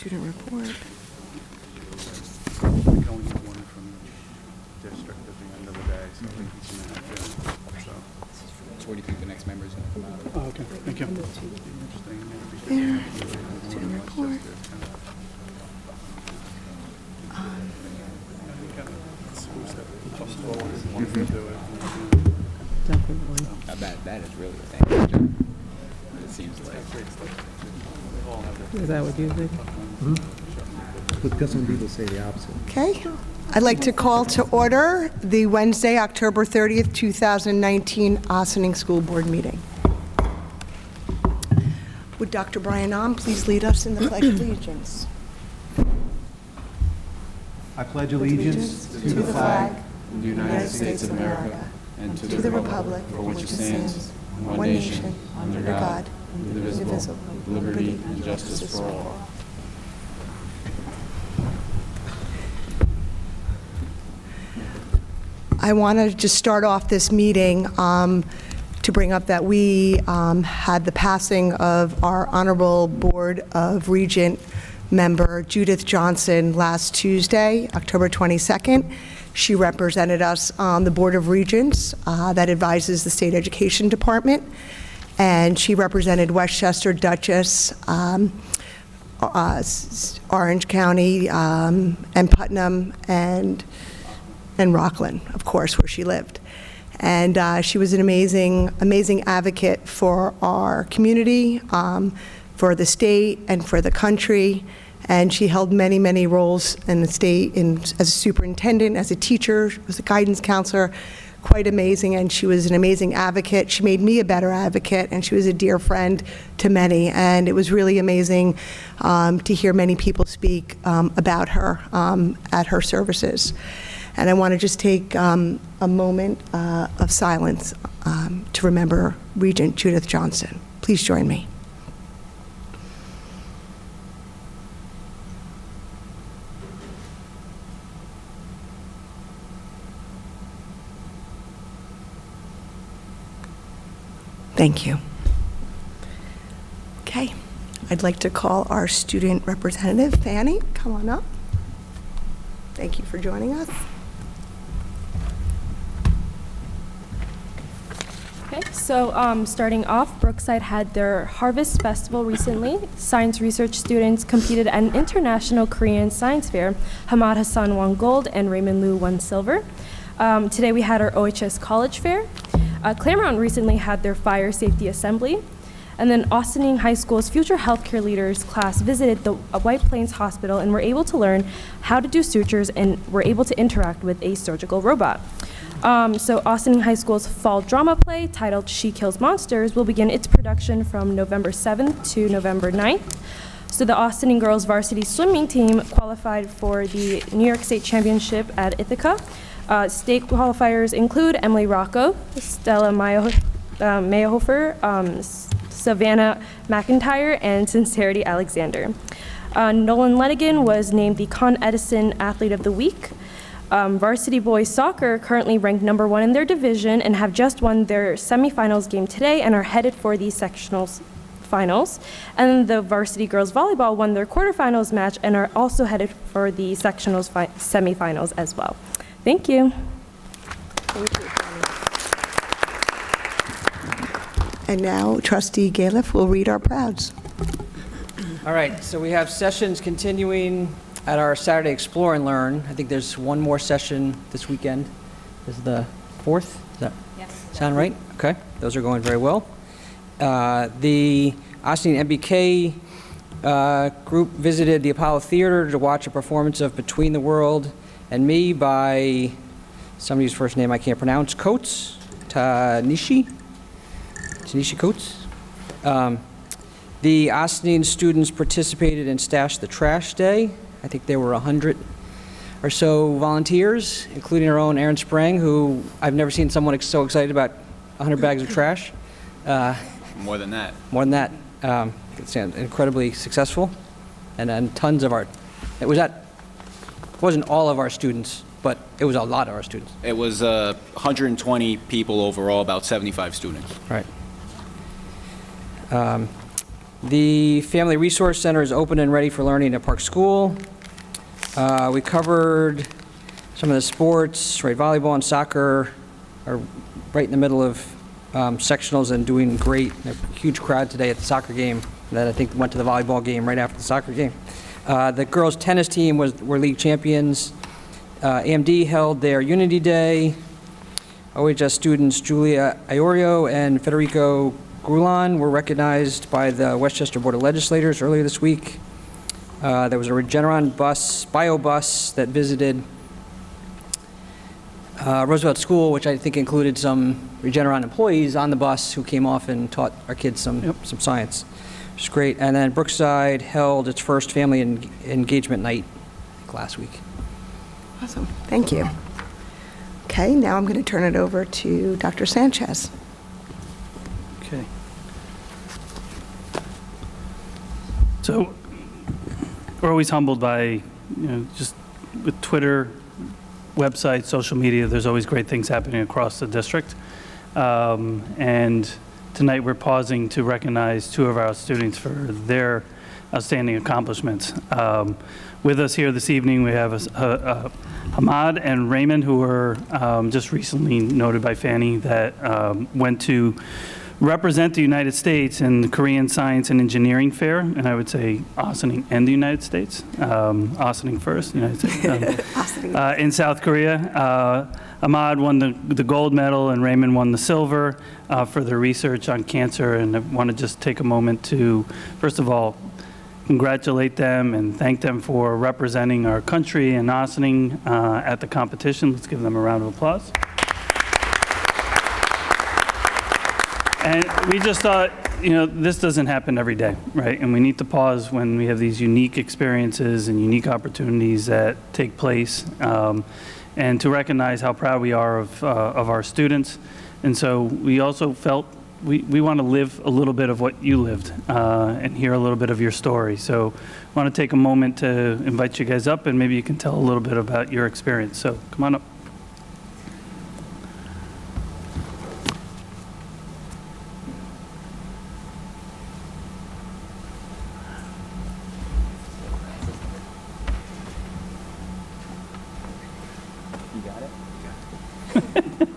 Student report. We can only get one from each district at the end of the day, so we can see that too. So what do you think the next member is going to come out of? Oh, okay, thank you. There. Student report. Definitely. That is really a thank you, Joe. It seems like. Is that what you think? Because some people say the opposite. Okay. I'd like to call to order the Wednesday, October 30th, 2019 Ossining School Board meeting. Would Dr. Brian Ohm please lead us in the Pledge of Allegiance? I pledge allegiance To the flag of the United States of America and to the republic for which it stands, one nation, under God, indivisible, with liberty and justice for all. I want to just start off this meeting to bring up that we had the passing of our Honorable Board of Regent member Judith Johnson last Tuesday, October 22nd. She represented us on the Board of Regents that advises the State Education Department, and she represented Westchester, Dutchess, Orange County, and Putnam, and Rockland, of course, where she lived. And she was an amazing advocate for our community, for the state, and for the country. And she held many roles in the state, as a superintendent, as a teacher, as a guidance counselor, quite amazing. And she was an amazing advocate. She made me a better advocate, and she was a dear friend to many. And it was really amazing to hear many people speak about her at her services. And I want to just take a moment of silence to remember Regent Judith Johnson. Please join me. Thank you. Okay, I'd like to call our student representative, Fanny. Come on up. Thank you for joining us. Okay, so starting off, Brookside had their Harvest Festival recently. Science research students competed at an international Korean science fair. Hamad Hassan won gold and Raymond Liu won silver. Today we had our OHS College Fair. Claremont recently had their Fire Safety Assembly. And then Ossining High School's Future Healthcare Leaders class visited the White Plains Hospital and were able to learn how to do sutures and were able to interact with a surgical robot. So Ossining High School's fall drama play titled She Kills Monsters will begin its production from November 7th to November 9th. So the Ossining girls varsity swimming team qualified for the New York State Championship at Ithaca. State qualifiers include Emily Rocco, Stella Mayhofer, Savannah McIntyre, and Sincerity Alexander. Nolan Lenigan was named the Con Edison Athlete of the Week. Varsity boys soccer currently ranked number 1 in their division and have just won their semifinals game today and are headed for the sectionals finals. And the varsity girls volleyball won their quarterfinals match and are also headed for the sectionals semifinals as well. Thank you. Thank you, Fanny. And now Trustee Galiff will read our prouds. All right, so we have sessions continuing at our Saturday Explore and Learn. I think there's one more session this weekend. This is the 4th? Does that sound right? Okay, those are going very well. The Ossining MBK group visited the Apollo Theater to watch a performance of Between the World and Me by somebody's first name I can't pronounce, Coates? Tanisha Coates? The Ossining students participated in Stash the Trash Day. I think there were 100 or so volunteers, including our own Aaron Sprang, who I've never seen someone so excited about 100 bags of trash. More than that. More than that. It's incredibly successful, and then tons of art. It wasn't all of our students, but it was a lot of our students. It was 120 people overall, about 75 students. Right. The Family Resource Center is open and ready for learning at Park School. We covered some of the sports, right? Volleyball and soccer are right in the middle of sectionals and doing great. A huge crowd today at the soccer game that I think went to the volleyball game right after the soccer game. The girls' tennis team were league champions. AMD held their Unity Day. OHS students Julia Iorio and Federico Grulon were recognized by the Westchester Board of Legislators earlier this week. There was a Regeneron bio bus that visited Roosevelt School, which I think included some Regeneron employees on the bus who came off and taught our kids some science, which is great. And then Brookside held its first family engagement night last week. Awesome. Thank you. Okay, now I'm going to turn it over to Dr. Sanchez. Okay. So we're always humbled by, just with Twitter, websites, social media, there's always great things happening across the district. And tonight we're pausing to recognize two of our students for their outstanding accomplishments. With us here this evening, we have Hamad and Raymond, who were just recently noted by Fanny that went to represent the United States in the Korean Science and Engineering Fair, and I would say Ossining and the United States. Ossining first, United States. In South Korea. Ahmad won the gold medal and Raymond won the silver for their research on cancer, and I want to just take a moment to, first of all, congratulate them and thank them for representing our country and Ossining at the competition. Let's give them a round of applause. And we just thought, this doesn't happen every day, right? And we need to pause when we have these unique experiences and unique opportunities that take place, and to recognize how proud we are of our students. And so we also felt we want to live a little bit of what you lived and hear a little bit of your story. So I want to take a moment to invite you guys up, and maybe you can tell a little bit about your experience. So come on up.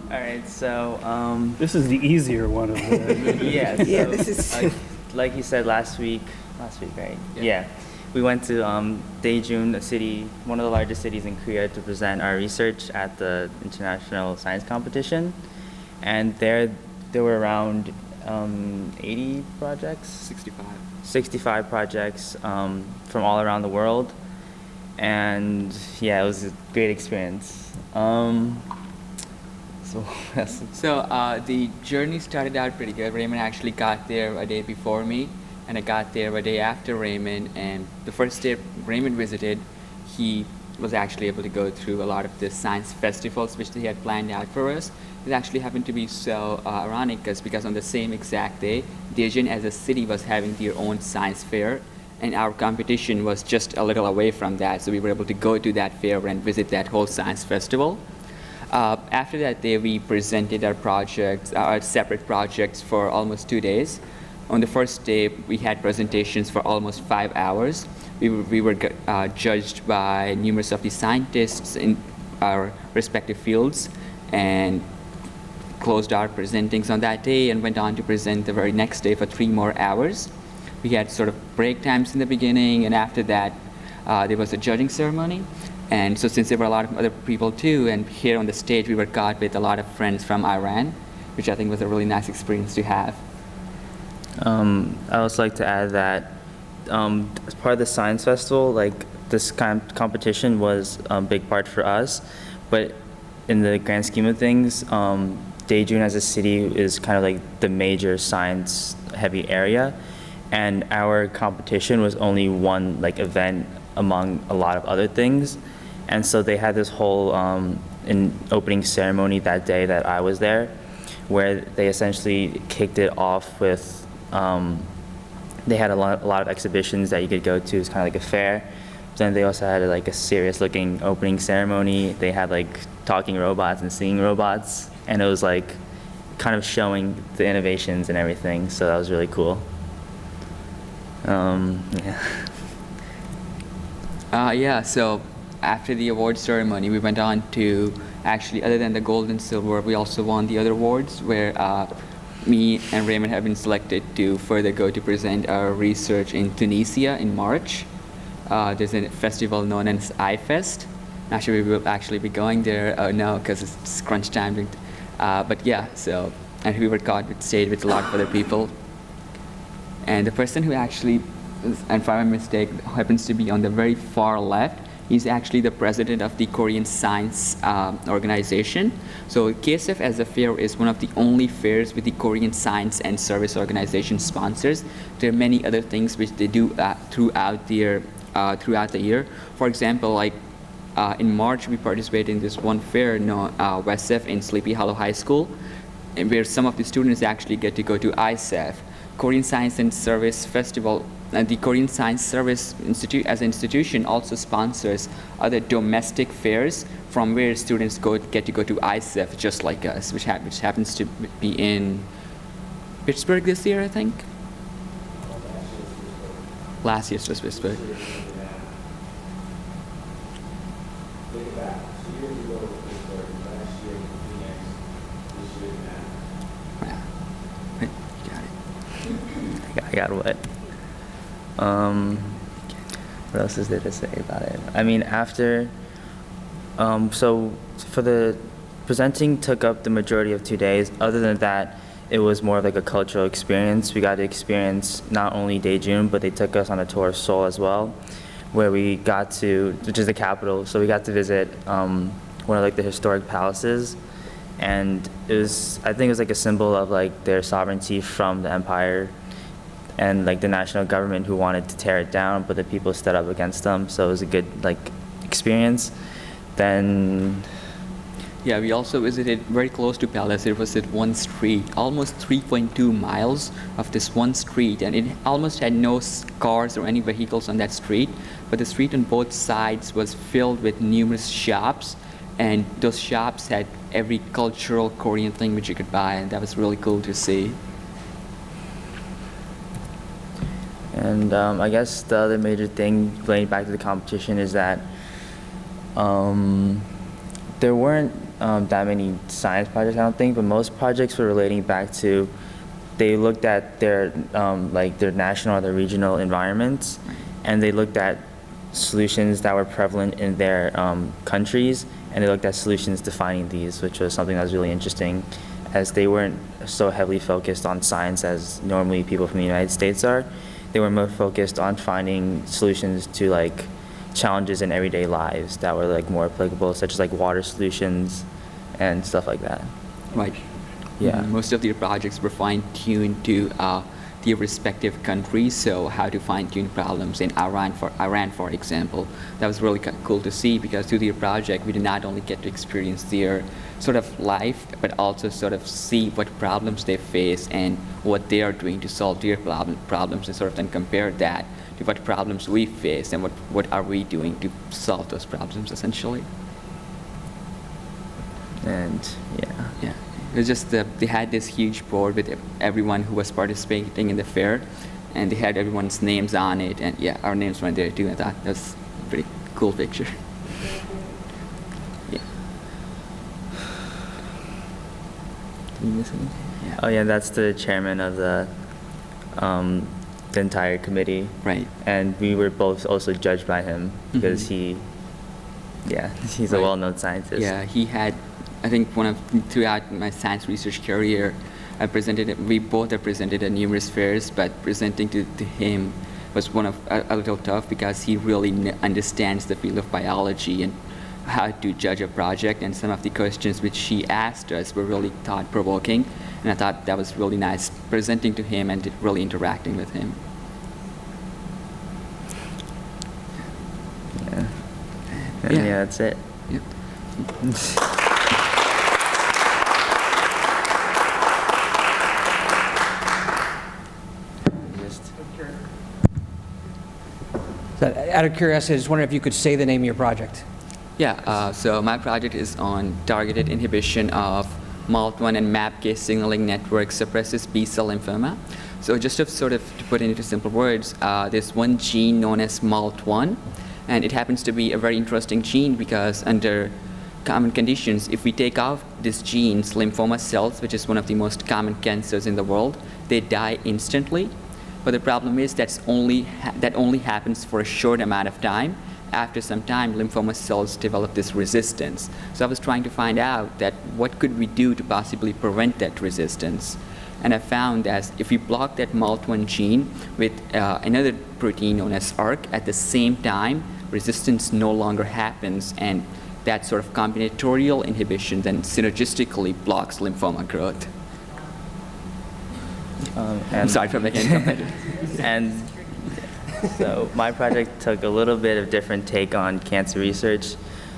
All right, so This is the easier one of the. yeah, so, Yeah, this is- like you said last week, right? Yeah, we went to Daejeon, a city, one of the largest cities in Korea, to present our research at the international science competition, and there were around 80 projects, 65 projects from all around the world, and yeah, it was a great experience. So the journey started out pretty good. Raymond actually got there a day before me, and I got there a day after Raymond. And the first day Raymond visited, he was actually able to go through a lot of the science festivals which they had planned out for us. It actually happened to be so ironic because on the same exact day, Daejeon as a city was having their own science fair, and our competition was just a little away from that. So we were able to go to that fair and visit that whole science festival. After that day, we presented our projects, our separate projects, for almost 2 days. On the first day, we had presentations for almost 5 hours. We were judged by numerous of the scientists in our respective fields, and closed our presentings on that day and went on to present the very next day for 3 more hours. We had sort of break times in the beginning, and after that, there was a judging ceremony. And so since there were a lot of other people too, and here on the stage we were caught with a lot of friends from Iran, which I think was a really nice experience to have. I also like to add that as part of the science festival, like this kind of competition was a big part for us, but in the grand scheme of things, Daejeon as a city is kind of like the major science heavy area, and our competition was only one like event among a lot of other things. And so they had this whole opening ceremony that day that I was there, where they essentially kicked it off with, they had a lot of exhibitions that you could go to. It's kind of like a fair. Then they also had like a serious looking opening ceremony. They had like talking robots and singing robots, and it was like kind of showing the innovations and everything. So that was really cool. Yeah. Yeah, so after the award ceremony, we went on to actually, other than the gold and silver, we also won the other awards where me and Raymond have been selected to further go to present our research in Tunisia in March. There's a festival known as iFest. Not sure we will actually be going there. No, because it's crunch time. But yeah, so, and we were caught with stayed with a lot of other people. And the person who actually, and if I'm mistake, happens to be on the very far left, he's actually the president of the Korean Science Organization. So KSF as a fair is one of the only fairs with the Korean Science and Service Organization sponsors. There are many other things which they do throughout the year. For example, like in March, we participated in this one fair, WESF in Sleepy Hollow High School, and where some of the students actually get to go to ISEF, Korean Science and Service Festival. The Korean Science Service Institute as an institution also sponsors other domestic fairs from where students get to go to ISEF just like us, which happens to be in Pittsburgh this year, I think. Last year's was Pittsburgh. I got what? What else is there to say about it? I mean, after, so for the presenting took up the majority of 2 days. Other than that, it was more of like a cultural experience. We got to experience not only Daejeon, but they took us on a tour of Seoul as well, where we got to, which is the capital. So we got to visit one of like the historic palaces, and it was, I think it was like a symbol of like their sovereignty from the empire and like the national government who wanted to tear it down, but the people stood up against them. So it was a good like experience. Then yeah, we also visited very close to Palace. It was at one street, almost 3.2 miles of this one street, and it almost had no cars or any vehicles on that street. But the street on both sides was filled with numerous shops, and those shops had every cultural Korean thing which you could buy, and that was really cool to see. And I guess the other major thing relating back to the competition is that there weren't that many science projects, I don't think, but most projects were relating back to, they looked at their like their national or their regional environments, and they looked at solutions that were prevalent in their countries, and they looked at solutions defining these, which was something that was really interesting, as they weren't so heavily focused on science as normally people from the United States are. They were more focused on finding solutions to like challenges in everyday lives that were like more applicable, such as like water solutions and stuff like that. Right. Yeah. Most of their projects were fine-tuned to their respective countries, so how to fine-tune problems in Iran, for example. That was really cool to see, because through their project, we did not only get to experience their sort of life, but also sort of see what problems they face and what they are doing to solve their problems, and sort of then compare that to what problems we face and what are we doing to solve those problems, essentially. And Yeah, it was just they had this huge board with everyone who was participating in the fair, and they had everyone's names on it, and yeah, our names were there too. I thought that was a pretty cool picture. Yeah. Did you miss anything? Yeah. oh yeah, that's the chairman of the entire committee. Right. And we were both also judged by him because he's a Right. well-known scientist. Yeah, he had, I think throughout my science research career, we both have presented at numerous fairs, but presenting to him was a little tough, because he really understands the field of biology and how to judge a project, and some of the questions which he asked us were really thought-provoking, and I thought that was really nice presenting to him and really interacting with him. Yeah. And yeah, that's it. Yep. So out of curiosity, I just wondering if you could say the name of your project. Yeah, so my project is on targeted inhibition of MALT1 and MAPK signaling network suppresses B-cell lymphoma. So just to put it into simple words, there's one gene known as MALT1, and it happens to be a very interesting gene because under common conditions, if we take off this gene's lymphoma cells, which is one of the most common cancers in the world, they die instantly. But the problem is that only happens for a short amount of time. After some time, lymphoma cells develop this resistance. So I was trying to find out that what could we do to possibly prevent that resistance. And I found that if we block that MALT1 gene with another protein known as ARC at the same time, resistance no longer happens, and that sort of combinatorial inhibition then synergistically blocks lymphoma growth. I'm sorry for making it competitive. And so my project took a little bit of different take on cancer research.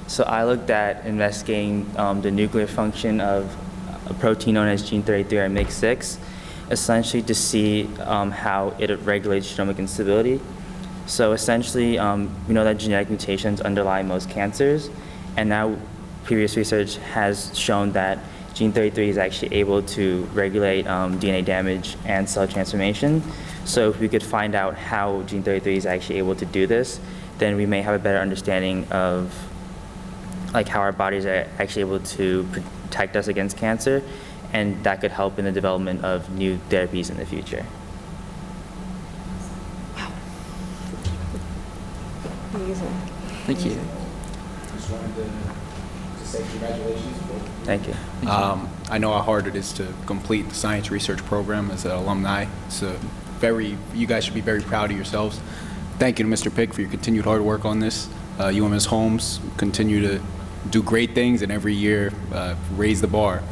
So I looked at investigating the nuclear function of a protein known as gene 33 or MYC6, essentially to see how it regulates genomic instability. So essentially, we know that genetic mutations underlie most cancers, and now previous research has shown that gene 33 is actually able to regulate DNA damage and cell transformation. So if we could find out how gene 33 is actually able to do this, then we may have a better understanding of like how our bodies are actually able to protect us against cancer, and that could help in the development of new therapies in the future. Thank you. Just wanted to say congratulations. Thank you. I know how hard it is to complete the science research program as an alumni. You guys should be very proud of yourselves. Thank you to Mr. Pick for your continued hard work on this. You and Ms. Holmes continue to do great things, and every year raise the bar.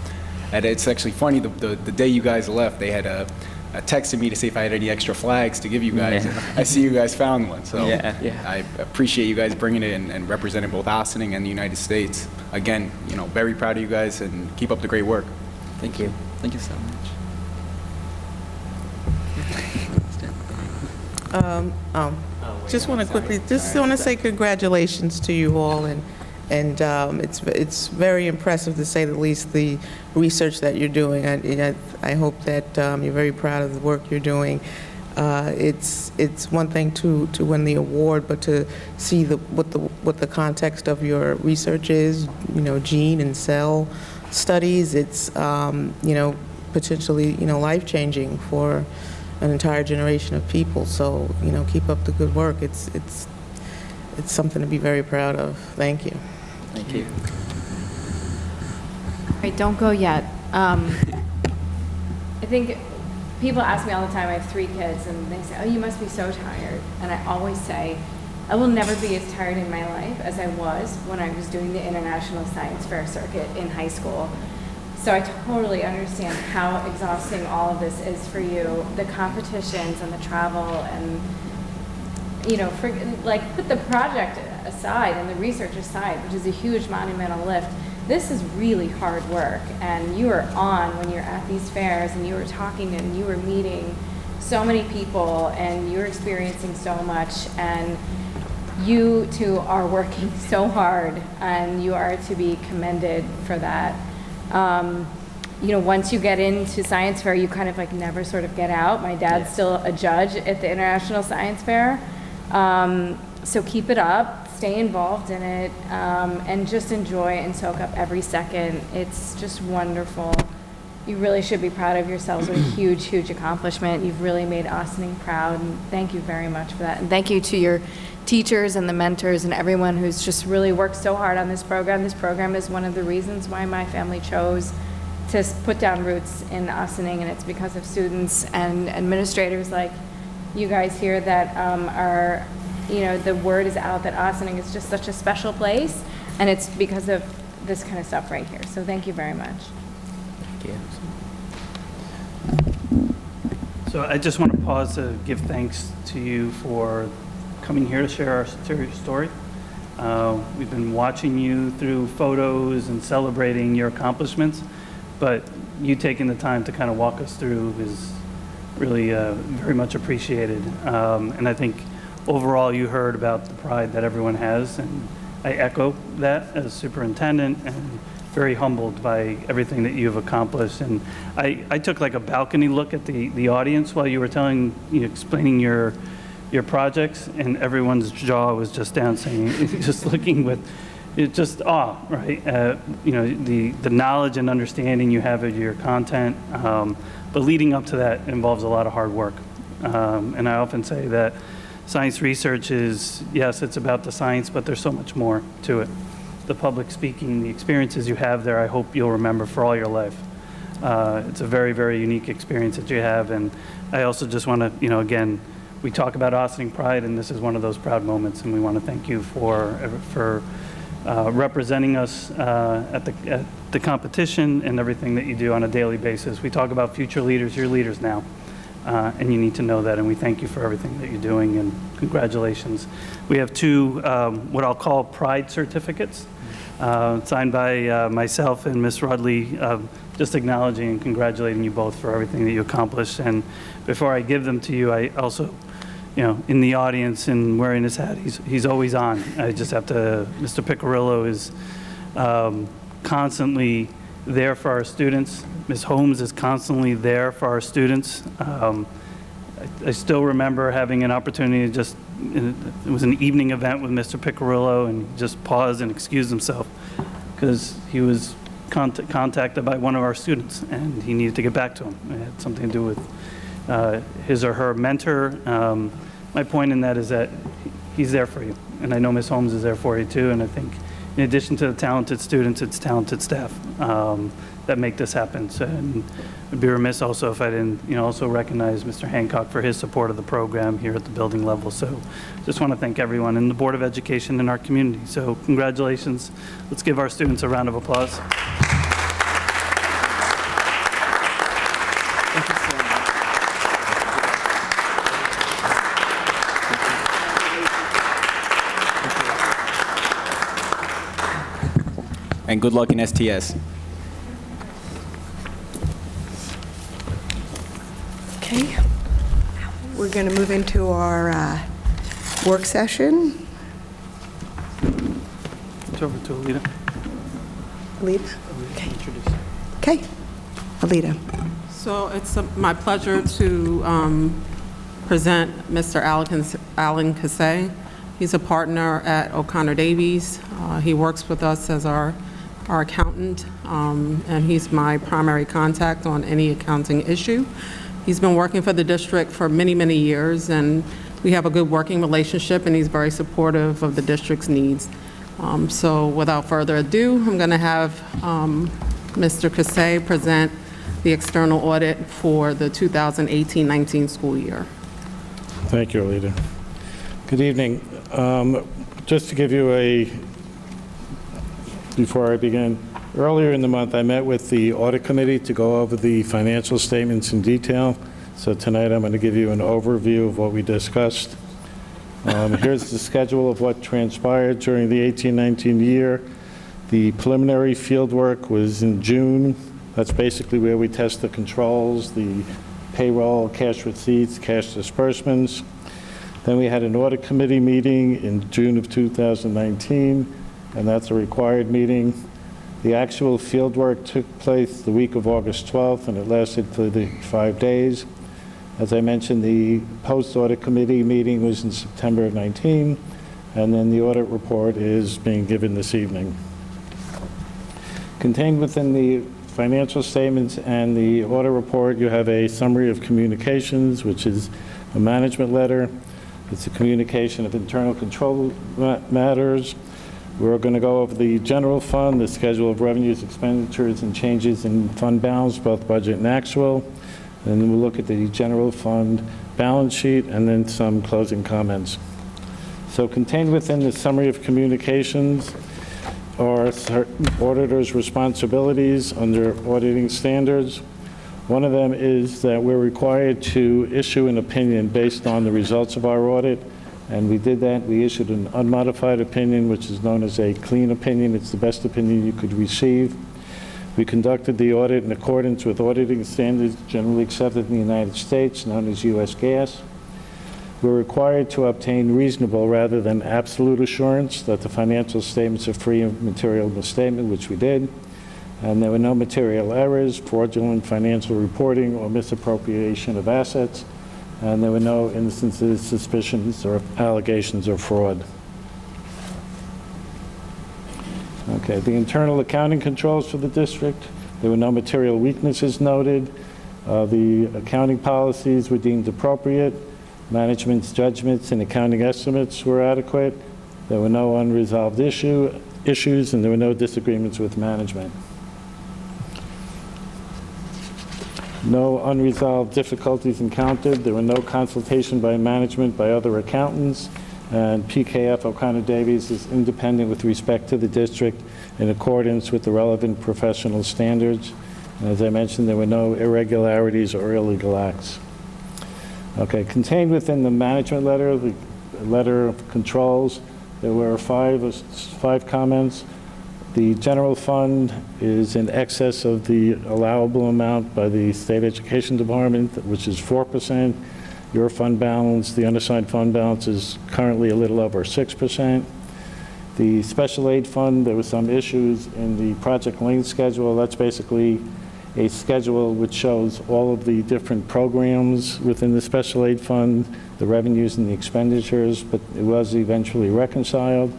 And it's actually funny, the day you guys left, they had texted me to see if I had any extra flags to give you guys. Yeah. I see you guys found one, so Yeah. I appreciate you guys bringing it and representing both Ossining and the United States. Again, very proud of you guys, and keep up the great work. Thank you. Thank you so much. Just want to say congratulations to you all, and it's very impressive, to say the least, the research that you're doing. I hope that you're very proud of the work you're doing. It's one thing to win the award, but to see what the context of your research is, gene and cell studies. It's potentially life-changing for an entire generation of people. So keep up the good work. It's something to be very proud of. Thank you. Thank you. All right, don't go yet. I think people ask me all the time, I have 3 kids, and they say, oh, you must be so tired. And I always say, I will never be as tired in my life as I was when I was doing the International Science Fair circuit in high school. So I totally understand how exhausting all of this is for you, the competitions and the travel, and put the project aside and the research aside, which is a huge monumental lift. This is really hard work, and you are on when you're at these fairs, and you are talking and you are meeting so many people, and you're experiencing so much, and you two are working so hard, and you are to be commended for that. Once you get into science fair, you kind of never sort of get out. My dad's still a judge at the International Science Fair. So keep it up, stay involved in it, and just enjoy and soak up every second. It's just wonderful. You really should be proud of yourselves. What a huge, huge accomplishment. You've really made Ossining proud, and thank you very much for that. And thank you to your teachers and the mentors and everyone who's just really worked so hard on this program. This program is one of the reasons why my family chose to put down roots in Ossining, and it's because of students and administrators like you guys here that are, the word is out that Ossining is just such a special place, and it's because of this kind of stuff right here. So thank you very much. Thank you. So I just want to pause to give thanks to you for coming here to share our story. We've been watching you through photos and celebrating your accomplishments, but you taking the time to kind of walk us through is really very much appreciated. And I think overall you heard about the pride that everyone has, and I echo that as superintendent and very humbled by everything that you've accomplished. And I took like a balcony look at the audience while you were explaining your projects, and everyone's jaw was just down, saying, just looking with just awe, right? The knowledge and understanding you have of your content, but leading up to that involves a lot of hard work. And I often say that science research is, yes, it's about the science, but there's so much more to it. The public speaking, the experiences you have there, I hope you'll remember for all your life. It's a very, very unique experience that you have. And I also just want to, again, we talk about Ossining Pride, and this is one of those proud moments, and we want to thank you for representing us at the competition and everything that you do on a daily basis. We talk about future leaders, you're leaders now, and you need to know that, and we thank you for everything that you're doing, and congratulations. We have two, what I'll call Pride certificates, signed by myself and Ms. Rudley, just acknowledging and congratulating you both for everything that you accomplished. And before I give them to you, I also, in the audience and wearing his hat, he's always on. I just have to, Mr. Piccirillo is constantly there for our students. Ms. Holmes is constantly there for our students. I still remember having an opportunity to it was an evening event with Mr. Piccirillo, and he just paused and excused himself because he was contacted by one of our students, and he needed to get back to him. It had something to do with his or her mentor. My point in that is that he's there for you, and I know Ms. Holmes is there for you too, and I think in addition to the talented students, it's talented staff that make this happen. So, and I'd be remiss also if I didn't, also recognize Mr. Hancock for his support of the program here at the building level. So just want to thank everyone in the Board of Education and our community. So congratulations. Let's give our students a round of applause. Thank you so much. And good luck in STS. Okay. We're going to move into our work session. It's over to Alita. Alita? Okay. Okay. Alita. So it's my pleasure to present Mr. Alan Cassay. He's a partner at O'Connor Davies. He works with us as our accountant, and he's my primary contact on any accounting issue. He's been working for the district for many, many years, and we have a good working relationship, and he's very supportive of the district's needs. So without further ado, I'm going to have Mr. Cassay present the external audit for the 2018-19 school year. Thank you, Alita. Good evening. Just to give you before I begin, earlier in the month I met with the audit committee to go over the financial statements in detail. So tonight I'm going to give you an overview of what we discussed. Here's the schedule of what transpired during the 18-19 year. The preliminary field work was in June. That's basically where we test the controls, the payroll, cash receipts, cash disbursements. Then we had an audit committee meeting in June of 2019, and that's a required meeting. The actual field work took place the week of August 12th, and it lasted for the 5 days. As I mentioned, the post-audit committee meeting was in September of 19, and then the audit report is being given this evening. Contained within the financial statements and the audit report, you have a summary of communications, which is a management letter. It's a communication of internal control matters. We're going to go over the general fund, the schedule of revenues, expenditures, and changes in fund balance, both budget and actual. And then we'll look at the general fund balance sheet and then some closing comments. So contained within the summary of communications are auditors' responsibilities under auditing standards. One of them is that we're required to issue an opinion based on the results of our audit. And we did that. We issued an unmodified opinion, which is known as a clean opinion. It's the best opinion you could receive. We conducted the audit in accordance with auditing standards generally accepted in the United States, known as U.S. GAAP. We're required to obtain reasonable rather than absolute assurance that the financial statements are free of material misstatement, which we did. And there were no material errors, fraudulent financial reporting, or misappropriation of assets. And there were no instances, suspicions, or allegations of fraud. Okay, the internal accounting controls for the district, there were no material weaknesses noted. The accounting policies were deemed appropriate. Management's judgments and accounting estimates were adequate. There were no unresolved issues, and there were no disagreements with management. No unresolved difficulties encountered. There were no consultation by management by other accountants, and PKF O'Connor Davies is independent with respect to the district in accordance with the relevant professional standards. And as I mentioned, there were no irregularities or illegal acts. Okay, contained within the management letter, the letter of controls, there were five comments. The general fund is in excess of the allowable amount by the State Education Department, which is 4%. Your fund balance, the unassigned fund balance, is currently a little over 6%. The special aid fund, there were some issues in the project lane schedule. That's basically a schedule which shows all of the different programs within the special aid fund, the revenues and the expenditures, but it was eventually reconciled.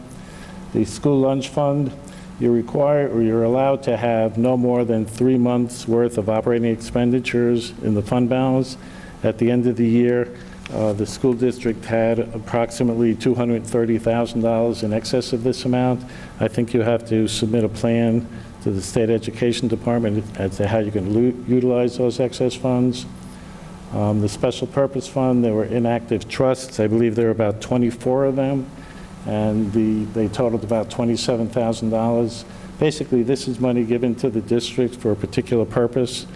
The school lunch fund, you're allowed to have no more than 3 months worth of operating expenditures in the fund balance. At the end of the year, the school district had approximately $230,000 in excess of this amount. I think you have to submit a plan to the State Education Department as to how you can utilize those excess funds. The special purpose fund, there were inactive trusts. I believe there were about 24 of them, and they totaled about $27,000. Basically, this is money given to the district for a particular purpose.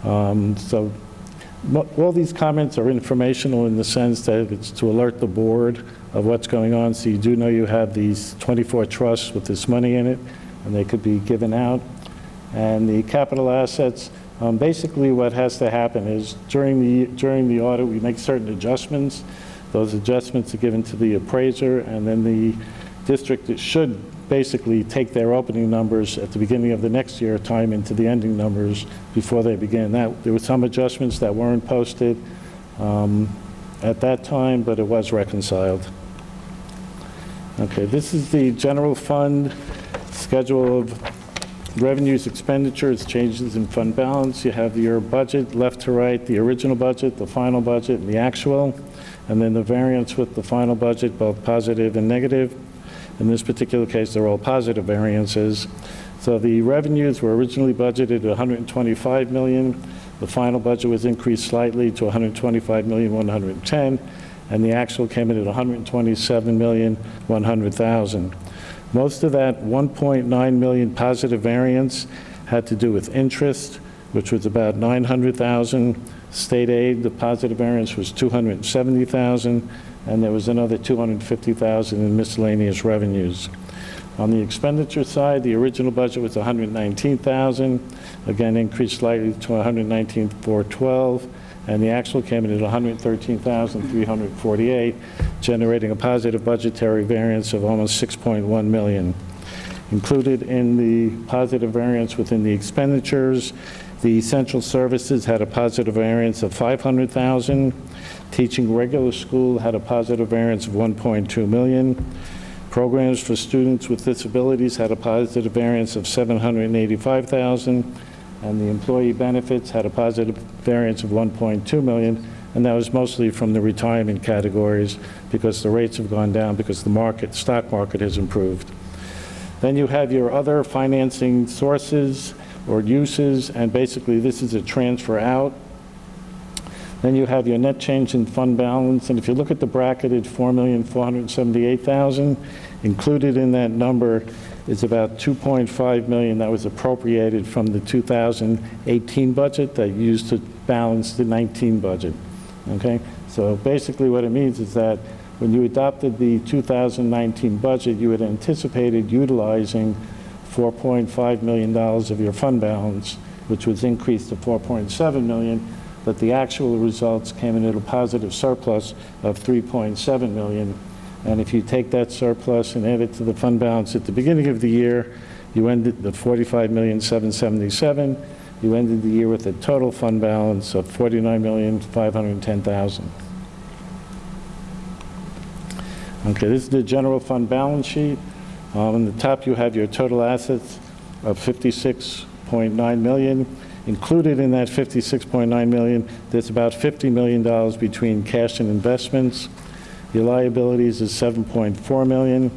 So all these comments are informational in the sense that it's to alert the board of what's going on, so you do know you have these 24 trusts with this money in it, and they could be given out. And the capital assets, basically what has to happen is during the audit, we make certain adjustments. Those adjustments are given to the appraiser, and then the district should basically take their opening numbers at the beginning of the next year, time into the ending numbers before they begin. There were some adjustments that weren't posted at that time, but it was reconciled. Okay, this is the general fund schedule of revenues, expenditures, changes in fund balance. You have your budget left to right, the original budget, the final budget, and the actual, and then the variance with the final budget, both positive and negative. In this particular case, they're all positive variances. So the revenues were originally budgeted at $125 million. The final budget was increased slightly to $125,110,000, and the actual came in at $127,100,000. Most of that $1.9 million positive variance had to do with interest, which was about $900,000. State aid, the positive variance was $270,000, and there was another $250,000 in miscellaneous revenues. On the expenditure side, the original budget was $119,000, again increased slightly to $119,412, and the actual came in at $113,348, generating a positive budgetary variance of almost $6.1 million. Included in the positive variance within the expenditures, the essential services had a positive variance of $500,000. Teaching regular school had a positive variance of $1.2 million. Programs for students with disabilities had a positive variance of $785,000. And the employee benefits had a positive variance of $1.2 million. And that was mostly from the retirement categories because the rates have gone down because the stock market has improved. Then you have your other financing sources or uses, and basically this is a transfer out. Then you have your net change in fund balance, and if you look at the bracketed $4,478,000, included in that number is about $2.5 million that was appropriated from the 2018 budget that used to balance the 19 budget. Okay, so basically what it means is that when you adopted the 2019 budget, you had anticipated utilizing $4.5 million of your fund balance, which was increased to $4.7 million, but the actual results came in at a positive surplus of $3.7 million. And if you take that surplus and add it to the fund balance at the beginning of the year, You ended the 45,777,000. You ended the year with a total fund balance of 49,510,000. Okay, this is the general fund balance sheet. On the top, you have your total assets of 56.9 million. Included in that 56.9 million, there's about $50 million between cash and investments. Your liabilities is 7.4 million,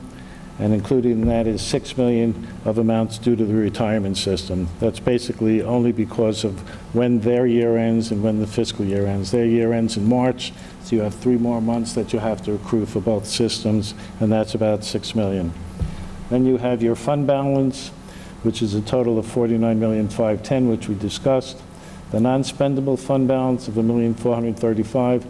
and included in that is 6 million of amounts due to the retirement system. That's basically only because of when their year ends and when the fiscal year ends. Their year ends in March, so you have 3 more months that you have to accrue for both systems, and that's about 6 million. Then you have your fund balance, which is a total of 49,510,000, which we discussed. The non-spendable fund balance of 1,435,000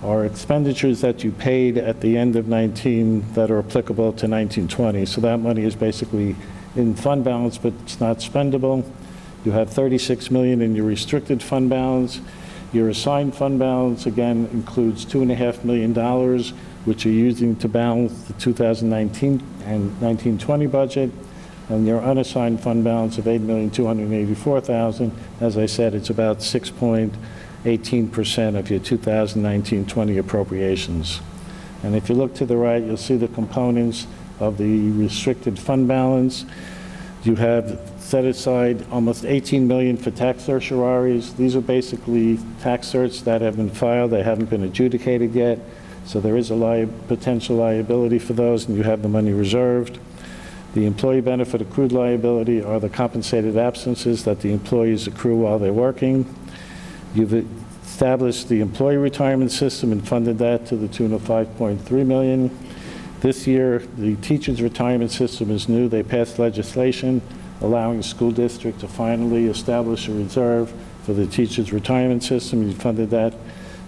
are expenditures that you paid at the end of 19 that are applicable to 1920. So that money is basically in fund balance, but it's not spendable. You have 36 million in your restricted fund balance. Your assigned fund balance, again, includes $2.5 million, which you're using to balance the 2019 and 1920 budget. And your unassigned fund balance of 8,284,000, as I said, it's about 6.18% of your 2019-20 appropriations. And if you look to the right, you'll see the components of the restricted fund balance. You have set aside almost 18 million for tax certiorari's. These are basically tax certs that have been filed. They haven't been adjudicated yet. So there is a potential liability for those, and you have the money reserved. The employee benefit accrued liability are the compensated absences that the employees accrue while they're working. You've established the employee retirement system and funded that to the tune of 5.3 million. This year, the teachers' retirement system is new. They passed legislation allowing the school district to finally establish a reserve for the teachers' retirement system. You funded that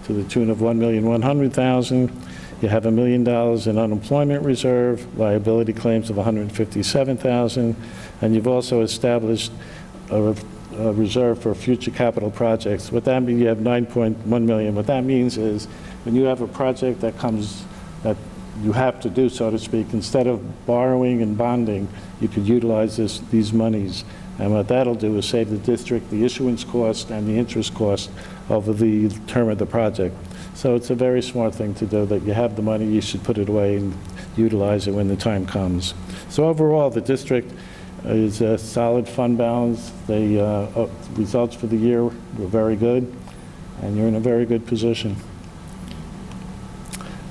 to the tune of $1,100,000. You have $1 million in unemployment reserve, liability claims of $157,000, and you've also established a reserve for future capital projects. What that means, you have 9.1 million. What that means is when you have a project that comes, that you have to do, so to speak, instead of borrowing and bonding, you could utilize these monies. And what that'll do is save the district the issuance cost and the interest cost over the term of the project. So it's a very smart thing to do, that you have the money, you should put it away and utilize it when the time comes. So overall, the district is a solid fund balance. The results for the year were very good, and you're in a very good position.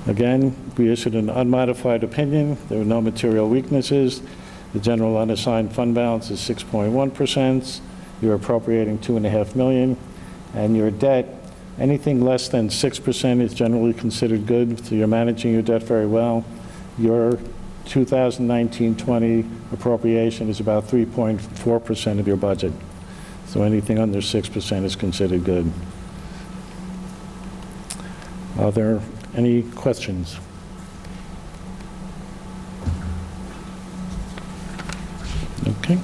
Again, we issued an unmodified opinion. There were no material weaknesses. The general unassigned fund balance is 6.1%. You're appropriating $2.5 million, and your debt, anything less than 6% is generally considered good, so you're managing your debt very well. Your 2019-20 appropriation is about 3.4% of your budget. So anything under 6% is considered good. Are there any questions? Okay.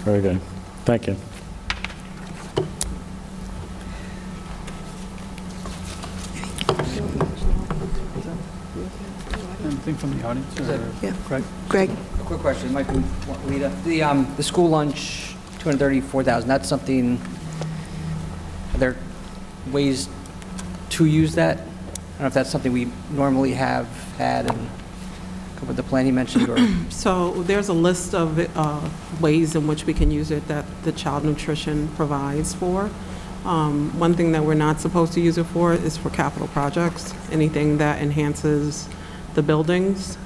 Very good. Thank you. Anything from the audience? Or Yeah. Greg? Greg? A quick question, Mike, Lita. The school lunch, 234,000, that's something, are there ways to use that? I don't know if that's something we normally have had and with the plan you mentioned, or? So there's a list of ways in which we can use it that the child nutrition provides for. One thing that we're not supposed to use it for is for capital projects, anything that enhances the buildings.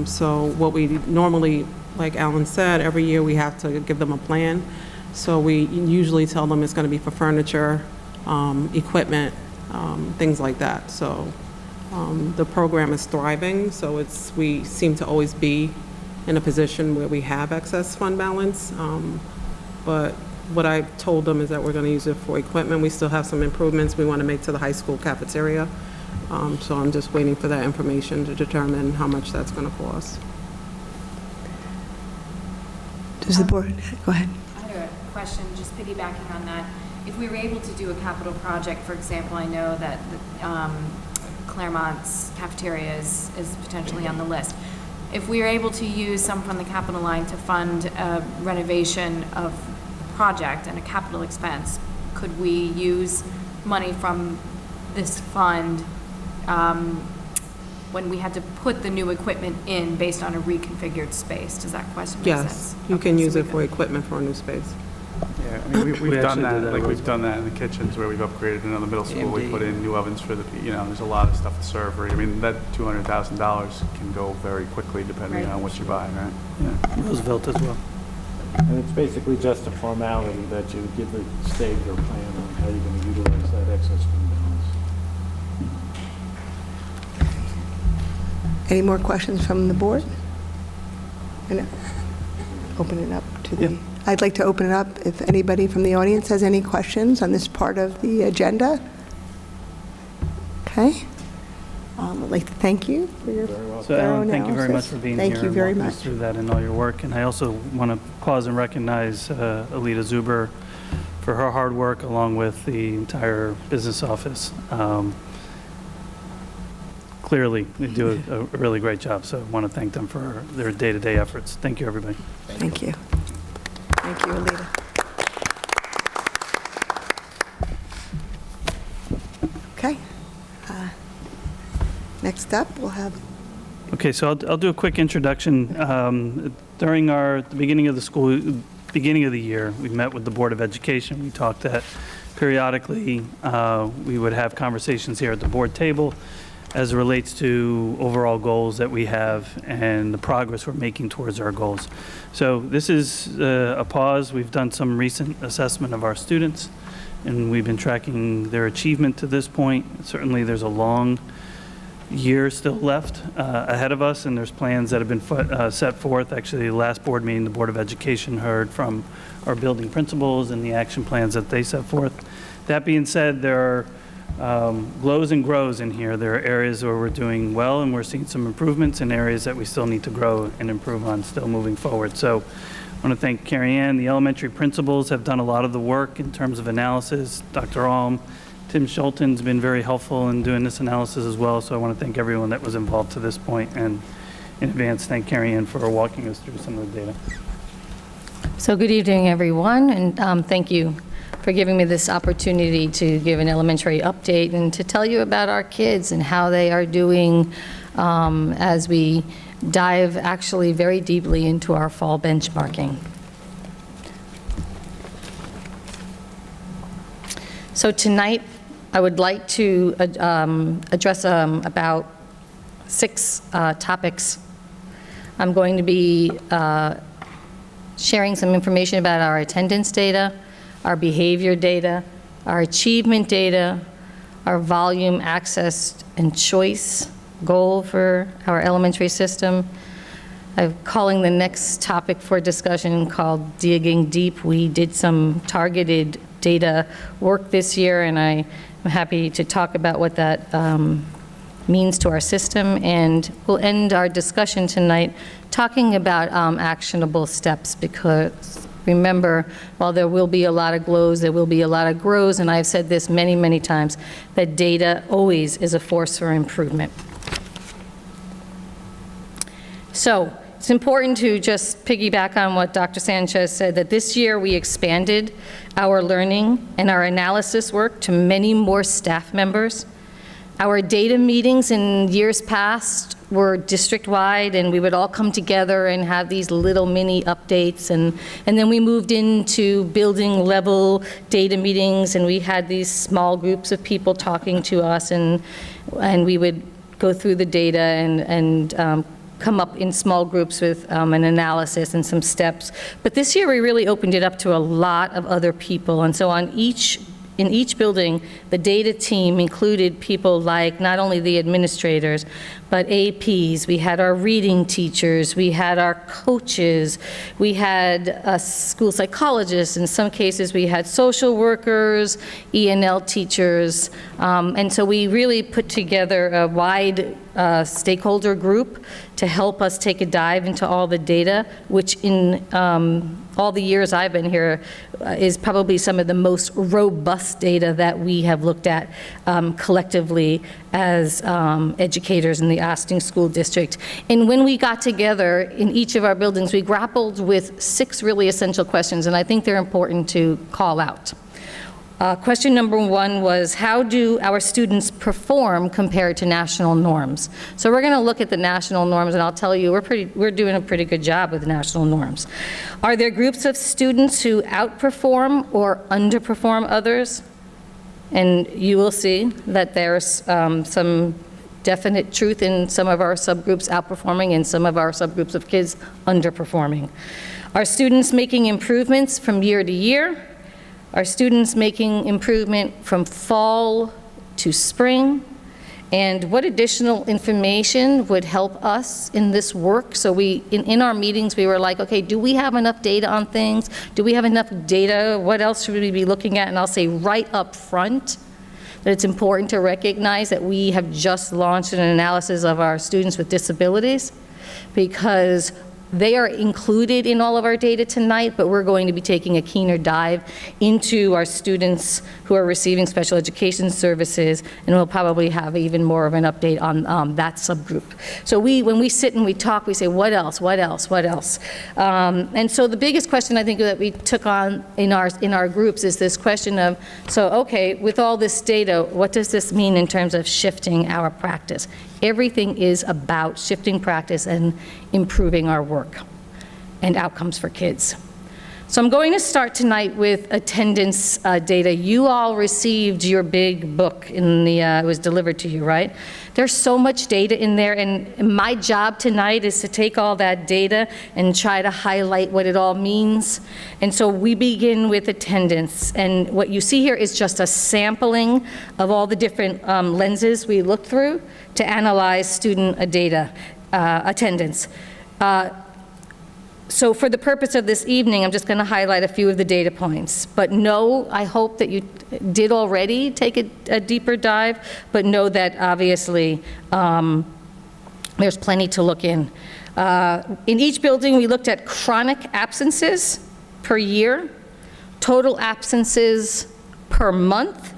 So what we normally, like Alan said, every year we have to give them a plan. So we usually tell them it's going to be for furniture, equipment, things like that. So the program is thriving, so we seem to always be in a position where we have excess fund balance. But what I told them is that we're going to use it for equipment. We still have some improvements we want to make to the high school cafeteria. So I'm just waiting for that information to determine how much that's going to cost. Does the board, go ahead. I had a question, just piggybacking on that. If we were able to do a capital project, for example, I know that Claremont's cafeteria is potentially on the list. if we are able to use some from the capital line to fund a renovation of the project and a capital expense, could we use money from this fund when we had to put the new equipment in based on a reconfigured space? Does that question make sense? Yes, you can use it for equipment for a new space. Yeah, I mean, We we've done actually that, did that like, always. we've done that in the kitchens where we've upgraded another middle school. We AMD. put in new ovens for the, there's a lot of stuff to serve. I mean, that $200,000 can go very quickly depending Right. on what you buy, right? Yeah, Roosevelt as well. And it's basically just a formality that you give the state your plan on how you're going to utilize that excess fund balance. Any more questions from the board? And open it up to the, I'd like to open it up if anybody from the audience has any questions on this part of the agenda. Okay. I'd like to thank you for your So thorough Alan, thank you very much analysis. for being here. Thank you very and walking us much. through that and all your work. And I also want to pause and recognize Alita Zuber for her hard work, along with the entire business office. Clearly, they do a really great job, so I want to thank them for their day-to-day efforts. Thank you, everybody. Thank you. Thank you, Alita. Okay. Next up, we'll have, Okay, so I'll do a quick introduction. During the beginning of the year, we met with the Board of Education. We talked that periodically we would have conversations here at the board table as it relates to overall goals that we have and the progress we're making towards our goals. So this is a pause. We've done some recent assessment of our students, and we've been tracking their achievement to this point. Certainly, there's a long year still left ahead of us, and there's plans that have been set forth. Actually, the last board meeting, the Board of Education heard from our building principals and the action plans that they set forth. That being said, there are glows and grows in here. There are areas where we're doing well and we're seeing some improvements, and areas that we still need to grow and improve on still moving forward. So I want to thank Carrie Ann. The elementary principals have done a lot of the work in terms of analysis. Dr. Alm, Tim Schulten's been very helpful in doing this analysis as well, so I want to thank everyone that was involved to this point, and in advance, thank Carrie Ann for walking us through some of the data. So good evening, everyone, and thank you for giving me this opportunity to give an elementary update and to tell you about our kids and how they are doing as we dive actually very deeply into our fall benchmarking. So tonight, I would like to address about 6 topics. I'm going to be sharing some information about our attendance data, our behavior data, our achievement data, our volume, access, and choice goal for our elementary system. I'm calling the next topic for discussion called Digging Deep. We did some targeted data work this year, and I'm happy to talk about what that means to our system. And we'll end our discussion tonight talking about actionable steps, because remember, while there will be a lot of glows, there will be a lot of grows, and I've said this many, many times, that data always is a force for improvement. So it's important to just piggyback on what Dr. Sanchez said, that this year we expanded our learning and our analysis work to many more staff members. Our data meetings in years past were district-wide, and we would all come together and have these little mini updates, and then we moved into building-level data meetings, and we had these small groups of people talking to us, and we would go through the data and come up in small groups with an analysis and some steps. But this year, we really opened it up to a lot of other people, and so in each building, the data team included people like not only the administrators, but APs. We had our reading teachers, we had our coaches, we had a school psychologists. In some cases, we had social workers, ENL teachers, and so we really put together a wide stakeholder group to help us take a dive into all the data, which in all the years I've been here is probably some of the most robust data that we have looked at collectively as educators in the Austin School District. And when we got together in each of our buildings, we grappled with 6 really essential questions, and I think they're important to call out. Question number 1 was, how do our students perform compared to national norms? So we're going to look at the national norms, and I'll tell you, we're doing a pretty good job with national norms. Are there groups of students who outperform or underperform others? And you will see that there's some definite truth in some of our subgroups outperforming and some of our subgroups of kids underperforming. Are students making improvements from year to year? Are students making improvement from fall to spring? And what additional information would help us in this work? So in our meetings, we were like, okay, do we have enough data on things? Do we have enough data? What else should we be looking at? And I'll say right up front that it's important to recognize that we have just launched an analysis of our students with disabilities, because they are included in all of our data tonight, but we're going to be taking a keener dive into our students who are receiving special education services, and we'll probably have even more of an update on that subgroup. So when we sit and we talk, we say, what else, what else, what else? And so the biggest question I think that we took on in our groups is this question of, so okay, with all this data, what does this mean in terms of shifting our practice? Everything is about shifting practice and improving our work and outcomes for kids. So I'm going to start tonight with attendance data. You all received your big book it was delivered to you, right? There's so much data in there, and my job tonight is to take all that data and try to highlight what it all means. And so we begin with attendance, and what you see here is just a sampling of all the different lenses we look through to analyze student attendance. So for the purpose of this evening, I'm just going to highlight a few of the data points. But know, I hope that you did already take a deeper dive, but know that obviously there's plenty to look in. In each building, we looked at chronic absences per year, total absences per month,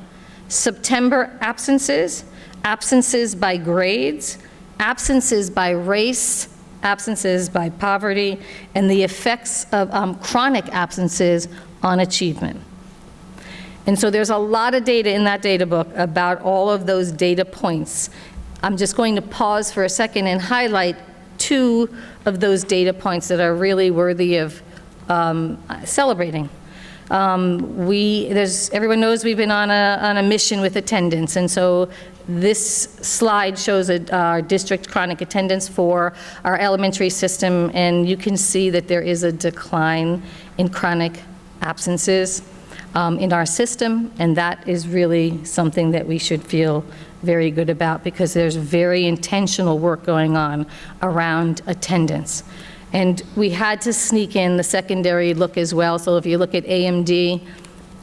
September absences, absences by grades, absences by race, absences by poverty, and the effects of chronic absences on achievement. And so there's a lot of data in that data book about all of those data points. I'm just going to pause for a second and highlight 2 of those data points that are really worthy of celebrating. Everyone knows we've been on a mission with attendance, and so this slide shows our district chronic attendance for our elementary system, and you can see that there is a decline in chronic absences in our system, and that is really something that we should feel very good about, because there's very intentional work going on around attendance. And we had to sneak in the secondary look as well. So if you look at AMD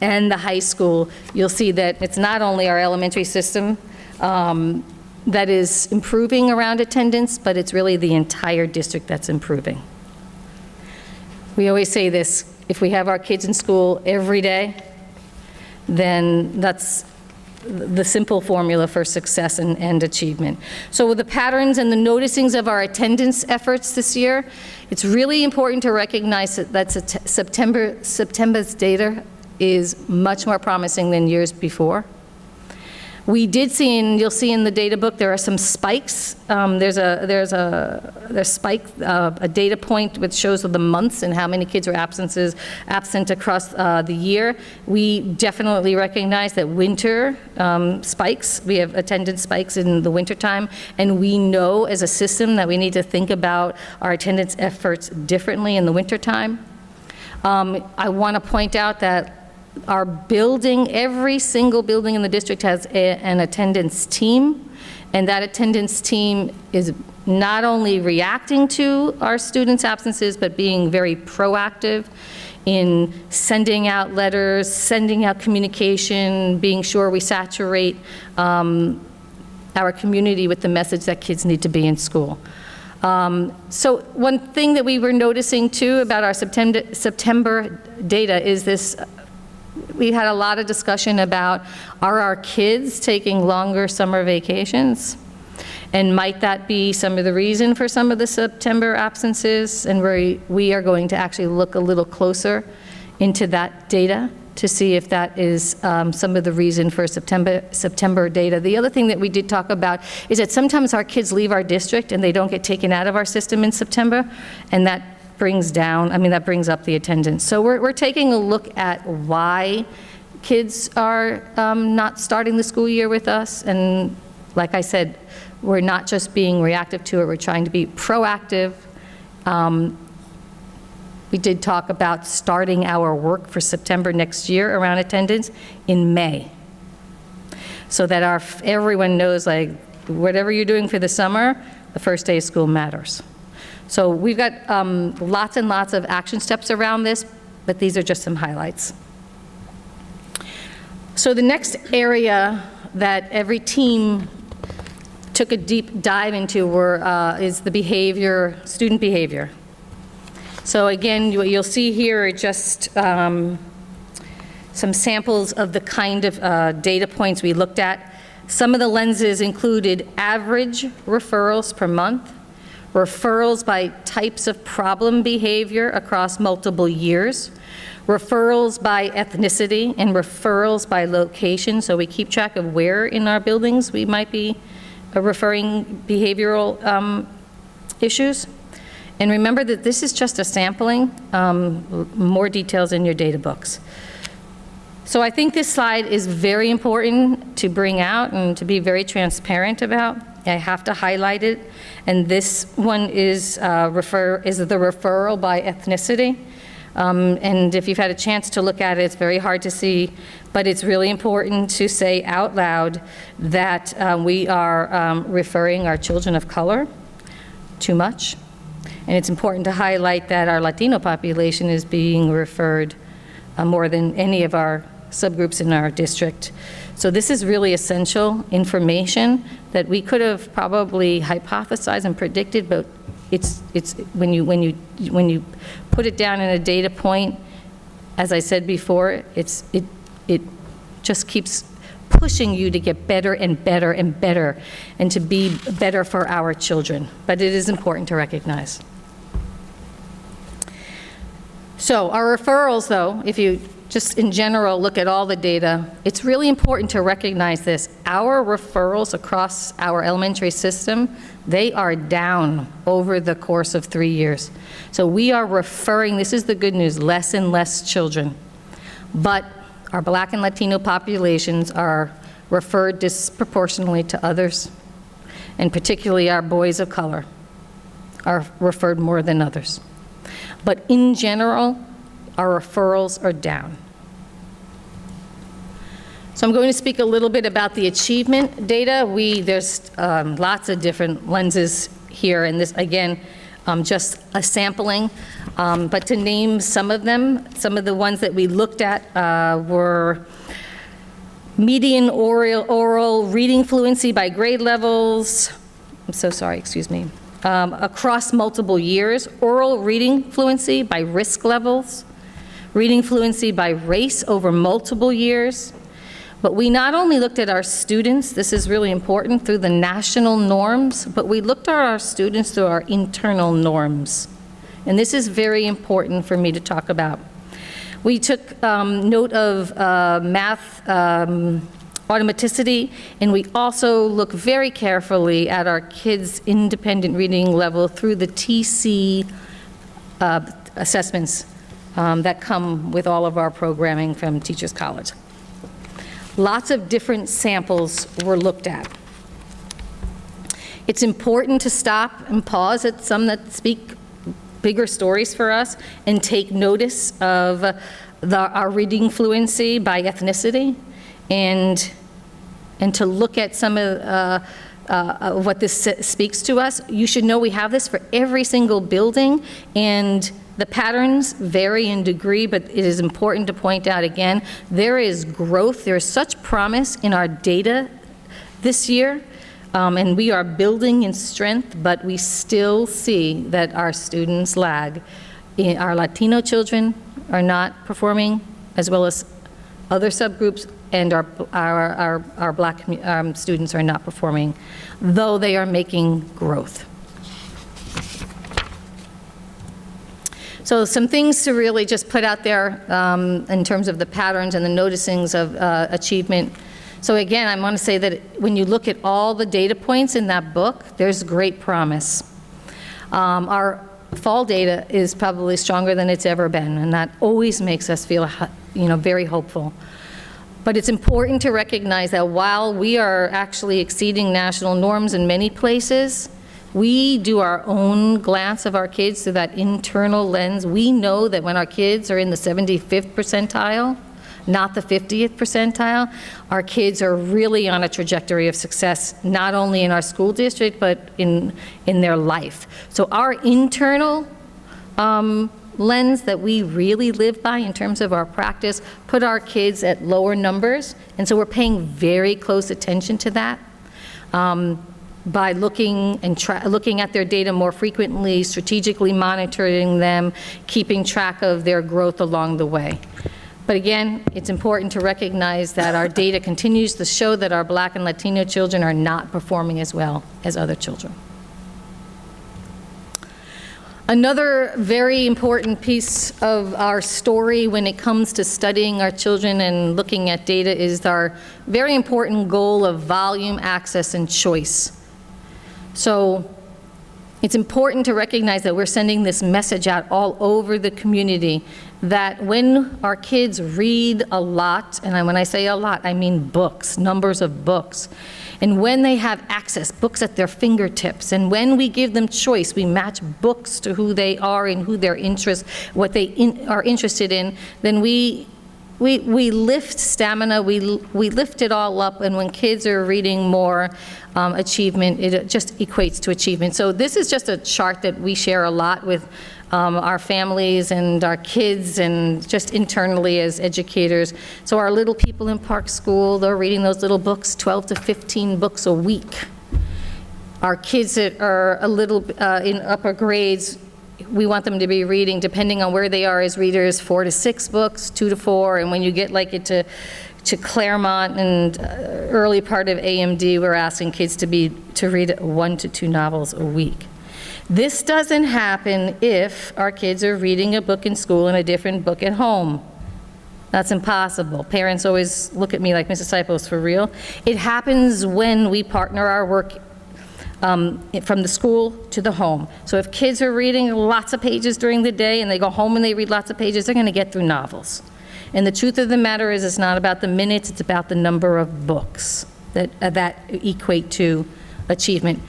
and the high school, you'll see that it's not only our elementary system that is improving around attendance, but it's really the entire district that's improving. We always say this, if we have our kids in school every day, then that's the simple formula for success and achievement. So with the patterns and the noticings of our attendance efforts this year, it's really important to recognize that September's data is much more promising than years before. We did see, and you'll see in the data book, there are some spikes. There's a spike, a data point which shows the months and how many kids are absent across the year. We definitely recognize that winter spikes. We have attendance spikes in the wintertime, and we know as a system that we need to think about our attendance efforts differently in the wintertime. I want to point out that our building, every single building in the district has an attendance team, and that attendance team is not only reacting to our students' absences, but being very proactive in sending out letters, sending out communication, being sure we saturate our community with the message that kids need to be in school. So one thing that we were noticing too about our September data is this, we had a lot of discussion about, are our kids taking longer summer vacations? And might that be some of the reason for some of the September absences? And we are going to actually look a little closer into that data to see if that is some of the reason for September data. The other thing that we did talk about is that sometimes our kids leave our district and they don't get taken out of our system in September, and that brings down, that brings up the attendance. So we're taking a look at why kids are not starting the school year with us, and like I said, we're not just being reactive to it, we're trying to be proactive. We did talk about starting our work for September next year around attendance in May, so that everyone knows, like, whatever you're doing for the summer, the first day of school matters. So we've got lots and lots of action steps around this, but these are just some highlights. So the next area that every team took a deep dive into is the behavior, student behavior. So again, what you'll see here are just some samples of the kind of data points we looked at. Some of the lenses included average referrals per month, referrals by types of problem behavior across multiple years, referrals by ethnicity, and referrals by location. So we keep track of where in our buildings we might be referring behavioral issues. And remember that this is just a sampling, more details in your data books. So I think this slide is very important to bring out and to be very transparent about. I have to highlight it. And this one is, the referral by ethnicity. And if you've had a chance to look at it, it's very hard to see, but it's really important to say out loud that we are referring our children of color too much. And it's important to highlight that our Latino population is being referred more than any of our subgroups in our district. So this is really essential information that we could have probably hypothesized and predicted, but it's when you put it down in a data point, as I said before, it just keeps pushing you to get better and better and better, and to be better for our children. But it is important to recognize. So our referrals, though, if you just in general look at all the data, it's really important to recognize this. Our referrals across our elementary system, they are down over the course of 3 years. So we are referring, this is the good news, less and less children. But our Black and Latino populations are referred disproportionately to others, and particularly our boys of color are referred more than others. But in general, our referrals are down. So I'm going to speak a little bit about the achievement data. There's lots of different lenses here, and this, again, just a sampling. But to name some of them, some of the ones that we looked at were median oral reading fluency by grade levels. I'm so sorry, excuse me. Across multiple years, oral reading fluency by risk levels, reading fluency by race over multiple years. But we not only looked at our students, this is really important, through the national norms, but we looked at our students through our internal norms. And this is very important for me to talk about. We took note of math automaticity, and we also look very carefully at our kids' independent reading level through the TC assessments that come with all of our programming from Teachers College. Lots of different samples were looked at. It's important to stop and pause at some that speak bigger stories for us and take notice of our reading fluency by ethnicity, and to look at some of what this speaks to us. You should know we have this for every single building, and the patterns vary in degree, but it is important to point out again, there is growth, there is such promise in our data this year. And we are building in strength, but we still see that our students lag. Our Latino children are not performing, as well as other subgroups, and our Black students are not performing, though they are making growth. So some things to really just put out there in terms of the patterns and the noticings of achievement. So again, I want to say that when you look at all the data points in that book, there's great promise. Our fall data is probably stronger than it's ever been, and that always makes us feel, very hopeful. But it's important to recognize that while we are actually exceeding national norms in many places, we do our own glance of our kids through that internal lens. We know that when our kids are in the 75th percentile, not the 50th percentile, our kids are really on a trajectory of success, not only in our school district, but in their life. So our internal lens that we really live by in terms of our practice put our kids at lower numbers, and so we're paying very close attention to that. By looking at their data more frequently, strategically monitoring them, keeping track of their growth along the way. But again, it's important to recognize that our data continues to show that our Black and Latino children are not performing as well as other children. Another very important piece of our story when it comes to studying our children and looking at data is our very important goal of volume, access, and choice. So it's important to recognize that we're sending this message out all over the community that when our kids read a lot, and when I say a lot, I mean books, numbers of books, and when they have access, books at their fingertips, and when we give them choice, we match books to who they are and who their interests, what they are interested in, then we lift stamina, we lift it all up, and when kids are reading more, achievement, it just equates to achievement. So this is just a chart that we share a lot with our families and our kids and just internally as educators. So our little people in Park School, they're reading those little books, 12 to 15 books a week. Our kids that are a little in upper grades, we want them to be reading, depending on where they are as readers, 4 to 6 books, 2 to 4, and when you get like it to Claremont and early part of AMD, we're asking kids to read 1 to 2 novels a week. This doesn't happen if our kids are reading a book in school and a different book at home. That's impossible. Parents always look at me like, Mrs. Sipos, for real? It happens when we partner our work from the school to the home. So if kids are reading lots of pages during the day and they go home and they read lots of pages, they're going to get through novels. And the truth of the matter is it's not about the minutes, it's about the number of books that equate to achievement.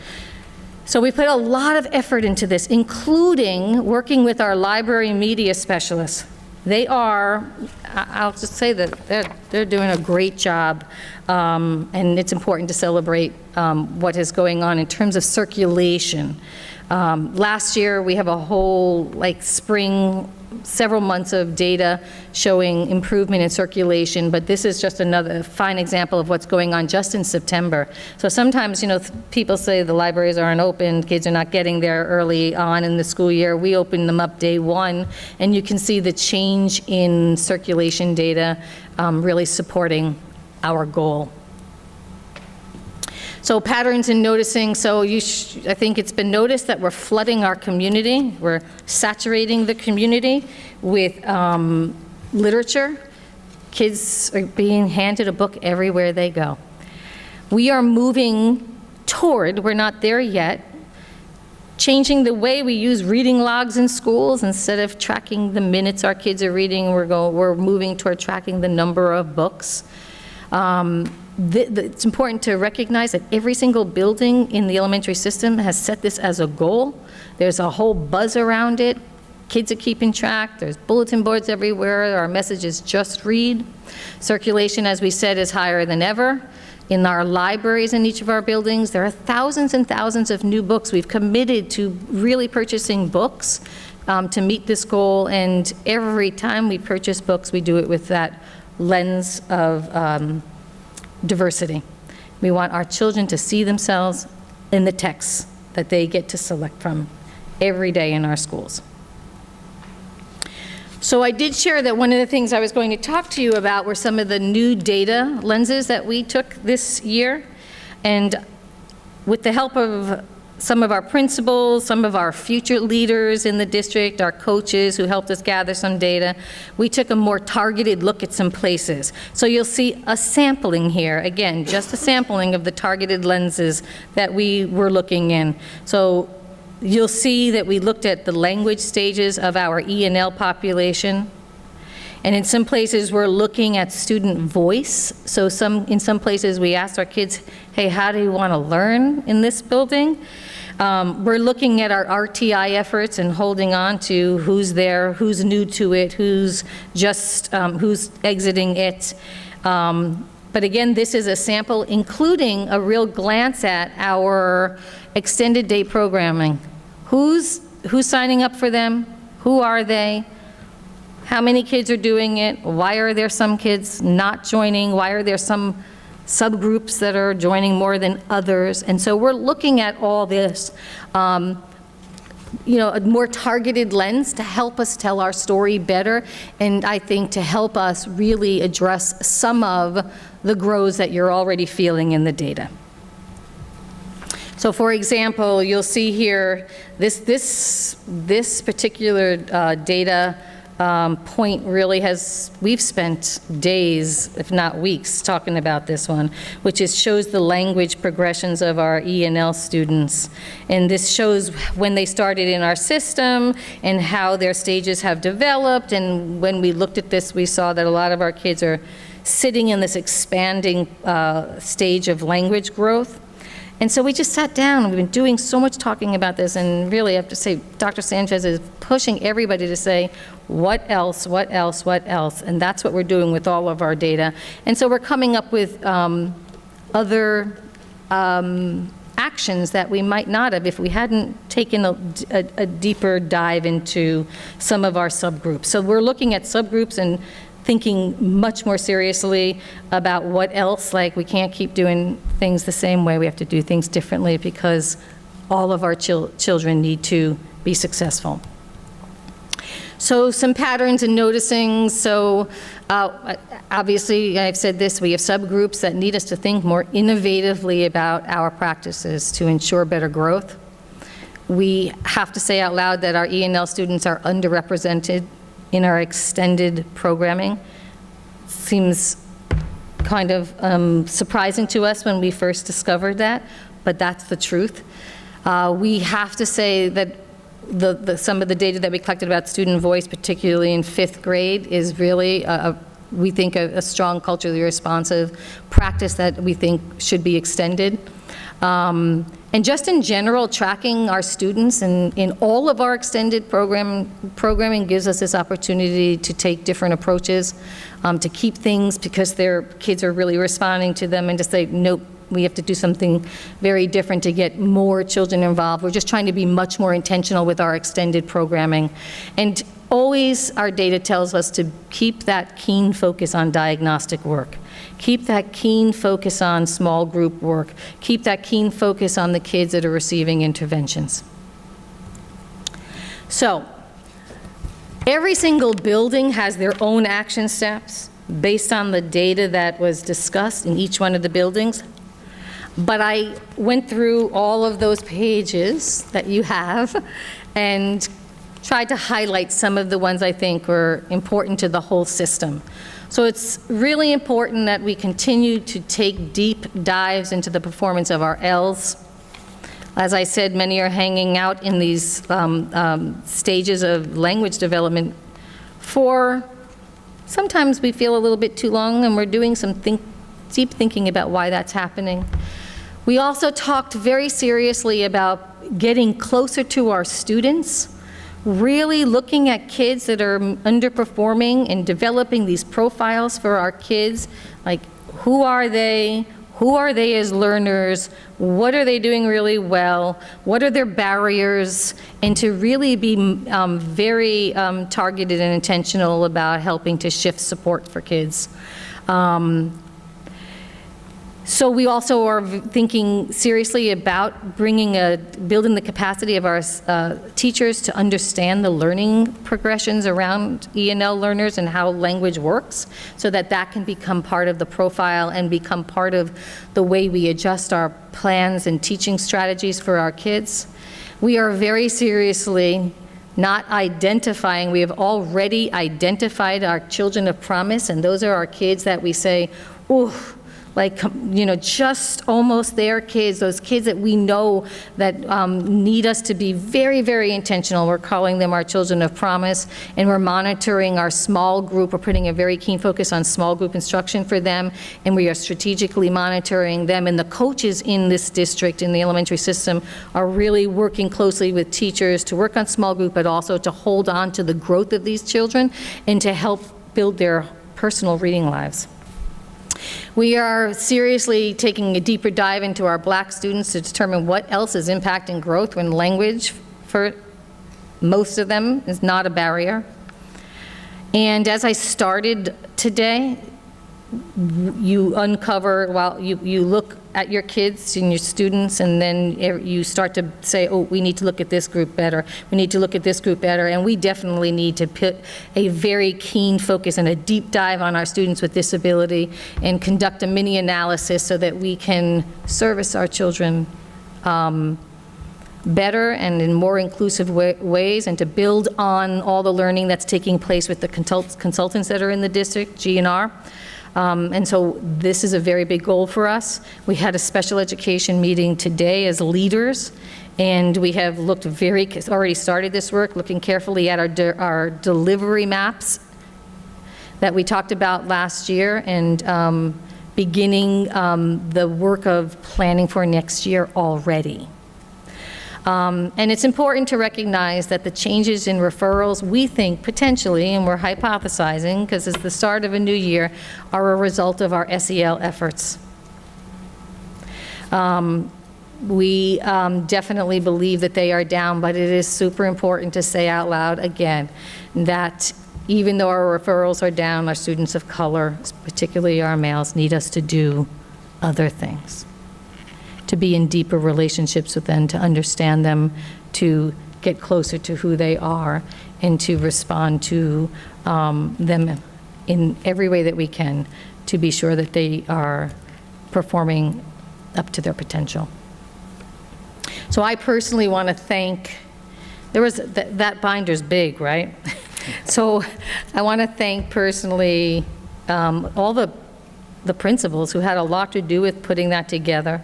So we put a lot of effort into this, including working with our library media specialists. They are, I'll just say that they're doing a great job, and it's important to celebrate what is going on in terms of circulation. Last year, we have a whole spring, several months of data showing improvement in circulation, but this is just another fine example of what's going on just in September. So sometimes, people say the libraries aren't open, kids are not getting there early on in the school year. We open them up day one, and you can see the change in circulation data really supporting our goal. So patterns in noticing, so I think it's been noticed that we're flooding our community. We're saturating the community with literature. Kids are being handed a book everywhere they go. We are moving toward, we're not there yet, changing the way we use reading logs in schools. Instead of tracking the minutes our kids are reading, we're moving toward tracking the number of books. It's important to recognize that every single building in the elementary system has set this as a goal. There's a whole buzz around it. Kids are keeping track. There's bulletin boards everywhere. Our message is just read. Circulation, as we said, is higher than ever. In our libraries in each of our buildings, there are thousands and thousands of new books. We've committed to really purchasing books to meet this goal, and every time we purchase books, we do it with that lens of diversity. We want our children to see themselves in the texts that they get to select from every day in our schools. So I did share that one of the things I was going to talk to you about were some of the new data lenses that we took this year. And with the help of some of our principals, some of our future leaders in the district, our coaches who helped us gather some data, we took a more targeted look at some places. So you'll see a sampling here, again, just a sampling of the targeted lenses that we were looking in. So you'll see that we looked at the language stages of our E&L population. And in some places, we're looking at student voice. So in some places, we asked our kids, hey, how do you want to learn in this building? We're looking at our RTI efforts and holding on to who's there, who's new to it, who's exiting it. But again, this is a sample, including a real glance at our extended day programming. Who's signing up for them? Who are they? How many kids are doing it? Why are there some kids not joining? Why are there some subgroups that are joining more than others? And so we're looking at all this, a more targeted lens to help us tell our story better, and I think to help us really address some of the grows that you're already feeling in the data. So for example, you'll see here, this particular data point really we've spent days, if not weeks, talking about this one, which shows the language progressions of our E&L students. And this shows when they started in our system and how their stages have developed. And when we looked at this, we saw that a lot of our kids are sitting in this expanding stage of language growth. And so we just sat down, and we've been doing so much talking about this, and really I have to say, Dr. Sanchez is pushing everybody to say, what else, what else, what else? And that's what we're doing with all of our data. And so we're coming up with other actions that we might not have if we hadn't taken a deeper dive into some of our subgroups. So we're looking at subgroups and thinking much more seriously about what else, like we can't keep doing things the same way, we have to do things differently because all of our children need to be successful. So some patterns and noticing, so obviously I've said this, we have subgroups that need us to think more innovatively about our practices to ensure better growth. We have to say out loud that our E&L students are underrepresented in our extended programming. Seems kind of surprising to us when we first discovered that, but that's the truth. We have to say that some of the data that we collected about student voice, particularly in 5th grade, is really, we think, a strong culturally responsive practice that we think should be extended. And just in general, tracking our students in all of our extended programming gives us this opportunity to take different approaches, to keep things because their kids are really responding to them, and to say, nope, we have to do something very different to get more children involved. We're just trying to be much more intentional with our extended programming. And always our data tells us to keep that keen focus on diagnostic work. Keep that keen focus on small group work. Keep that keen focus on the kids that are receiving interventions. So, every single building has their own action steps based on the data that was discussed in each one of the buildings. But I went through all of those pages that you have and tried to highlight some of the ones I think were important to the whole system. So it's really important that we continue to take deep dives into the performance of our Ls. As I said, many are hanging out in these stages of language development for, sometimes we feel a little bit too long, and we're doing some deep thinking about why that's happening. We also talked very seriously about getting closer to our students, really looking at kids that are underperforming and developing these profiles for our kids, like who are they as learners, what are they doing really well, what are their barriers, and to really be very targeted and intentional about helping to shift support for kids. So we also are thinking seriously about building the capacity of our teachers to understand the learning progressions around E&L learners and how language works, so that that can become part of the profile and become part of the way we adjust our plans and teaching strategies for our kids. We are very seriously not identifying, we have already identified our children of promise, and those are our kids that we say, ooh, like, you know, just almost their kids, those kids that we know that need us to be very, very intentional. We're calling them our children of promise, and we're monitoring our small group. We're putting a very keen focus on small group instruction for them, and we are strategically monitoring them. And the coaches in this district, in the elementary system, are really working closely with teachers to work on small group, but also to hold on to the growth of these children and to help build their personal reading lives. We are seriously taking a deeper dive into our Black students to determine what else is impacting growth when language, for most of them, is not a barrier. And as I started today, you uncover, while you look at your kids and your students, and then you start to say, oh, we need to look at this group better. We need to look at this group better. And we definitely need to put a very keen focus and a deep dive on our students with disability and conduct a mini analysis so that we can service our children better and in more inclusive ways, and to build on all the learning that's taking place with the consultants that are in the district, G&R. And so this is a very big goal for us. We had a special education meeting today as leaders, and we have looked already started this work, looking carefully at our delivery maps that we talked about last year, and beginning the work of planning for next year already. And it's important to recognize that the changes in referrals, we think potentially, and we're hypothesizing because it's the start of a new year, are a result of our SEL efforts. We definitely believe that they are down, but it is super important to say out loud again that even though our referrals are down, our students of color, particularly our males, need us to do other things, to be in deeper relationships with them, to understand them, to get closer to who they are, and to respond to them in every way that we can to be sure that they are performing up to their potential. So I personally want to thank, that binder's big, right? So I want to thank personally all the principals who had a lot to do with putting that together.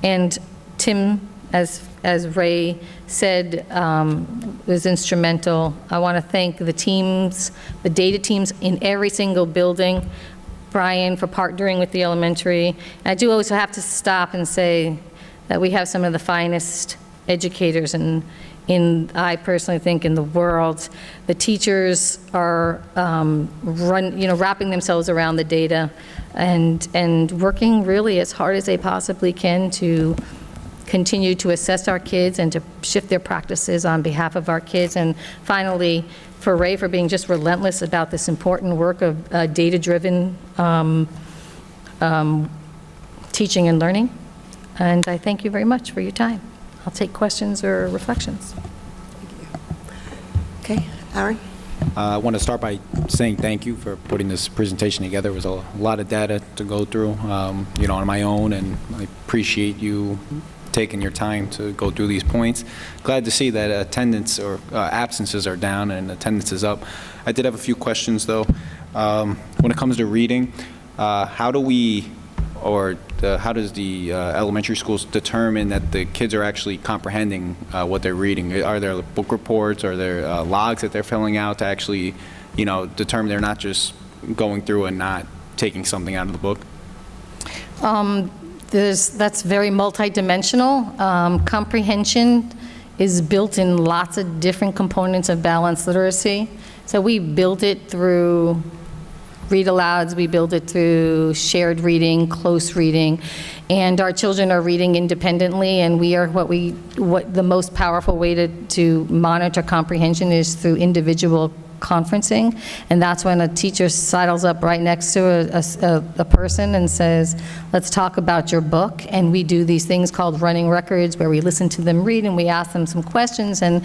And Tim, as Ray said, was instrumental. I want to thank the teams, the data teams in every single building, Brian for partnering with the elementary. And I do also have to stop and say that we have some of the finest educators I personally think, in the world. The teachers are wrapping themselves around the data and working really as hard as they possibly can to continue to assess our kids and to shift their practices on behalf of our kids. And finally, for Ray for being just relentless about this important work of data-driven teaching and learning. And I thank you very much for your time. I'll take questions or reflections. Okay, Aaron? I want to start by saying thank you for putting this presentation together. It was a lot of data to go through, on my own, and I appreciate you taking your time to go through these points. Glad to see that attendance or absences are down and attendance is up. I did have a few questions, though. When it comes to reading, how does the elementary schools determine that the kids are actually comprehending what they're reading? Are there book reports? Are there logs that they're filling out to actually, determine they're not just going through and not taking something out of the book? That's very multidimensional. Comprehension is built in lots of different components of balanced literacy. So we build it through read alouds, we build it through shared reading, close reading, and our children are reading independently, and we are what the most powerful way to monitor comprehension is through individual conferencing, and that's when a teacher sidles up right next to a person and says, let's talk about your book, and we do these things called running records where we listen to them read and we ask them some questions, and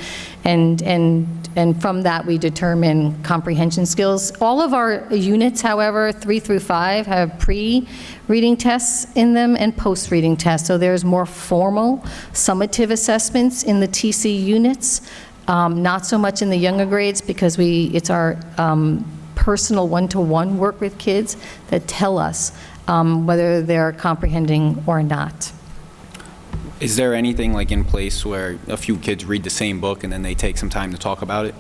from that we determine comprehension skills. All of our units, however, 3 through 5, have pre-reading tests in them and post-reading tests, so there's more formal summative assessments in the TC units, not so much in the younger grades because it's our personal one-to-one work with kids that tell us whether they're comprehending or not. Is there anything like in place where a few kids read the same book and then they take some time to talk about it?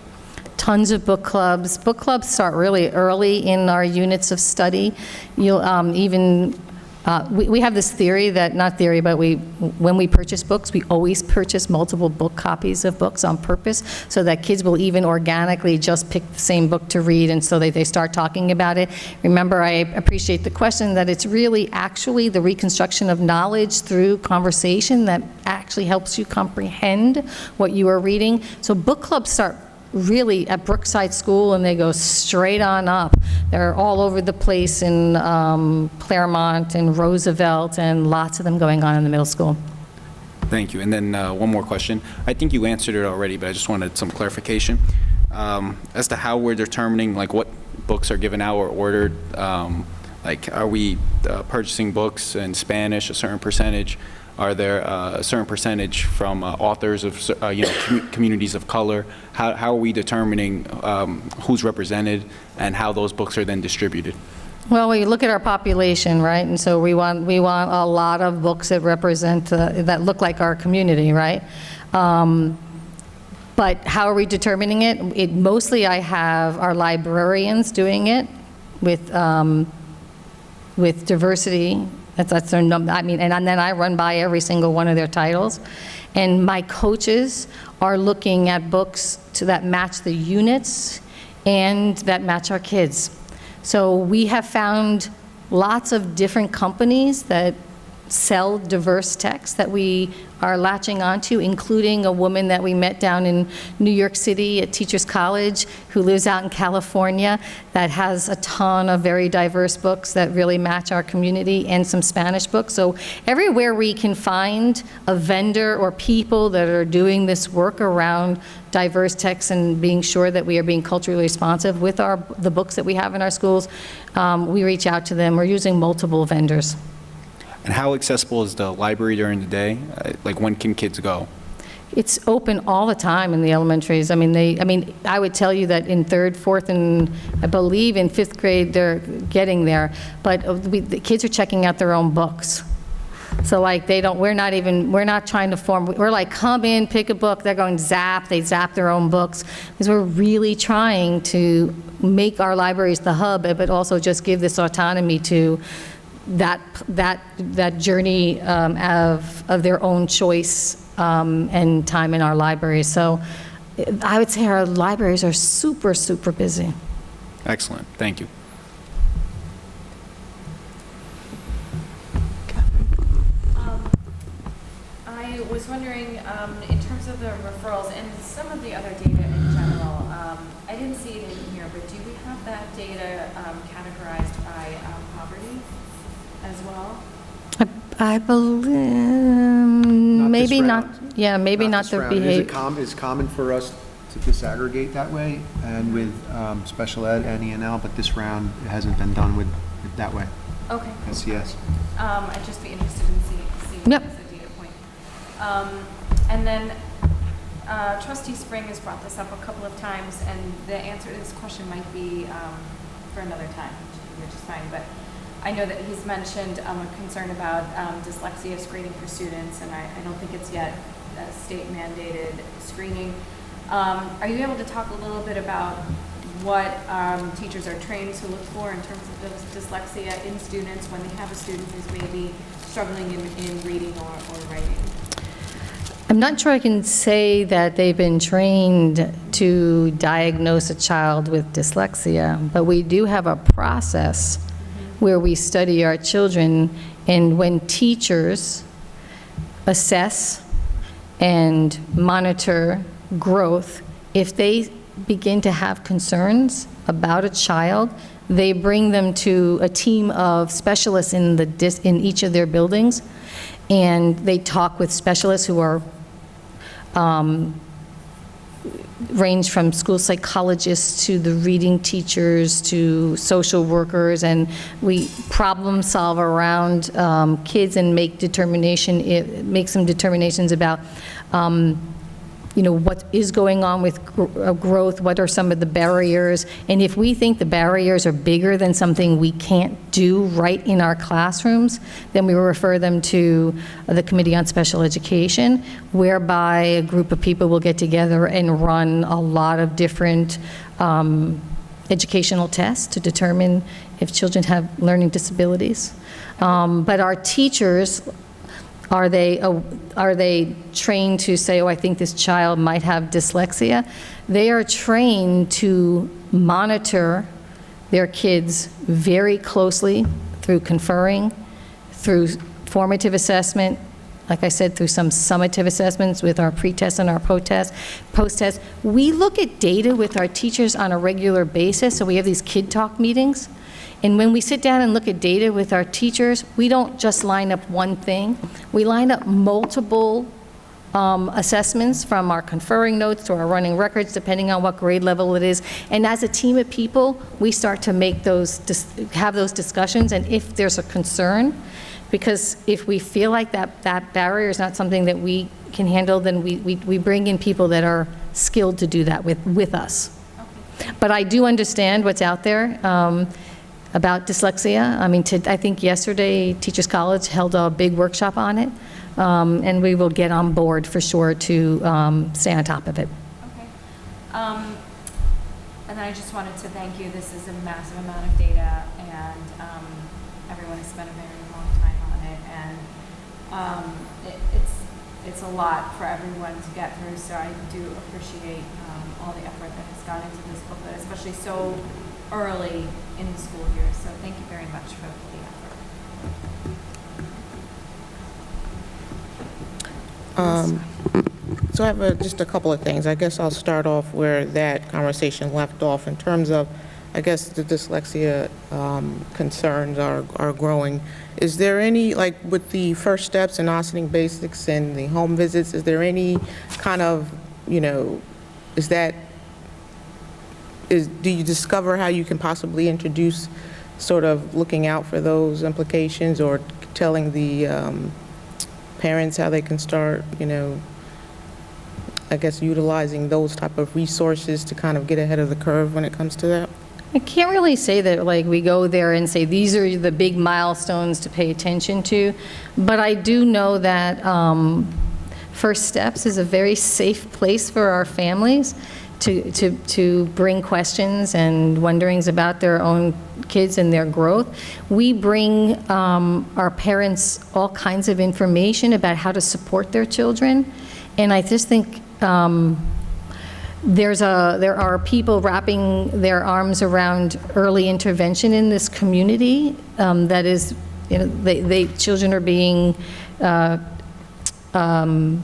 Tons of book clubs. Book clubs start really early in our units of study. You'll we have this theory that, not theory, but when we purchase books, we always purchase multiple book copies of books on purpose so that kids will even organically just pick the same book to read, and so they start talking about it. Remember, I appreciate the question that it's really actually the reconstruction of knowledge through conversation that actually helps you comprehend what you are reading. So book clubs start really at Brookside School, and they go straight on up. They're all over the place in Claremont and Roosevelt, and lots of them going on in the middle school. Thank you. And then one more question. I think you answered it already, but I just wanted some clarification as to how we're determining like what books are given out or ordered. Like, are we purchasing books in Spanish, a certain percentage? Are there a certain percentage from authors of communities of color? How are we determining who's represented and how those books are then distributed? Well, we look at our population, right? And so we want a lot of books that represent, that look like our community, right? But how are we determining it? Mostly I have our librarians doing it with diversity. That's their number. I mean, and then I run by every single one of their titles. And my coaches are looking at books that match the units and that match our kids. So we have found lots of different companies that sell diverse texts that we are latching onto, including a woman that we met down in New York City at Teachers College who lives out in California that has a ton of very diverse books that really match our community, and some Spanish books. So everywhere we can find a vendor or people that are doing this work around diverse texts and being sure that we are being culturally responsive with the books that we have in our schools, we reach out to them. We're using multiple vendors. And how accessible is the library during the day? Like, when can kids go? It's open all the time in the elementaries. I mean, I would tell you that in 3rd, 4th, and I believe in 5th grade they're getting there, but the kids are checking out their own books. So like we're not trying to form, we're like, come in, pick a book. They're going they zap their own books, because we're really trying to make our libraries the hub, but also just give this autonomy to that journey of their own choice and time in our libraries. So I would say our libraries are super, super busy. Excellent. Thank you. I was wondering, in terms of the referrals and some of the other data in general, I didn't see it in here, but do we have that data categorized by poverty as well? I believe, maybe not, yeah, maybe not the behavior. It's common for us to disaggregate that way, and with special ed and E&L, but this round it hasn't been done with that way. Okay. SES. I'd just be interested in seeing Yep. as a data point. And then Trustee Spring has brought this up a couple of times, and the answer to this question might be for another time, which is fine, but I know that he's mentioned a concern about dyslexia screening for students, and I don't think it's yet a state-mandated screening. Are you able to talk a little bit about what teachers are trained to look for in terms of dyslexia in students when they have a student who's maybe struggling in reading or writing? I'm not sure I can say that they've been trained to diagnose a child with dyslexia, but we do have a process where we study our children, and when teachers assess and monitor growth, if they begin to have concerns about a child, they bring them to a team of specialists in each of their buildings, and they talk with specialists who are range from school psychologists to the reading teachers to social workers, and we problem solve around kids and make some determinations about what is going on with growth, what are some of the barriers, and if we think the barriers are bigger than something we can't do right in our classrooms, then we will refer them to the Committee on Special Education, whereby a group of people will get together and run a lot of different educational tests to determine if children have learning disabilities. But our teachers, are they trained to say, oh, I think this child might have dyslexia? They are trained to monitor their kids very closely through conferring, through formative assessment, like I said, through some summative assessments with our pre-test and our post-test. We look at data with our teachers on a regular basis, so we have these kid talk meetings. And when we sit down and look at data with our teachers, we don't just line up one thing. We line up multiple assessments, from our conferring notes to our running records, depending on what grade level it is. And as a team of people, we start to make have those discussions, and if there's a concern, because if we feel like that barrier is not something that we can handle, then we bring in people that are skilled to do that with us. Okay. But I do understand what's out there about dyslexia. I mean, I think yesterday Teachers College held a big workshop on it, and we will get on board for sure to stay on top of it. Okay. And then I just wanted to thank you. This is a massive amount of data, and everyone has spent a very long time on it, and it's a lot for everyone to get through, so I do appreciate all the effort that has gone into this booklet, especially so early in the school year. So thank you very much for the effort. So I have just a couple of things. I guess I'll start off where that conversation left off in terms of, I guess, the dyslexia concerns are growing. Is there any, like with the first steps in Ossining Basics and the home visits, is there any kind of, do you discover how you can possibly introduce sort of looking out for those implications, or telling the parents how they can start, I guess, utilizing those type of resources to kind of get ahead of the curve when it comes to that? I can't really say that like we go there and say these are the big milestones to pay attention to, but I do know that First Steps is a very safe place for our families to bring questions and wonderings about their own kids and their growth. We bring our parents all kinds of information about how to support their children, and I just think there are people wrapping their arms around early intervention in this community. That is, children are being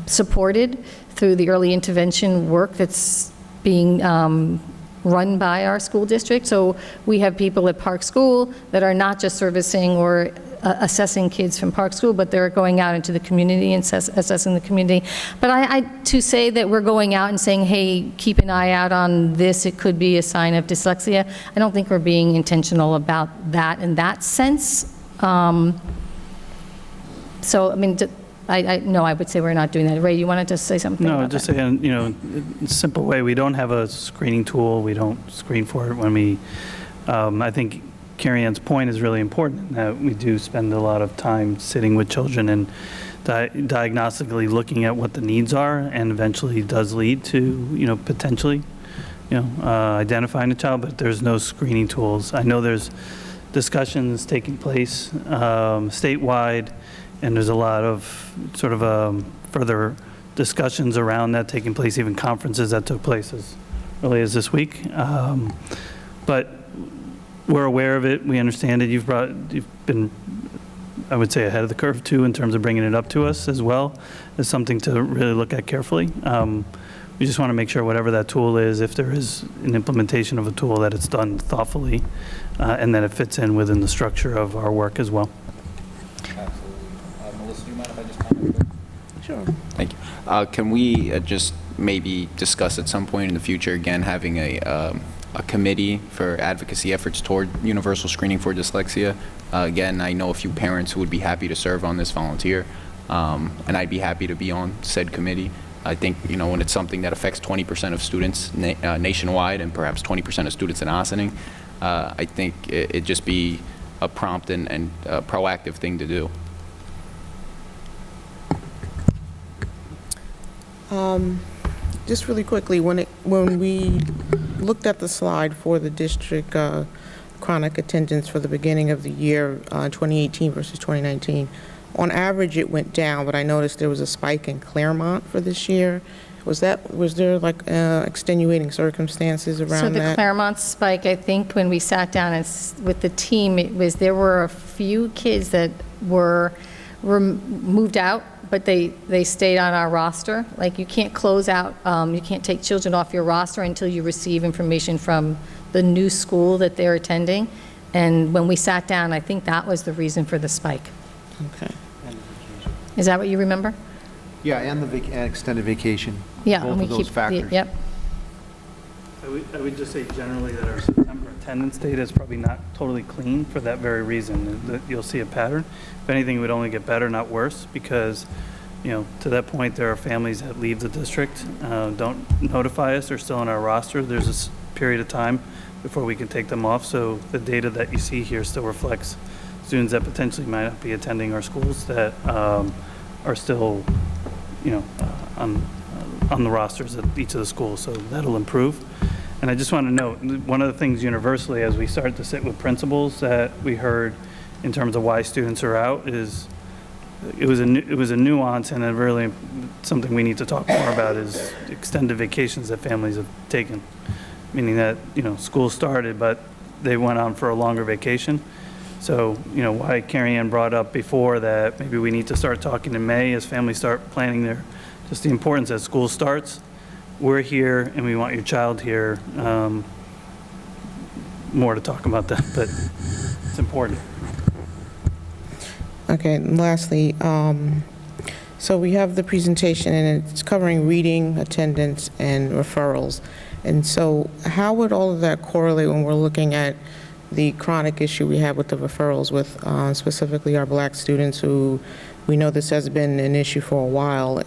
supported through the early intervention work that's being run by our school district. So we have people at Park School that are not just servicing or assessing kids from Park School, but they're going out into the community and assessing the community. But to say that we're going out and saying, hey, keep an eye out on this, it could be a sign of dyslexia, I don't think we're being intentional about that in that sense. So, I mean, no, I would say we're not doing that. Ray, you wanted to say something? No, about just that? saying, in a simple way, we don't have a screening tool. We don't screen for it when we, I think Carrie Ann's point is really important, in that we do spend a lot of time sitting with children and diagnostically looking at what the needs are, and eventually does lead to, potentially, identifying a child, but there's no screening tools. I know there's discussions taking place statewide, and there's a lot of sort of further discussions around that taking place, even conferences that took place as early as this week. But we're aware of it. We understand it. You've been, I would say, ahead of the curve too, in terms of bringing it up to us as well as something to really look at carefully. we just want to make sure whatever that tool is, if there is an implementation of a tool, that it's done thoughtfully and that it fits in within the structure of our work as well. Absolutely. Melissa, do you mind if I just comment? Sure. Thank you. Can we just maybe discuss at some point in the future, again, having a committee for advocacy efforts toward universal screening for dyslexia? Again, I know a few parents who would be happy to serve on this volunteer, and I'd be happy to be on said committee. I think, when it's something that affects 20% of students nationwide and perhaps 20% of students in Ossining, I think it'd just be a prompt and proactive thing to do. Just really quickly, when we looked at the slide for the district chronic attendance for the beginning of the year, 2018 versus 2019, on average it went down, but I noticed there was a spike in Claremont for this year. Was there like extenuating circumstances around that? So the Claremont spike, I think when we sat down with the team, there were a few kids that were moved out, but they stayed on our roster. Like, you can't close out, you can't take children off your roster until you receive information from the new school that they're attending. And when we sat down, I think that was the reason for the spike. Okay. Is that what you remember? Yeah, and the extended vacation. Yeah. Both and we of those keep factors. Yep. I would just say generally that our September attendance data is probably not totally clean for that very reason, that you'll see a pattern. If anything, it would only get better, not worse, because, to that point, there are families that leave the district, don't notify us, they're still on our roster. There's this period of time before we can take them off, so the data that you see here still reflects students that potentially might not be attending our schools that are still, on the rosters at each of the schools, so that'll improve. And I just want to note, one of the things universally as we start to sit with principals that we heard in terms of why students are out is it was a nuance, and a really something we need to talk more about is extended vacations that families have taken, meaning that school started but they went on for a longer vacation. So why Carrie Ann brought up before that maybe we need to start talking in May as families start planning just the importance as school starts. We're here and we want your child here. More to talk about that, but it's important. Okay, and lastly, so we have the presentation and it's covering reading, attendance, and referrals. And so how would all of that correlate when we're looking at the chronic issue we have with the referrals with specifically our Black students who we know this has been an issue for a while?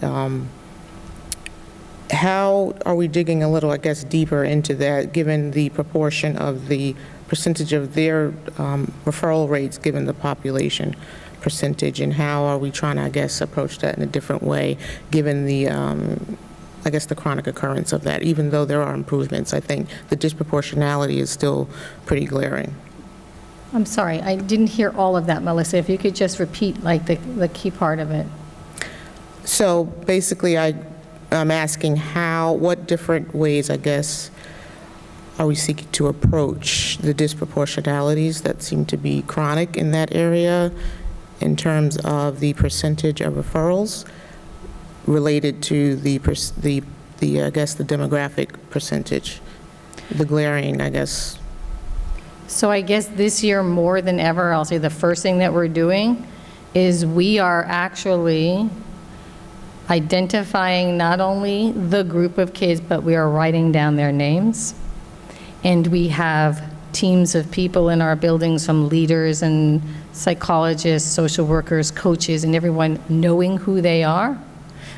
How are we digging a little, I guess, deeper into that, given the proportion of the percentage of their referral rates given the population percentage, and how are we trying to, I guess, approach that in a different way, given the, I guess, the chronic occurrence of that? Even though there are improvements, I think the disproportionality is still pretty glaring. I'm sorry, I didn't hear all of that, Melissa. If you could just repeat the key part of it. So basically, I'm asking what different ways, I guess, are we seeking to approach the disproportionalities that seem to be chronic in that area in terms of the percentage of referrals related to the I guess, the demographic percentage, the glaring, I guess. So I guess this year more than ever, I'll say the first thing that we're doing is we are actually identifying not only the group of kids, but we are writing down their names. And we have teams of people in our buildings, from leaders and psychologists, social workers, coaches, and everyone knowing who they are.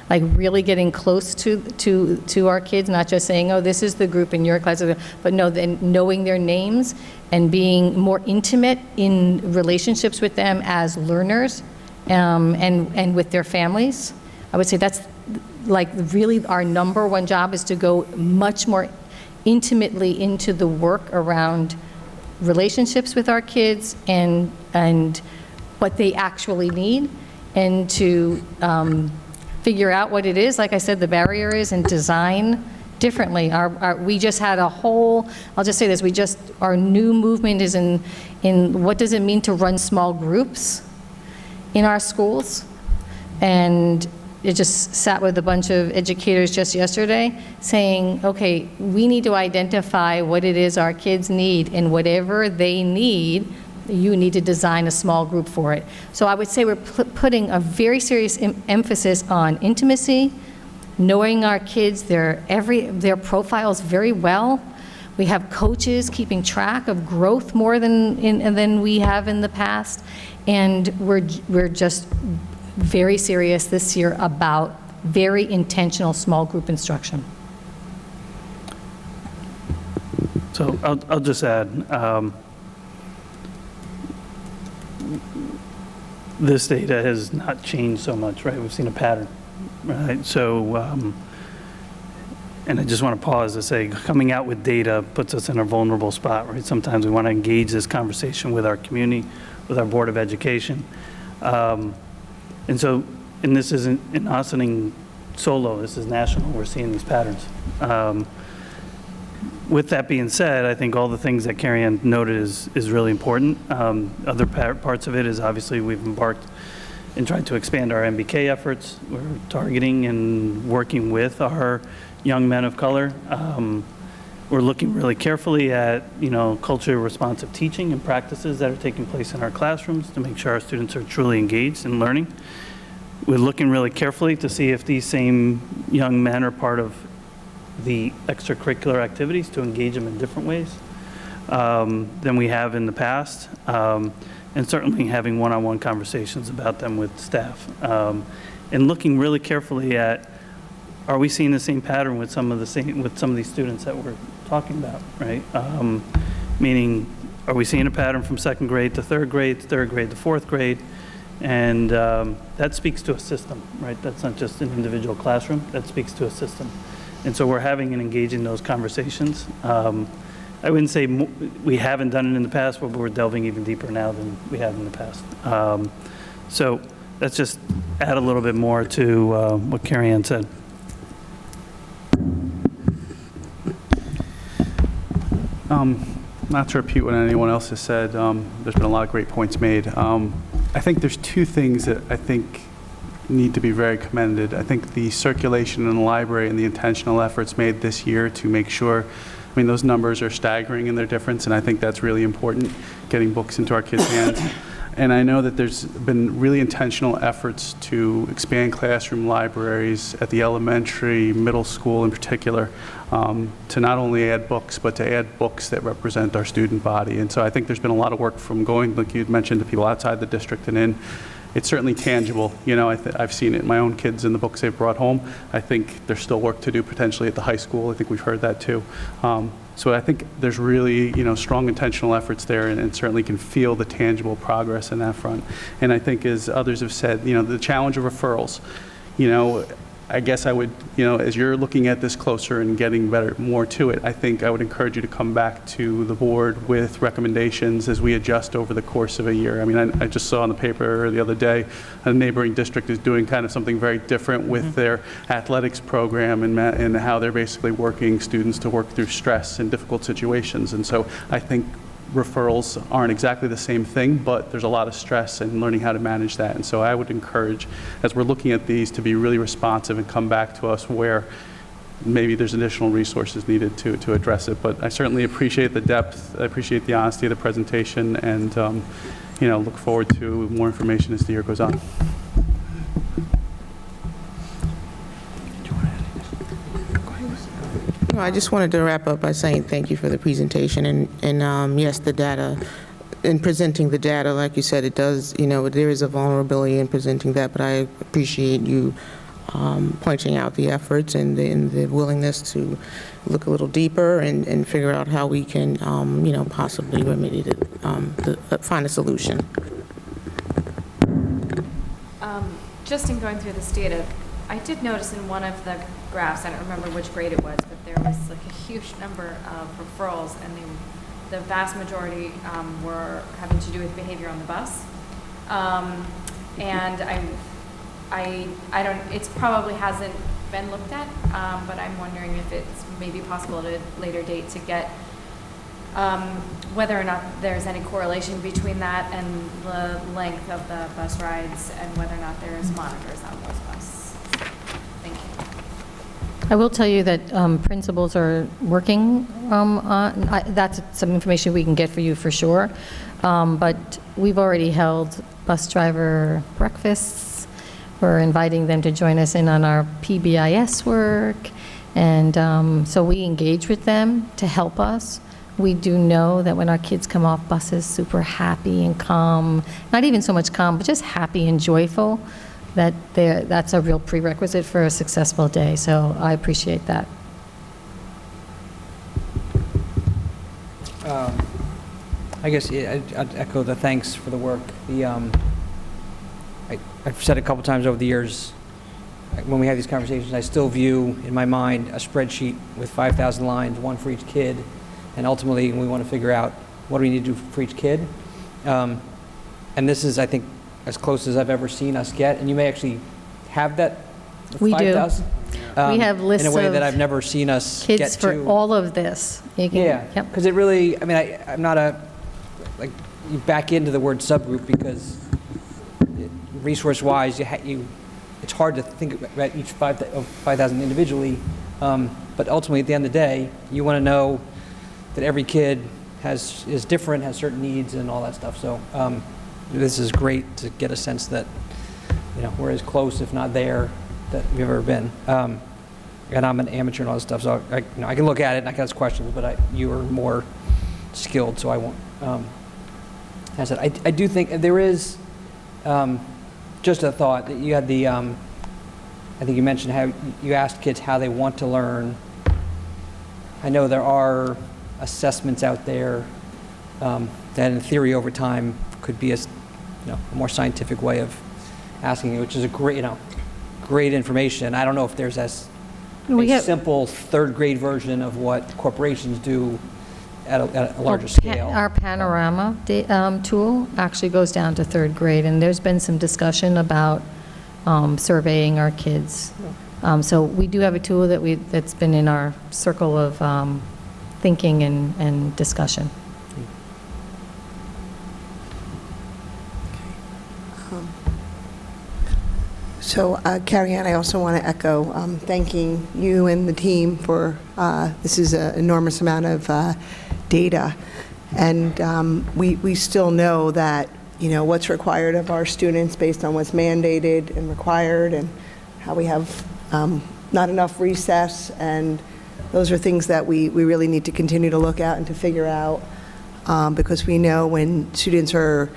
Like really getting close to our kids, not just saying, oh, this is the group in your class, but knowing their names and being more intimate in relationships with them as learners and with their families. I would say that's like really our number one job, is to go much more intimately into the work around relationships with our kids and what they actually need, and to figure out what it is, like I said, the barrier is, and design differently. We just had a whole, I'll just say this, our new movement is in what does it mean to run small groups in our schools, and I just sat with a bunch of educators just yesterday saying, okay, we need to identify what it is our kids need, and whatever they need, you need to design a small group for it. So I would say we're putting a very serious emphasis on intimacy, knowing our kids, their profiles very well. We have coaches keeping track of growth more than we have in the past, and we're just very serious this year about very intentional small group instruction. So I'll just add, this data has not changed so much, right? We've seen a pattern, right? So, and I just want to pause to say, coming out with data puts us in a vulnerable spot, right? Sometimes we want to engage this conversation with our community, with our Board of Education. And this isn't an Austining solo, this is national, we're seeing these patterns. With that being said, I think all the things that Carrie Ann noted is really important. Other parts of it is obviously we've embarked and tried to expand our MBK efforts. We're targeting and working with our young men of color. We're looking really carefully at, culturally responsive teaching and practices that are taking place in our classrooms to make sure our students are truly engaged in learning. We're looking really carefully to see if these same young men are part of the extracurricular activities to engage them in different ways than we have in the past, and certainly having one-on-one conversations about them with staff, and looking really carefully at, are we seeing the same pattern with some of these students that we're talking about, right? Meaning, are we seeing a pattern from second grade to third grade to fourth grade? And that speaks to a system, right? That's not just an individual classroom, that speaks to a system. And so we're having and engaging those conversations. I wouldn't say we haven't done it in the past, but we're delving even deeper now than we have in the past. So let's just add a little bit more to what Carrie Ann said. Not to repeat what anyone else has said, there's been a lot of great points made. I think there's two things that I think need to be very commended. I think the circulation in the library and the intentional efforts made this year to make sure, those numbers are staggering in their difference, and I think that's really important, getting books into our kids' hands. And I know that there's been really intentional efforts to expand classroom libraries at the elementary, middle school in particular, to not only add books, but to add books that represent our student body. And so I think there's been a lot of work from going, like you'd mentioned, to people outside the district and in. It's certainly tangible. I've seen it in my own kids in the books they've brought home. I think there's still work to do potentially at the high school. I think we've heard that too. So I think there's really, strong intentional efforts there, and certainly can feel the tangible progress in that front. And I think, as others have said, the challenge of referrals, I guess I would, as you're looking at this closer and getting more to it, I think I would encourage you to come back to the board with recommendations as we adjust over the course of a year. I just saw in the paper the other day, a neighboring district is doing kind of something very different with their athletics program and how they're basically working students to work through stress in difficult situations. And so I think referrals aren't exactly the same thing, but there's a lot of stress in learning how to manage that. And so I would encourage, as we're looking at these, to be really responsive and come back to us where maybe there's additional resources needed to address it. But I certainly appreciate the depth, I appreciate the honesty of the presentation, and look forward to more information as the year goes on. I just wanted to wrap up by saying thank you for the presentation, and yes, the data, in presenting the data, like you said, it does, there is a vulnerability in presenting that, but I appreciate you pointing out the efforts and the willingness to look a little deeper and figure out how we can, possibly remedy it, find a solution. Just in going through this data, I did notice in one of the graphs, I don't remember which grade it was, but there was like a huge number of referrals, and the vast majority were having to do with behavior on the bus. And I don't, it's probably hasn't been looked at, but I'm wondering if it's maybe possible at a later date to get whether or not there's any correlation between that and the length of the bus rides, and whether or not there's monitors on those bus I will tell you that principals are working that's some information we can get for you for sure. But we've already held bus driver breakfasts. We're inviting them to join us in on our PBIS work. And so we engage with them to help us. We do know that when our kids come off buses super happy and calm, not even so much calm, but just happy and joyful, that's a real prerequisite for a successful day. So I appreciate that. I guess I'd echo the thanks for the work. I've said a couple times over the years, when we have these conversations, I still view in my mind a spreadsheet with 5,000 lines, one for each kid, and ultimately we want to figure out what do we need to do for each kid. And this is, I think, as close as I've ever seen us get, and you may actually have that. We 5,000. We have lists in a way of that I've never seen us kids get for to. all of this. You can, Yeah, yep. because it really, I mean, I'm not like, you back into the word subgroup because resource-wise, it's hard to think about each 5,000 individually, but ultimately, at the end of the day, you want to know that every kid is different, has certain needs, and all that stuff. So this is great to get a sense that we're as close, if not there, that we've ever been. And I'm an amateur and all this stuff, so I can look at it and I can ask questions, but you are more skilled, so I won't. As I do think there is just a thought that you had I think you mentioned how you asked kids how they want to learn. I know there are assessments out there that in theory over time could be a more scientific way of asking it, which is a great information. I don't know if there's a simple third grade version of what corporations do at a larger scale. Our Panorama tool actually goes down to third grade, and there's been some discussion about surveying our kids. So we do have a tool that's been in our circle of thinking and discussion. So, Carrie Ann, I also want to echo thanking you and the team for, this is an enormous amount of data. And we still know that, what's required of our students based on what's mandated and required, and how we have not enough recess. And those are things that we really need to continue to look at and to figure out, because we know when students are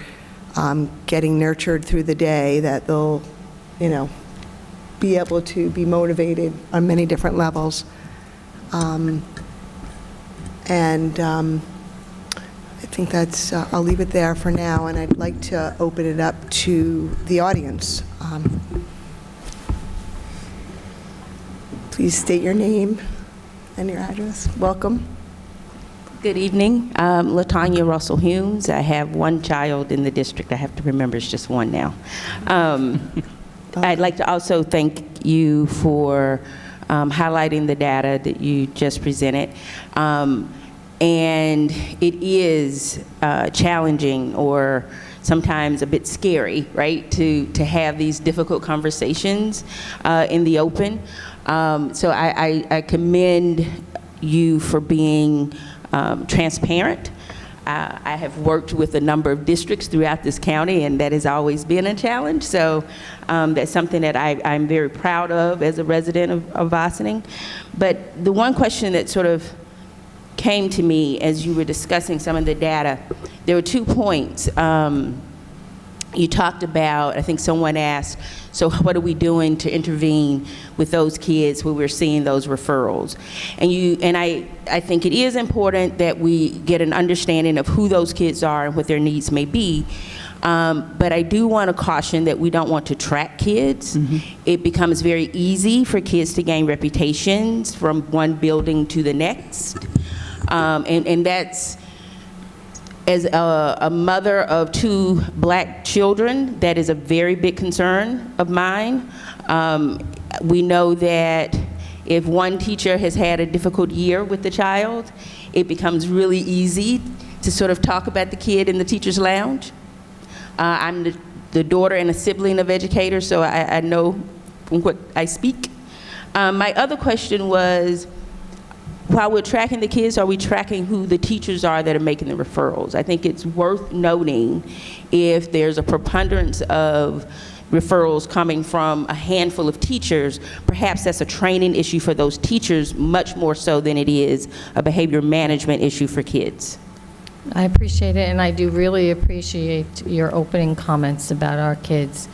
getting nurtured through the day that they'll be able to be motivated on many different levels. I think that's, I'll leave it there for now, and I'd like to open it up to the audience. Please state your name and your address. Welcome. Good evening. LaTanya Russell Humes. I have one child in the district. I have to remember it's just one now. I'd like to also thank you for highlighting the data that you just presented. And it is challenging or sometimes a bit scary, right, to have these difficult conversations in the open. So I commend you for being transparent. I have worked with a number of districts throughout this county, and that has always been a challenge. So that's something that I'm very proud of as a resident of Ossining. But the one question that sort of came to me as you were discussing some of the data, there were 2 points. You talked about, I think someone asked, so what are we doing to intervene with those kids where we're seeing those referrals? And I think it is important that we get an understanding of who those kids are and what their needs may be. But I do want to caution that we don't want to track kids. Mm-hmm. It becomes very easy for kids to gain reputations from one building to the next. And that's, as a mother of 2 black children, that is a very big concern of mine. We know that if one teacher has had a difficult year with the child, it becomes really easy to sort of talk about the kid in the teacher's lounge. I'm the daughter and a sibling of educators, so I know from what I speak. My other question was, while we're tracking the kids, are we tracking who the teachers are that are making the referrals? I think it's worth noting if there's a preponderance of referrals coming from a handful of teachers, perhaps that's a training issue for those teachers much more so than it is a behavior management issue for kids. I appreciate it, and I do really appreciate your opening comments about our kids.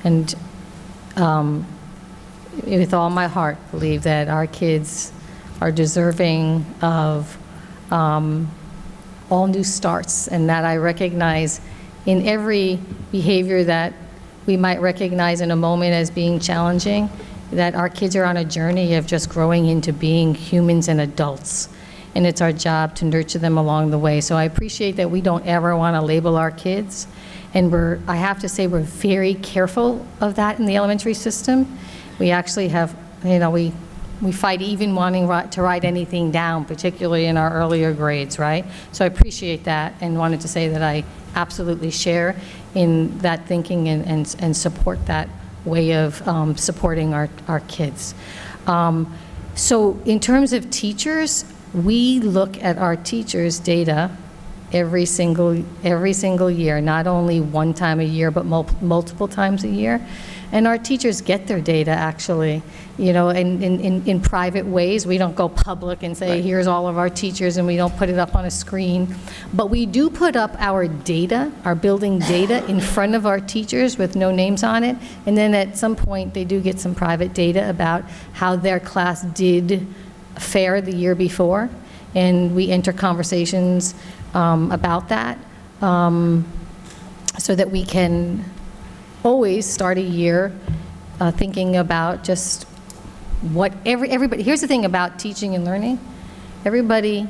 And with all my heart, believe that our kids are deserving of all new starts, and that I recognize in every behavior that we might recognize in a moment as being challenging, that our kids are on a journey of just growing into being humans and adults. And it's our job to nurture them along the way. So I appreciate that we don't ever want to label our kids. And I have to say, we're very careful of that in the elementary system. We actually have, we fight even wanting to write anything down, particularly in our earlier grades, right? So I appreciate that and wanted to say that I absolutely share in that thinking and support that way of supporting our kids. So in terms of teachers, we look at our teachers' data every single year, not only one time a year, but multiple times a year. And our teachers get their data, actually, in private ways. We don't go public and say, here's all of our teachers, and we don't put it up on a screen. But we do put up our data, our building data, in front of our teachers with no names on it. And then at some point, they do get some private data about how their class did fare the year before. And we enter conversations about that so that we can always start a year thinking about just what everybody, here's the thing about teaching and learning, everybody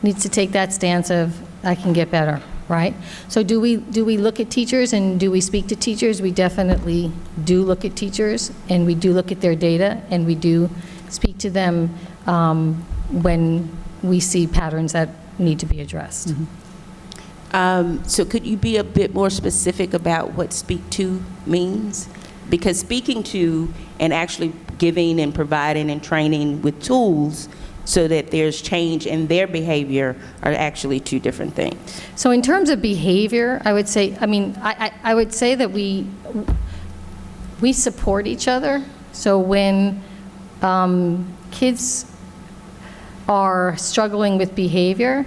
needs to take that stance of, I can get better, right? So do we look at teachers and do we speak to teachers? We definitely do look at teachers, and we do look at their data, and we do speak to them when we see patterns that need to be addressed. Mm-hmm. So could you be a bit more specific about what speak to means? Because speaking to and actually giving and providing and training with tools so that there's change in their behavior are actually two different things. So in terms of behavior, I would say, I would say that we support each other. So when kids are struggling with behavior.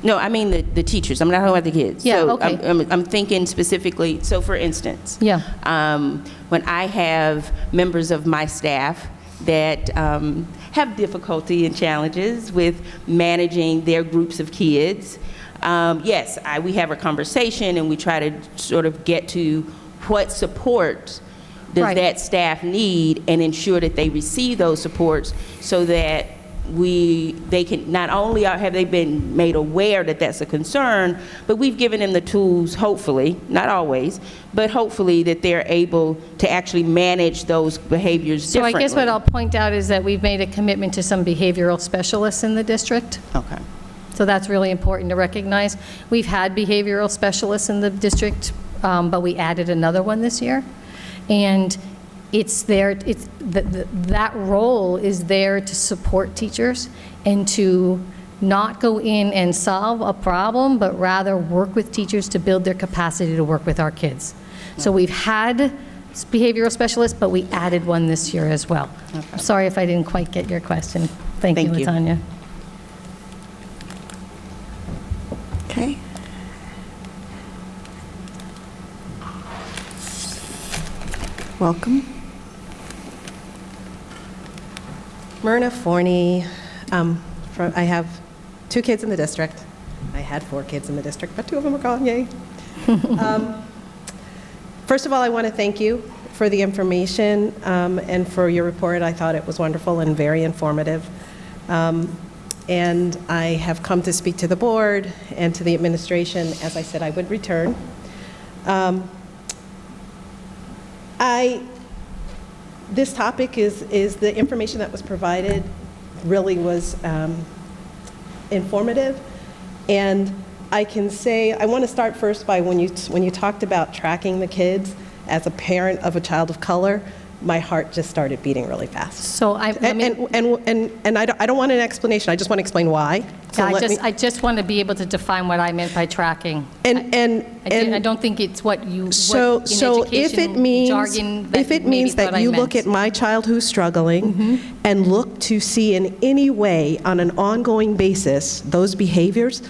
No, I mean the teachers. I'm not talking about the kids. Yeah, so okay. I'm thinking specifically, so for instance, yeah. When I have members of my staff that have difficulty and challenges with managing their groups of kids, yes, we have a conversation and we try to sort of get to what support does that staff need and ensure that they receive those supports so that they can, not only have they been made aware that that's a concern, but we've given them the tools, hopefully, not always, but hopefully that they're able to actually manage those behaviors differently. So I guess what I'll point out is that we've made a commitment to some behavioral specialists in the district. Okay. So that's really important to recognize. We've had behavioral specialists in the district, but we added another one this year. And that role is there to support teachers and to not go in and solve a problem, but rather work with teachers to build their capacity to work with our kids. So we've had behavioral specialists, but we added one this year as well. Okay. Sorry if I didn't quite get your question. Thank you, Latanya. Okay. Welcome. Myrna Forney. I have 2 kids in the district. I had 4 kids in the district, but 2 of them are gone, yay. First of all, I want to thank you for the information and for your report. I thought it was wonderful and very informative. And I have come to speak to the board and to the administration. As I said, I would return. This topic is the information that was provided really was informative. And I can say, I want to start first by when you talked about tracking the kids as a parent of a child of color, my heart just started beating really fast. So I mean, And I don't want an explanation, I just want to explain why. So I just want to be able to define what I meant by tracking. I don't think it's what you, So if it means, jargon that you look at my child who's struggling and look to see in any way on an ongoing basis those behaviors,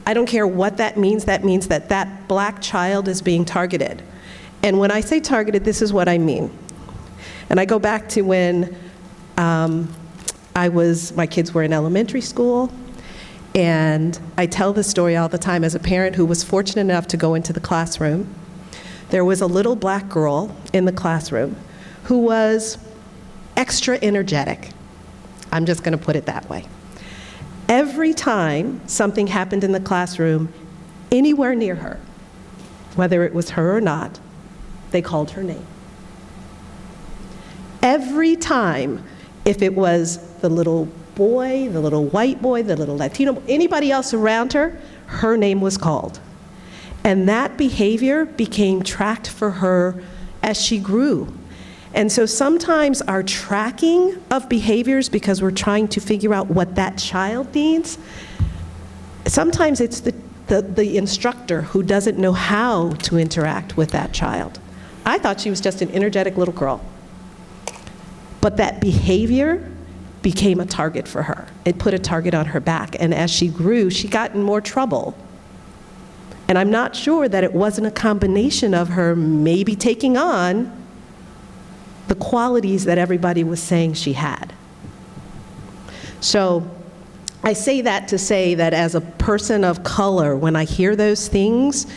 I don't care what that means that that black child is being targeted. And when I say targeted, this is what I mean. And I go back to when my kids were in elementary school, and I tell this story all the time as a parent who was fortunate enough to go into the classroom. There was a little black girl in the classroom who was extra energetic. I'm just going to put it that way. Every time something happened in the classroom, anywhere near her, whether it was her or not, they called her name. Every time, if it was the little boy, the little white boy, the little Latino, anybody else around her, her name was called. And that behavior became tracked for her as she grew. And so sometimes our tracking of behaviors, because we're trying to figure out what that child needs, sometimes it's the instructor who doesn't know how to interact with that child. I thought she was just an energetic little girl. But that behavior became a target for her. It put a target on her back. And as she grew, she got in more trouble. And I'm not sure that it wasn't a combination of her maybe taking on the qualities that everybody was saying she had. So I say that to say that as a person of color, when I hear those things,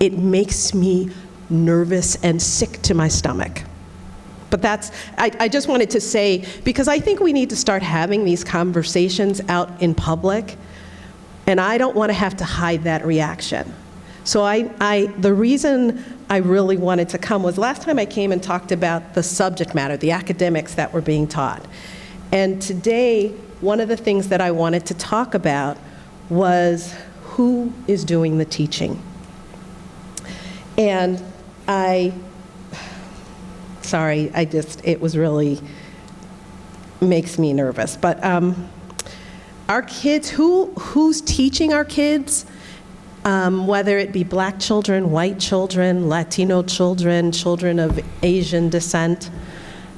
it makes me nervous and sick to my stomach. But I just wanted to say, because I think we need to start having these conversations out in public, and I don't want to have to hide that reaction. So the reason I really wanted to come was last time I came and talked about the subject matter, the academics that were being taught. And today, one of the things that I wanted to talk about was who is doing the teaching. And it was really makes me nervous. But our kids, who's teaching our kids, whether it be black children, white children, Latino children, children of Asian descent,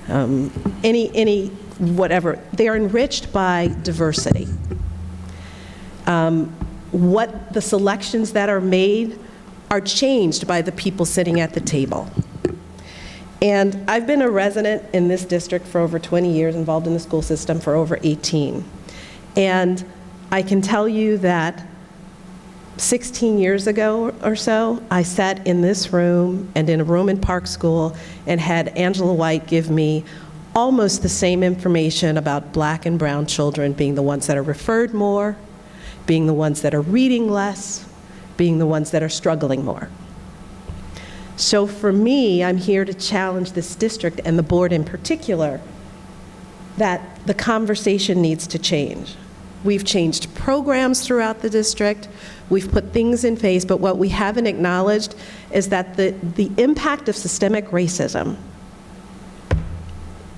any whatever, they are enriched by diversity. What the selections that are made are changed by the people sitting at the table. And I've been a resident in this district for over 20 years, involved in the school system for over 18. And I can tell you that 16 years ago or so, I sat in this room and in a room in Park School and had Angela White give me almost the same information about black and brown children being the ones that are referred more, being the ones that are reading less, being the ones that are struggling more. So for me, I'm here to challenge this district and the board in particular that the conversation needs to change. We've changed programs throughout the district. We've put things in place, but what we haven't acknowledged is that the impact of systemic racism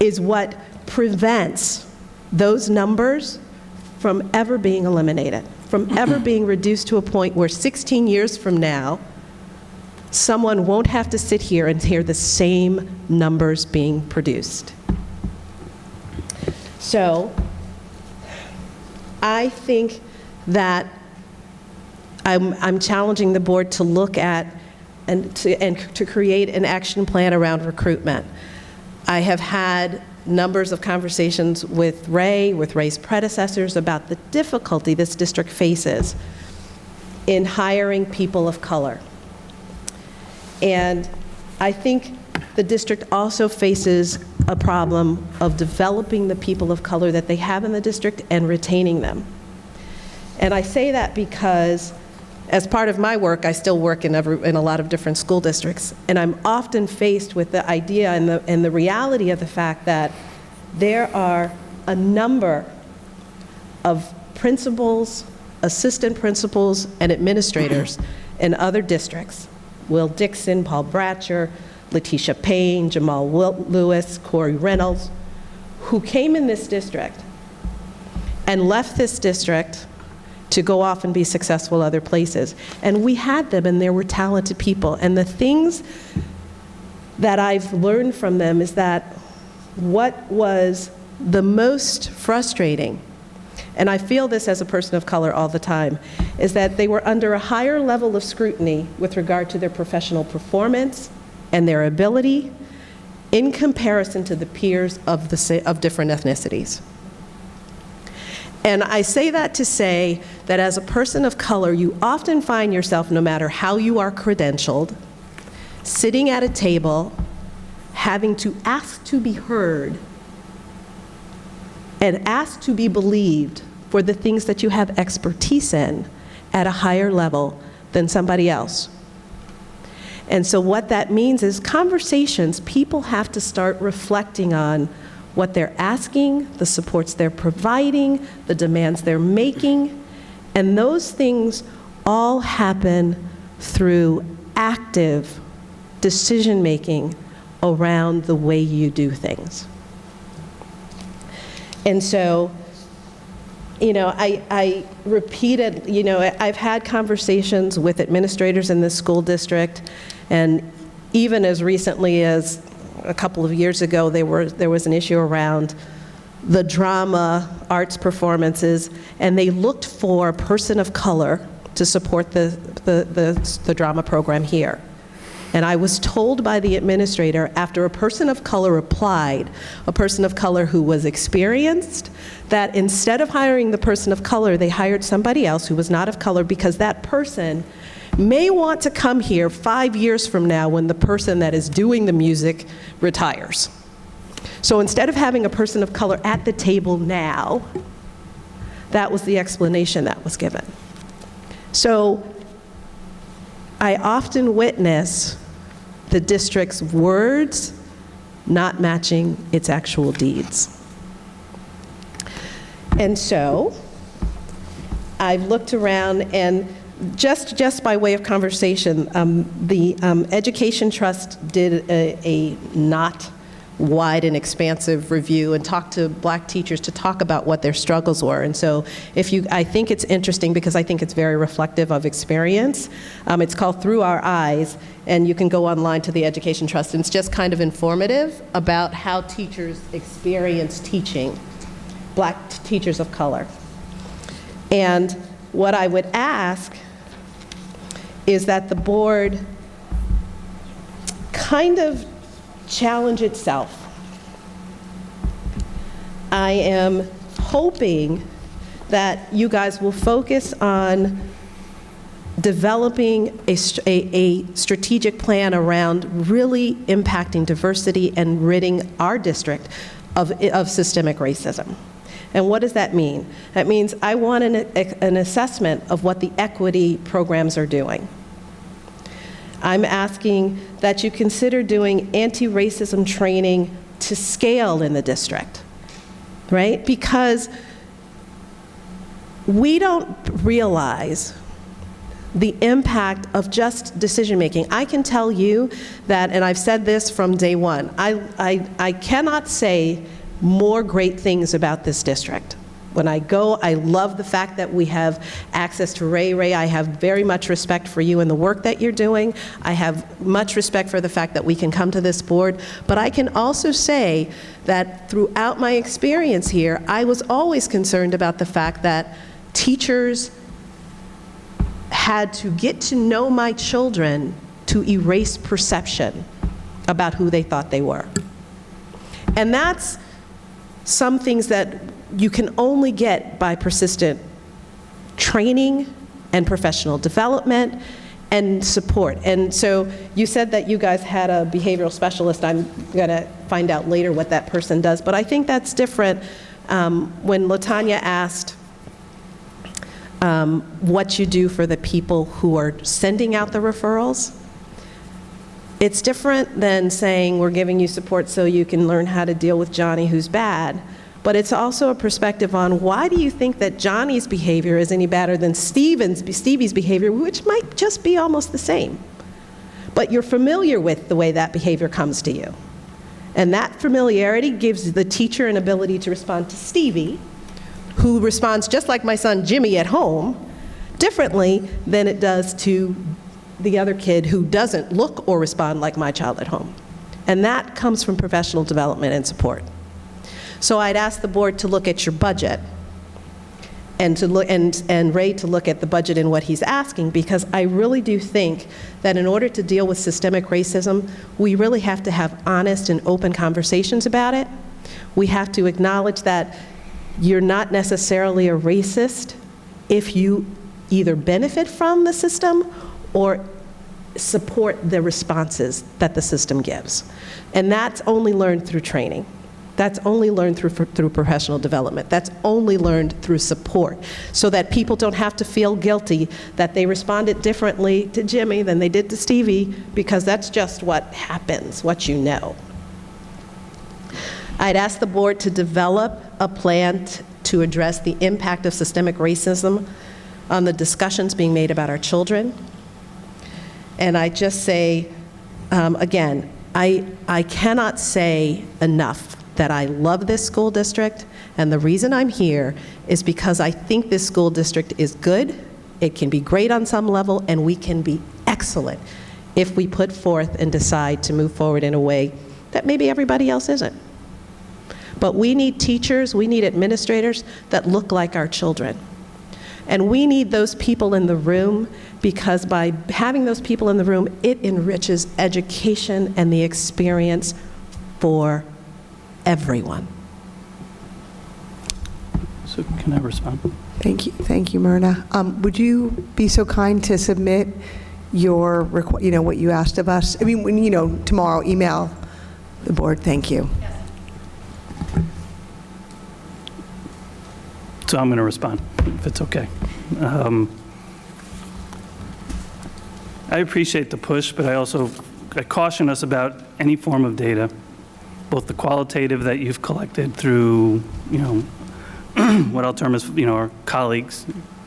is what prevents those numbers from ever being eliminated, from ever being reduced to a point where 16 years from now, someone won't have to sit here and hear the same numbers being produced. So I think that I'm challenging the board to look at and to create an action plan around recruitment. I have had numbers of conversations with Ray's predecessors about the difficulty this district faces in hiring people of color. And I think the district also faces a problem of developing the people of color that they have in the district and retaining them. And I say that because as part of my work, I still work in a lot of different school districts, and I'm often faced with the idea and the reality of the fact that there are a number of principals, assistant principals, and administrators in other districts, Will Dixon, Paul Bratcher, Letitia Payne, Jamal Lewis, Corey Reynolds, who came in this district and left this district to go off and be successful other places. And we had them, and there were talented people. And the things that I've learned from them is that what was the most frustrating, and I feel this as a person of color all the time, is that they were under a higher level of scrutiny with regard to their professional performance and their ability in comparison to the peers of different ethnicities. And I say that to say that as a person of color, you often find yourself, no matter how you are credentialed, sitting at a table, having to ask to be heard and ask to be believed for the things that you have expertise in at a higher level than somebody else. And so what that means is conversations, people have to start reflecting on what they're asking, the supports they're providing, the demands they're making, and those things all happen through active decision-making around the way you do things. And so, you know, I repeated, you know, I've had conversations with administrators in this school district, and even as recently as a couple of years ago, there was an issue around the drama arts performances, and they looked for a person of color to support the drama program here. And I was told by the administrator, after a person of color applied, a person of color who was experienced, that instead of hiring the person of color, they hired somebody else who was not of color, because that person may want to come here 5 years from now when the person that is doing the music retires. So instead of having a person of color at the table now, that was the explanation that was given. So I often witness the district's words not matching its actual deeds. And so I've looked around, and just by way of conversation, the Education Trust did a not wide and expansive review and talked to Black teachers to talk about what their struggles were. And so I think it's interesting because I think it's very reflective of experience. It's called Through Our Eyes, and you can go online to the Education Trust, and it's just kind of informative about how teachers experience teaching, Black teachers of color. And what I would ask is that the board kind of challenge itself. I am hoping that you guys will focus on developing a strategic plan around really impacting diversity and ridding our district of systemic racism. And what does that mean? That means I want an assessment of what the equity programs are doing. I'm asking that you consider doing anti-racism training to scale in the district, right? Because we don't realize the impact of just decision-making. I can tell you that, and I've said this from day one, I cannot say more great things about this district. When I go, I love the fact that we have access to Ray. Ray, I have very much respect for you and the work that you're doing. I have much respect for the fact that we can come to this board. But I can also say that throughout my experience here, I was always concerned about the fact that teachers had to get to know my children to erase perception about who they thought they were. And that's some things that you can only get by persistent training and professional development and support. And so you said that you guys had a behavioral specialist. I'm going to find out later what that person does. But I think that's different. When LaTanya asked what you do for the people who are sending out the referrals, it's different than saying we're giving you support so you can learn how to deal with Johnny who's bad. But it's also a perspective on why do you think that Johnny's behavior is any better than Stevie's behavior, which might just be almost the same. but you're familiar with the way that behavior comes to you. And that familiarity gives the teacher an ability to respond to Stevie, who responds just like my son Jimmy at home, differently than it does to the other kid who doesn't look or respond like my child at home. And that comes from professional development and support. So I'd ask the board to look at your budget and to look and Ray to look at the budget and what he's asking, because I really do think that in order to deal with systemic racism, we really have to have honest and open conversations about it. We have to acknowledge that you're not necessarily a racist if you either benefit from the system or support the responses that the system gives. And that's only learned through training. That's only learned through professional development. That's only learned through support, so that people don't have to feel guilty that they responded differently to Jimmy than they did to Stevie, because that's just what happens, what you know. I'd ask the board to develop a plan to address the impact of systemic racism on the discussions being made about our children. And I just say, again, I cannot say enough that I love this school district, and the reason I'm here is because I think this school district is good, it can be great on some level, and we can be excellent if we put forth and decide to move forward in a way that maybe everybody else isn't. But we need teachers, we need administrators that look like our children. And we need those people in the room, because by having those people in the room, it enriches education and the experience for everyone. So can I respond? Thank you, Myrna. Would you be so kind to submit your, what you asked of us? I mean, when, tomorrow, email the board. Thank you. Yes. So I'm going to respond, if it's okay. I appreciate the push, but I caution us about any form of data, both the qualitative that you've collected through, what I'll term as, our colleagues,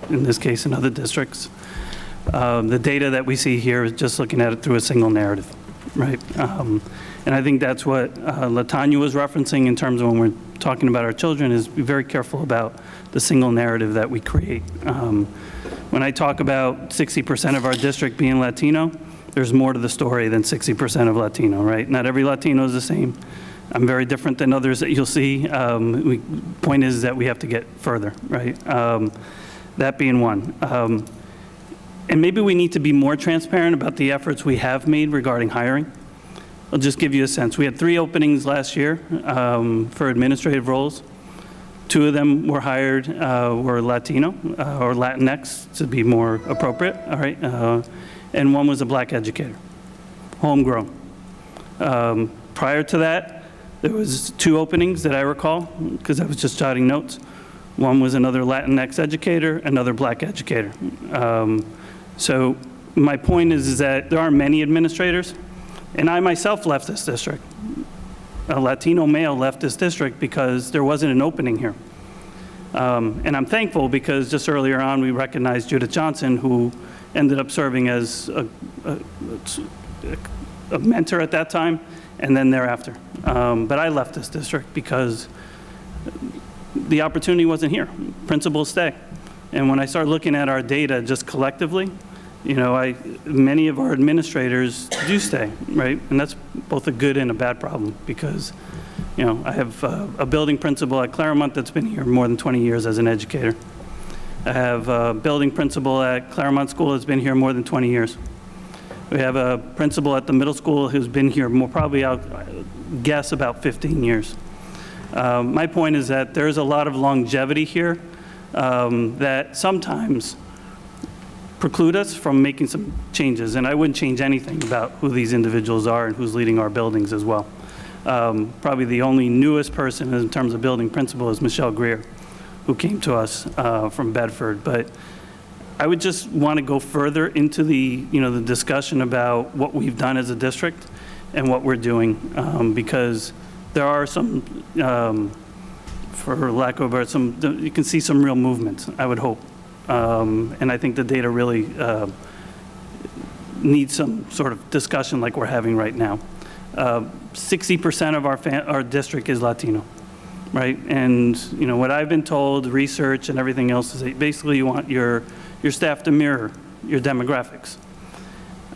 in this case in other districts. The data that we see here is just looking at it through a single narrative, right? And I think that's what LaTanya was referencing in terms of when we're talking about our children, is be very careful about the single narrative that we create. When I talk about 60% of our district being Latino, there's more to the story than 60% of Latino, right? Not every Latino is the same. I'm very different than others that you'll see. Point is that we have to get further, right? That being one. And maybe we need to be more transparent about the efforts we have made regarding hiring. I'll just give you a sense. We had 3 openings last year for administrative roles. 2 of them were hired, were Latino, or Latinx to be more appropriate, all right? And 1 was a black educator, homegrown. Prior to that, there was 2 openings that I recall, because I was just jotting notes. 1 was another Latinx educator, another black educator. So my point is that there aren't many administrators, and I myself left this district. A Latino male left this district because there wasn't an opening here. And I'm thankful because just earlier on we recognized Judith Johnson, who ended up serving as a mentor at that time and then thereafter. But I left this district because the opportunity wasn't here. Principals stay. And when I start looking at our data just collectively, many of our administrators do stay, right? And that's both a good and a bad problem because, I have a building principal at Claremont that's been here more than 20 years as an educator. I have a building principal at Claremont School that's been here more than 20 years. We have a principal at the middle school who's been here probably, I'll guess, about 15 years. My point is that there's a lot of longevity here that sometimes preclude us from making some changes, and I wouldn't change anything about who these individuals are and who's leading our buildings as well. Probably the only newest person in terms of building principal is Michelle Greer, who came to us from Bedford. But I would just want to go further into the discussion about what we've done as a district and what we're doing, because there are some, for lack of a word, you can see some real movement, I would hope. And I think the data really needs some sort of discussion like we're having right now. 60% of our district is Latino, right? And what I've been told, research and everything else, is that basically you want your staff to mirror your demographics.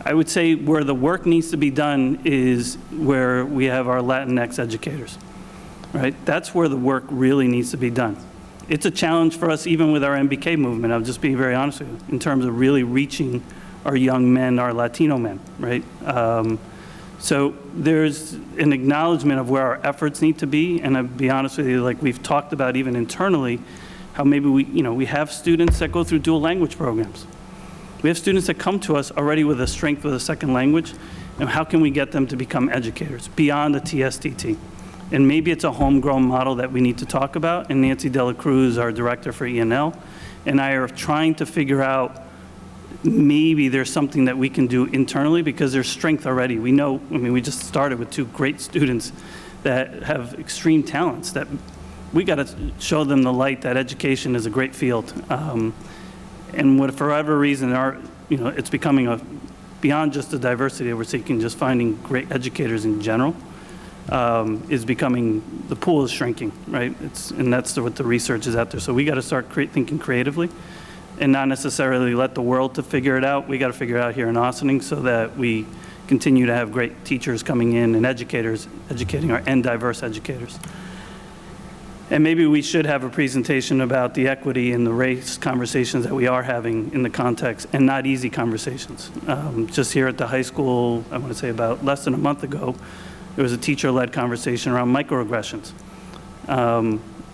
I would say where the work needs to be done is where we have our Latinx educators, right? That's where the work really needs to be done. It's a challenge for us even with our MBK movement, I'll just be very honest with you, in terms of really reaching our young men, our Latino men, right? So there's an acknowledgement of where our efforts need to be, and I'll be honest with you, like we've talked about even internally, how maybe we have students that go through dual language programs. We have students that come to us already with a strength with a second language, and how can we get them to become educators beyond the TSTT? And maybe it's a homegrown model that we need to talk about, and Nancy Dela Cruz, our director for ENL, and I are trying to figure out maybe there's something that we can do internally because there's strength already. We know, we just started with 2 great students that have extreme talents that we got to show them the light that education is a great field. And for whatever reason, it's becoming beyond just the diversity that we're seeking, just finding great educators in general is becoming, the pool is shrinking, right? And that's what the research is out there. So we got to start thinking creatively and not necessarily let the world to figure it out. We got to figure it out here in Ossining so that we continue to have great teachers coming in and educators educating and diverse educators. And maybe we should have a presentation about the equity and the race conversations that we are having in the context, and not easy conversations. Just here at the high school, I want to say about less than a month ago, there was a teacher-led conversation around microaggressions.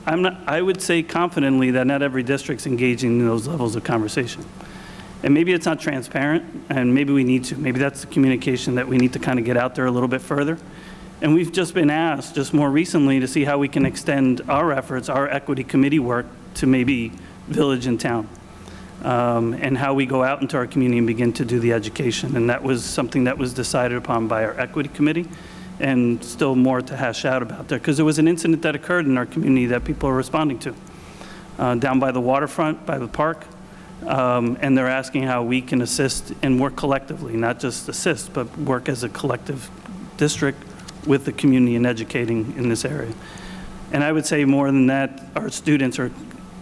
I would say confidently that not every district's engaging in those levels of conversation. And maybe it's not transparent, and maybe we need to. Maybe that's the communication that we need to kind of get out there a little bit further. And we've just been asked, just more recently, to see how we can extend our efforts, our equity committee work, to maybe village and town, and how we go out into our community and begin to do the education. And that was something that was decided upon by our equity committee, and still more to hash out about there, because there was an incident that occurred in our community that people are responding to, down by the waterfront, by the park, and they're asking how we can assist and work collectively, not just assist, but work as a collective district with the community and educating in this area. And I would say more than that, our students are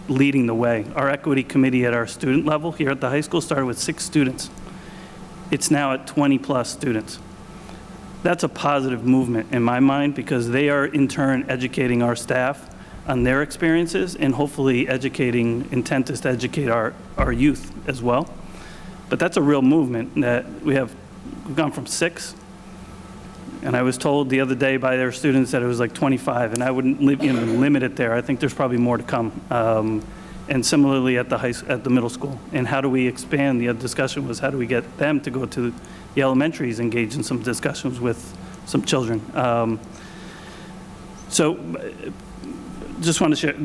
leading the way. Our equity committee at our student level here at the high school started with 6 students. It's now at 20+ students. That's a positive movement in my mind, because they are in turn educating our staff on their experiences, and hopefully intent is to educate our youth as well. But that's a real movement that we've gone from 6. And I was told the other day by their students that it was like 25, and I wouldn't limit it there. I think there's probably more to come. And similarly at the middle school. And how do we expand? The discussion was how do we get them to go to the elementaries, engage in some discussions with some children. So just want to share,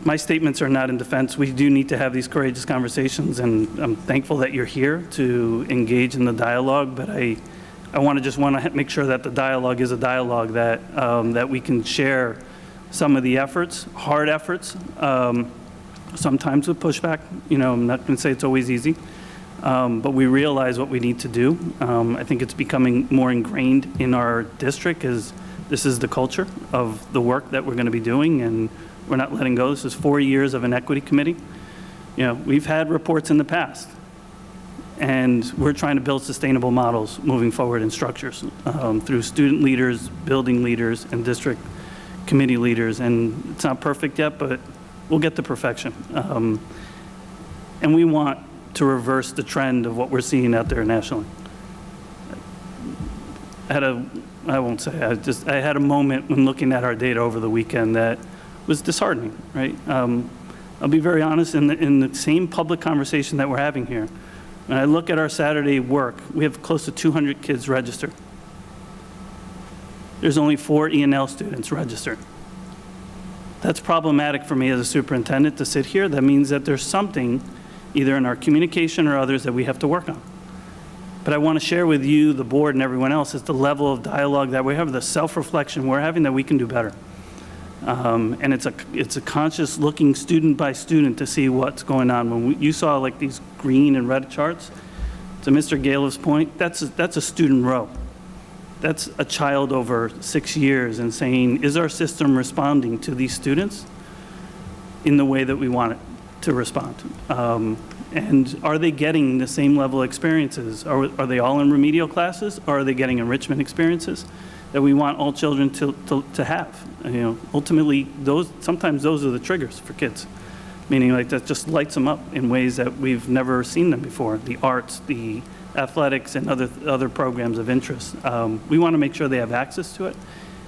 my statements are not in defense. We do need to have these courageous conversations, and I'm thankful that you're here to engage in the dialogue, but I want to make sure that the dialogue is a dialogue that, that we can share some of the efforts, hard efforts, sometimes with pushback. I'm not going to say it's always easy, but we realize what we need to do. I think it's becoming more ingrained in our district, as this is the culture of the work that we're going to be doing, and we're not letting go. This is 4 years of an equity committee. We've had reports in the past, and we're trying to build sustainable models moving forward in structures through student leaders, building leaders, and district committee leaders. And it's not perfect yet, but we'll get to perfection. And we want to reverse the trend of what we're seeing out there nationally. I had a moment when looking at our data over the weekend that was disheartening, right? I'll be very honest, in the same public conversation that we're having here, when I look at our Saturday work, we have close to 200 kids registered. There's only 4 ENL students registered. That's problematic for me as a superintendent to sit here. That means that there's something, either in our communication or others, that we have to work on. But I want to share with you, the board, and everyone else, is the level of dialogue that we have, the self-reflection we're having, that we can do better. And it's a conscious looking student by student to see what's going on. When you saw like these green and red charts, To Mr. Gale's point, that's a student row. That's a child over 6 years, and saying, is our system responding to these students in the way that we want it to respond? And are they getting the same level of experiences? Are they all in remedial classes, or are they getting enrichment experiences that we want all children to have? Ultimately, sometimes those are the triggers for kids, meaning like that just lights them up in ways that we've never seen them before. The arts, the athletics, and other programs of interest. We want to make sure they have access to it,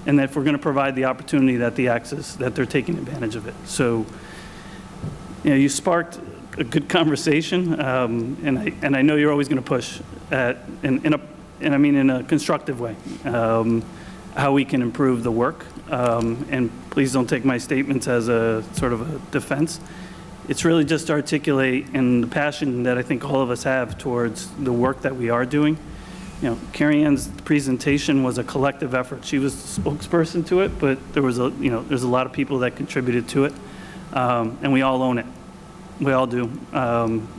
and that if we're going to provide the opportunity that they're taking advantage of it. So, you sparked a good conversation, and I know you're always going to push in a constructive way, how we can improve the work. And please don't take my statements as a sort of a defense. It's really just to articulate and the passion that I think all of us have towards the work that we are doing. Carrie Ann's presentation was a collective effort. She was the spokesperson to it, but there's a lot of people that contributed to it, and we all own it. We all do.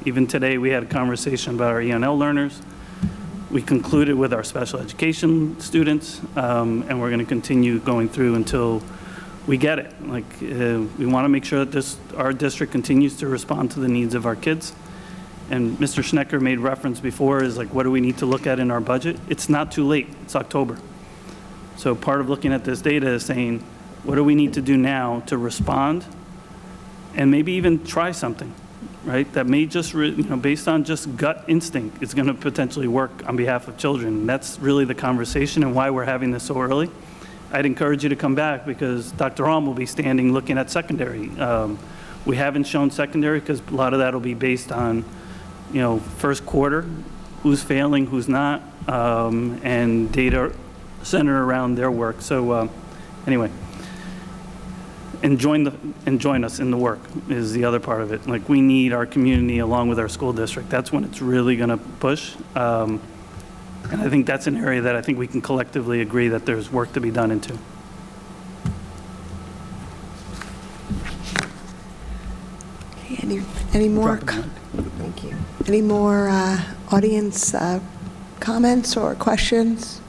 Even today, we had a conversation about our ENL learners. We concluded with our special education students, and we're going to continue going through until we get it. We want to make sure that our district continues to respond to the needs of our kids. And Mr. Schnecker made reference before is what do we need to look at in our budget? It's not too late. It's October. So part of looking at this data is saying, what do we need to do now to respond and maybe even try something, right? That may just, based on just gut instinct, it's going to potentially work on behalf of children. And that's really the conversation and why we're having this so early. I'd encourage you to come back because Dr. Alm will be standing looking at secondary. We haven't shown secondary because a lot of that will be based on, first quarter, who's failing, who's not, and data centered around their work. So anyway, and join us in the work is the other part of it. We need our community along with our school district. That's when it's really going to push. And I think that's an area that I think we can collectively agree that there's work to be done into. Okay, any more? Thank you. Any more audience comments or questions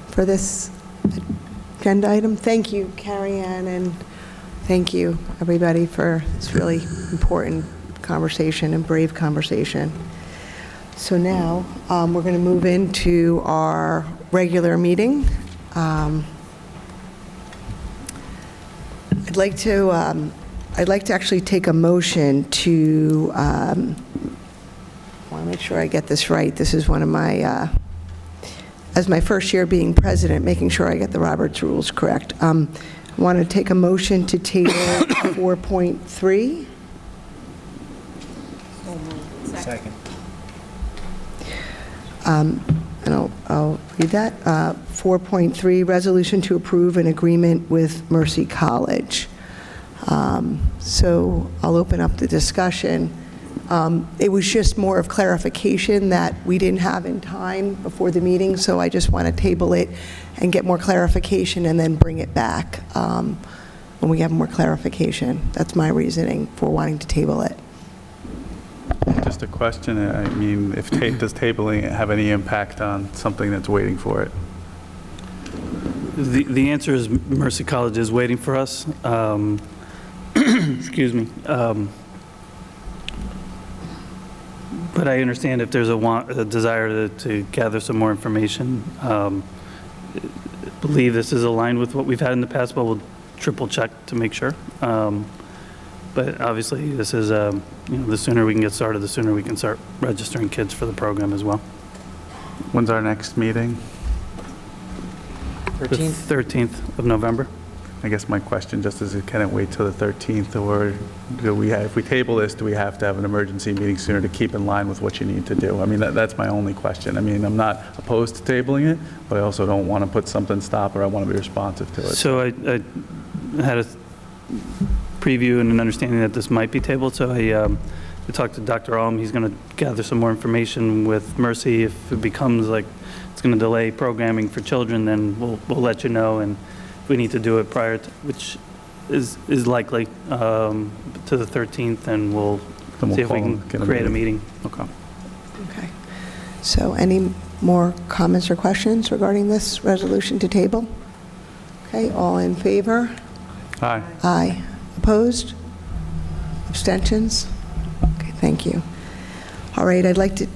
for this agenda item? Thank you, Carrie Ann, and thank you, everybody, for this really important conversation and brave conversation. So now we're going to move into our regular meeting. I'd like to actually take a motion to. I want to make sure I get this right. This is one of my, as my first year being president, making sure I get the Roberts rules correct. I want to take a motion to table 4.3. Second. And I'll read that. 4.3, resolution to approve an agreement with Mercy College. So I'll open up the discussion. It was just more of clarification that we didn't have in time before the meeting, so I just want to table it and get more clarification and then bring it back when we have more clarification. That's my reasoning for wanting to table it. Just a question, I mean, does tabling have any impact on something that's waiting for it? The answer is Mercy College is waiting for us. Excuse me. But I understand if there's a desire to gather some more information. I believe this is aligned with what we've had in the past, but we'll triple check to make sure. But obviously, this is, the sooner we can get started, the sooner we can start registering kids for the program as well. When's our next meeting? 13th? The 13th of November. I guess my question just is, can it wait till the 13th, or if we table this, do we have to have an emergency meeting sooner to keep in line with what you need to do? I mean, that's my only question. I mean, I'm not opposed to tabling it, but I also don't want to put something stop, or I want to be responsive to it. So I had a preview and an understanding that this might be tabled, so I talked to Dr. Alm. He's going to gather some more information with Mercy. If it becomes like it's going to delay programming for children, then we'll let you know, and if we need to do it prior to, which is likely, to the 13th, and we'll see if we can create a meeting. Okay. Okay. So any more comments or questions regarding this resolution to table? Okay, all in favor? Aye. Aye. Opposed? Abstentions? Okay, thank you. All right, I'd like to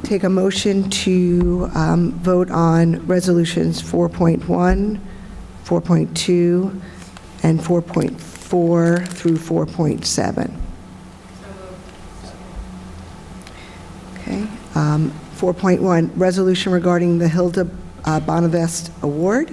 take a motion to vote on resolutions 4.1, 4.2, and 4.4 through 4.7. Okay. 4.1, resolution regarding the Hilda Bonavest Award.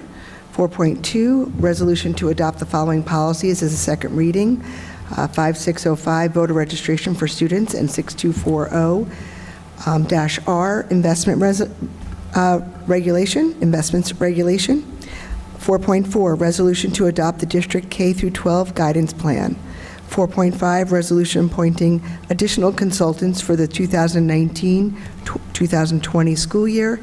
4.2, resolution to adopt the following policies as a second reading. 5605, voter registration for students, and 6240-R, investments regulation. 4.4, resolution to adopt the district K through 12 guidance plan. 4.5, resolution appointing additional consultants for the 2019-2020 school year.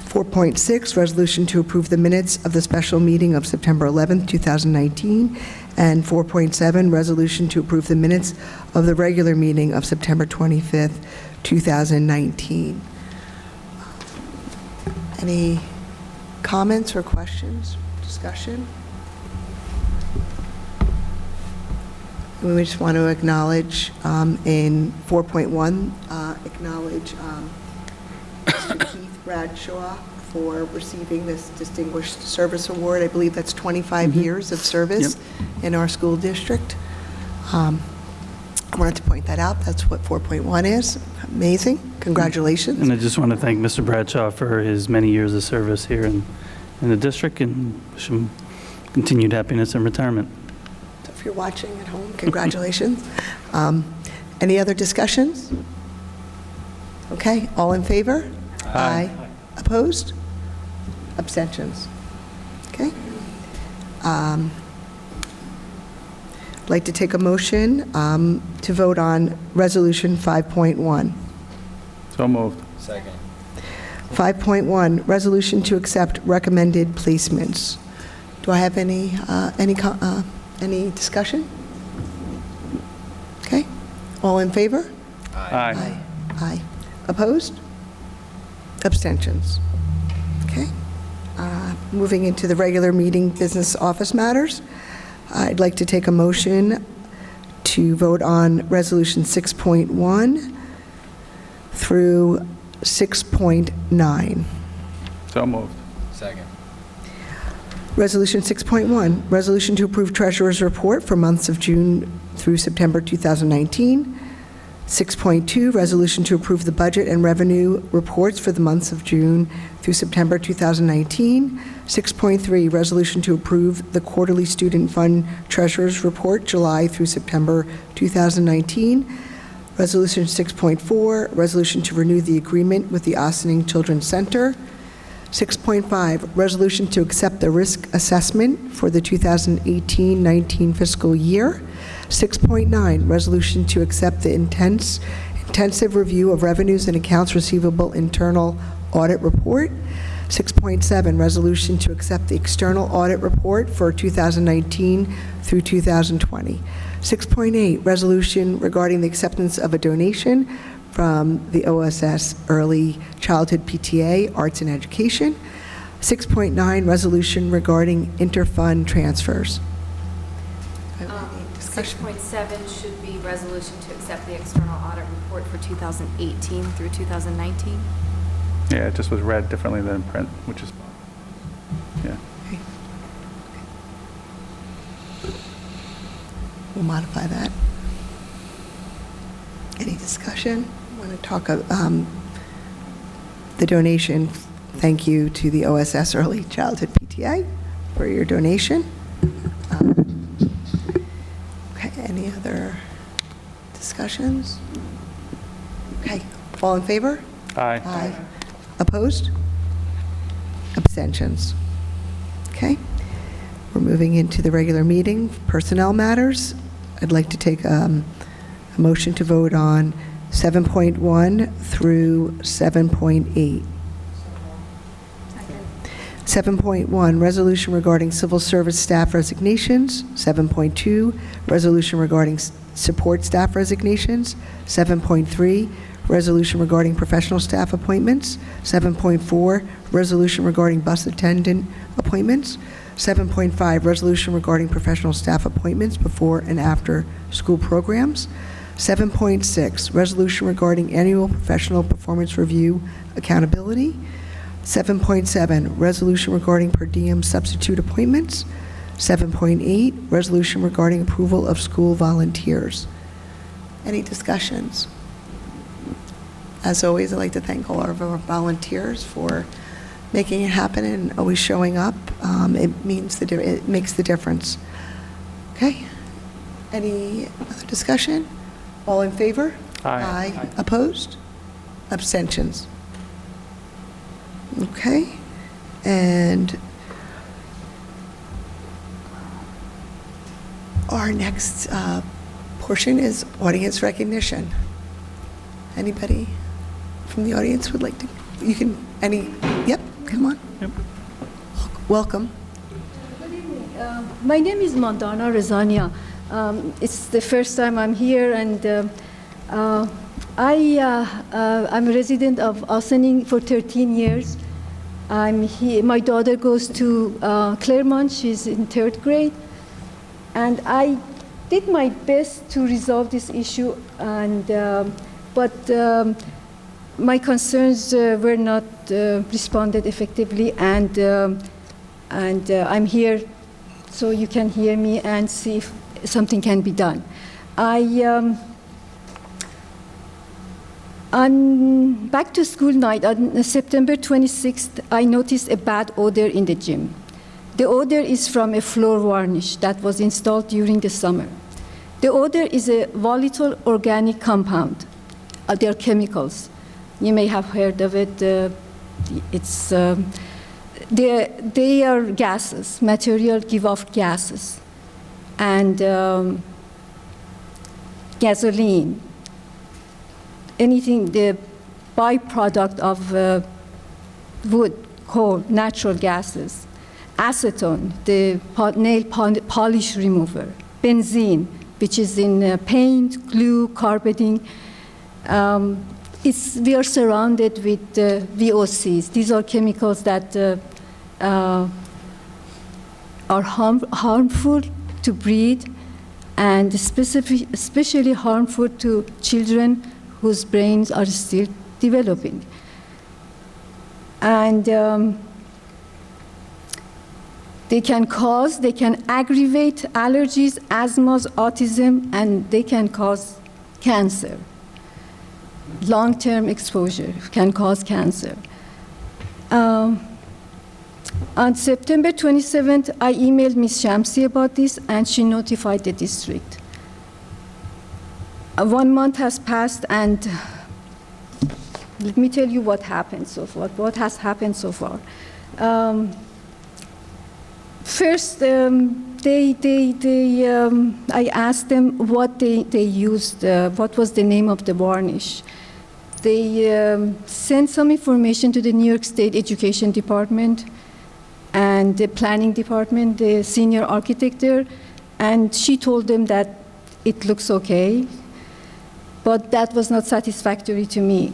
4.6, resolution to approve the minutes of the special meeting of September 11th, 2019. And 4.7, resolution to approve the minutes of the regular meeting of September 25th, 2019. Any comments or questions, discussion? We just want to acknowledge in 4.1, acknowledge Mr. Keith Bradshaw for receiving this Distinguished Service Award. I believe that's 25 years of service in our school district. I wanted to point that out. That's what 4.1 is. Amazing. Congratulations. And I just want to thank Mr. Bradshaw for his many years of service here in the district, and wish him continued happiness in retirement. So if you're watching at home, congratulations. Any other discussions? Okay, all in favor? Aye. Opposed? Abstentions? Okay. I'd like to take a motion to vote on Resolution 5.1. So moved. Second. 5.1, resolution to accept recommended placements. Do I have any discussion? Okay. All in favor? Aye. Aye. Opposed? Abstentions? Okay. Moving into the regular meeting business office matters, I'd like to take a motion to vote on Resolution 6.1 through 6.9. So moved. Second. Resolution 6.1, resolution to approve treasurer's report for months of June through September 2019. 6.2, resolution to approve the budget and revenue reports for the months of June through September 2019. 6.3, resolution to approve the quarterly student fund treasurer's report, July through September 2019. Resolution 6.4, resolution to renew the agreement with the Ossining Children's Center. 6.5, resolution to accept the risk assessment for the 2018-19 fiscal year. 6.9, resolution to accept the intensive review of revenues and accounts receivable internal audit report. 6.7, resolution to accept the external audit report for 2019 through 2020. 6.8, resolution regarding the acceptance of a donation from the OSS Early Childhood PTA, Arts and Education. 6.9, resolution regarding interfund transfers. 6.7 should be resolution to accept the external audit report for 2018 through 2019. Yeah, it just was read differently than in print, which is, yeah. Okay. We'll modify that. Any discussion? Want to talk the donation? Thank you to the OSS Early Childhood PTA for your donation. Okay, any other discussions? Okay, all in favor? Aye. Aye. Opposed? Abstentions? Okay. We're moving into the regular meeting, personnel matters. I'd like to take a motion to vote on 7.1 through 7.8. 7.1, resolution regarding civil service staff resignations. 7.2, resolution regarding support staff resignations. 7.3, resolution regarding professional staff appointments. 7.4, resolution regarding bus attendant appointments. 7.5, resolution regarding professional staff appointments before and after school programs. 7.6, resolution regarding annual professional performance review accountability. 7.7, resolution regarding per diem substitute appointments. 7.8, resolution regarding approval of school volunteers. Any discussions? As always, I'd like to thank all of our volunteers for making it happen and always showing up. It makes the difference. Okay. Any other discussion? All in favor? Aye. Aye. Opposed? Abstentions? Okay. And our next portion is audience recognition. Anybody from the audience would like to? You can, yep, come on. Yep. Welcome. Good evening. My name is Mandana Rezania. It's the first time I'm here, and I'm a resident of Ossining for 13 years. I'm here. My daughter goes to Claremont. She's in 3rd grade. And I did my best to resolve this issue, and but my concerns were not responded effectively, and I'm here so you can hear me and see if something can be done. On back to school night on September 26th, I noticed a bad odor in the gym. The odor is from a floor varnish that was installed during the summer. The odor is a volatile organic compound. They are chemicals. You may have heard of it. They are gases. Material give off gases. And gasoline, anything, the byproduct of wood, coal, natural gases. Acetone, the nail polish remover. Benzene, which is in paint, glue, carpeting. We are surrounded with VOCs. These are chemicals that are harmful to breathe, and especially harmful to children whose brains are still developing. And they can aggravate allergies, asthma, autism, and they can cause cancer. Long-term exposure can cause cancer. On September 27th, I emailed Ms. Shamsi about this, and she notified the district. 1 month has passed, and let me tell you what happened so far, what has happened so far. First, I asked them what they used, what was the name of the varnish. They sent some information to the New York State Education Department and the Planning Department, the senior architect there, and she told them that it looks okay, but that was not satisfactory to me.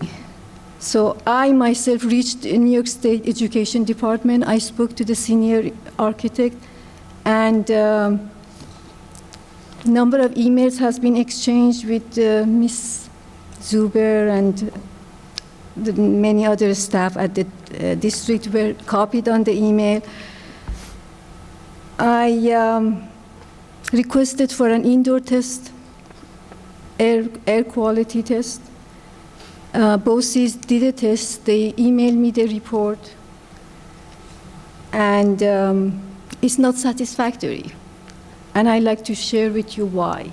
So I myself reached the New York State Education Department. I spoke to the senior architect, and number of emails has been exchanged with Ms. Zuber, and many other staff at the district were copied on the email. I requested for an indoor test, air quality test. BOCES did a test. They emailed me the report, and it's not satisfactory. And I'd like to share with you why.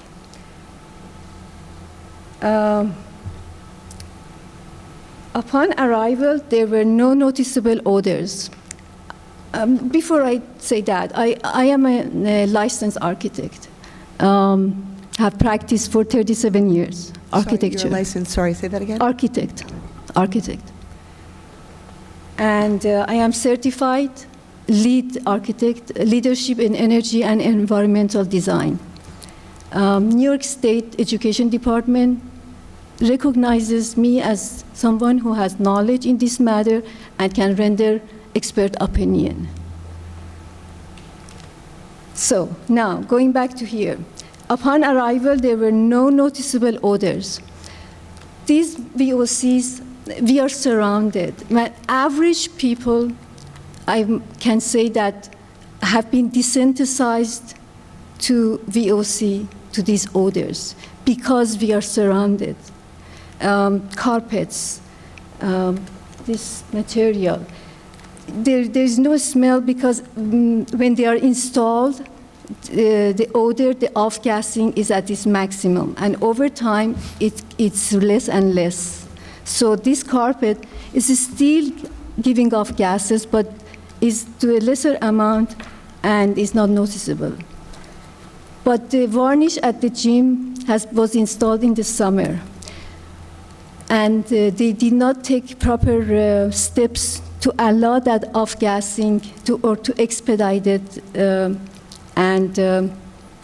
Upon arrival, there were no noticeable odors. Before I say that, I am a licensed architect. Have practiced for 37 years, architecture. Sorry, you're licensed, sorry, say that again? Architect. And I am certified lead architect, leadership in energy and environmental design. New York State Education Department recognizes me as someone who has knowledge in this matter and can render expert opinion. So now, going back to here. Upon arrival, there were no noticeable odors. These VOCs, we are surrounded. My average people, I can say that, have been desensitized to VOC, to these odors, because we are surrounded. Carpets, this material. There's no smell because when they are installed, the odor, the off-gassing is at its maximum. And over time, it's less and less. So this carpet is still giving off gases, but is to a lesser amount and is not noticeable. But the varnish at the gym was installed in the summer. And they did not take proper steps to allow that off-gassing or to expedite it.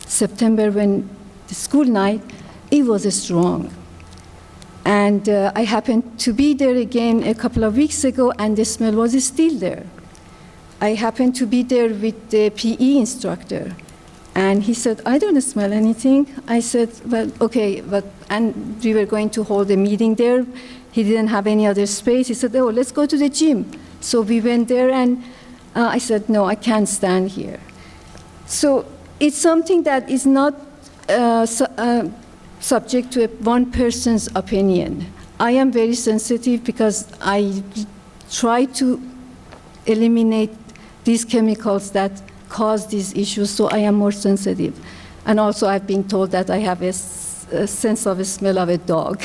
September, when the school night, it was strong. And I happened to be there again a couple of weeks ago, and the smell was still there. I happened to be there with the PE instructor. And he said, I don't smell anything. I said, well, okay, and we were going to hold a meeting there. He didn't have any other space. He said, oh, let's go to the gym. So we went there, and I said, no, I can't stand here. So it's something that is not subject to one person's opinion. I am very sensitive because I try to eliminate these chemicals that cause these issues, so I am more sensitive. And also I've been told that I have a sense of a smell of a dog.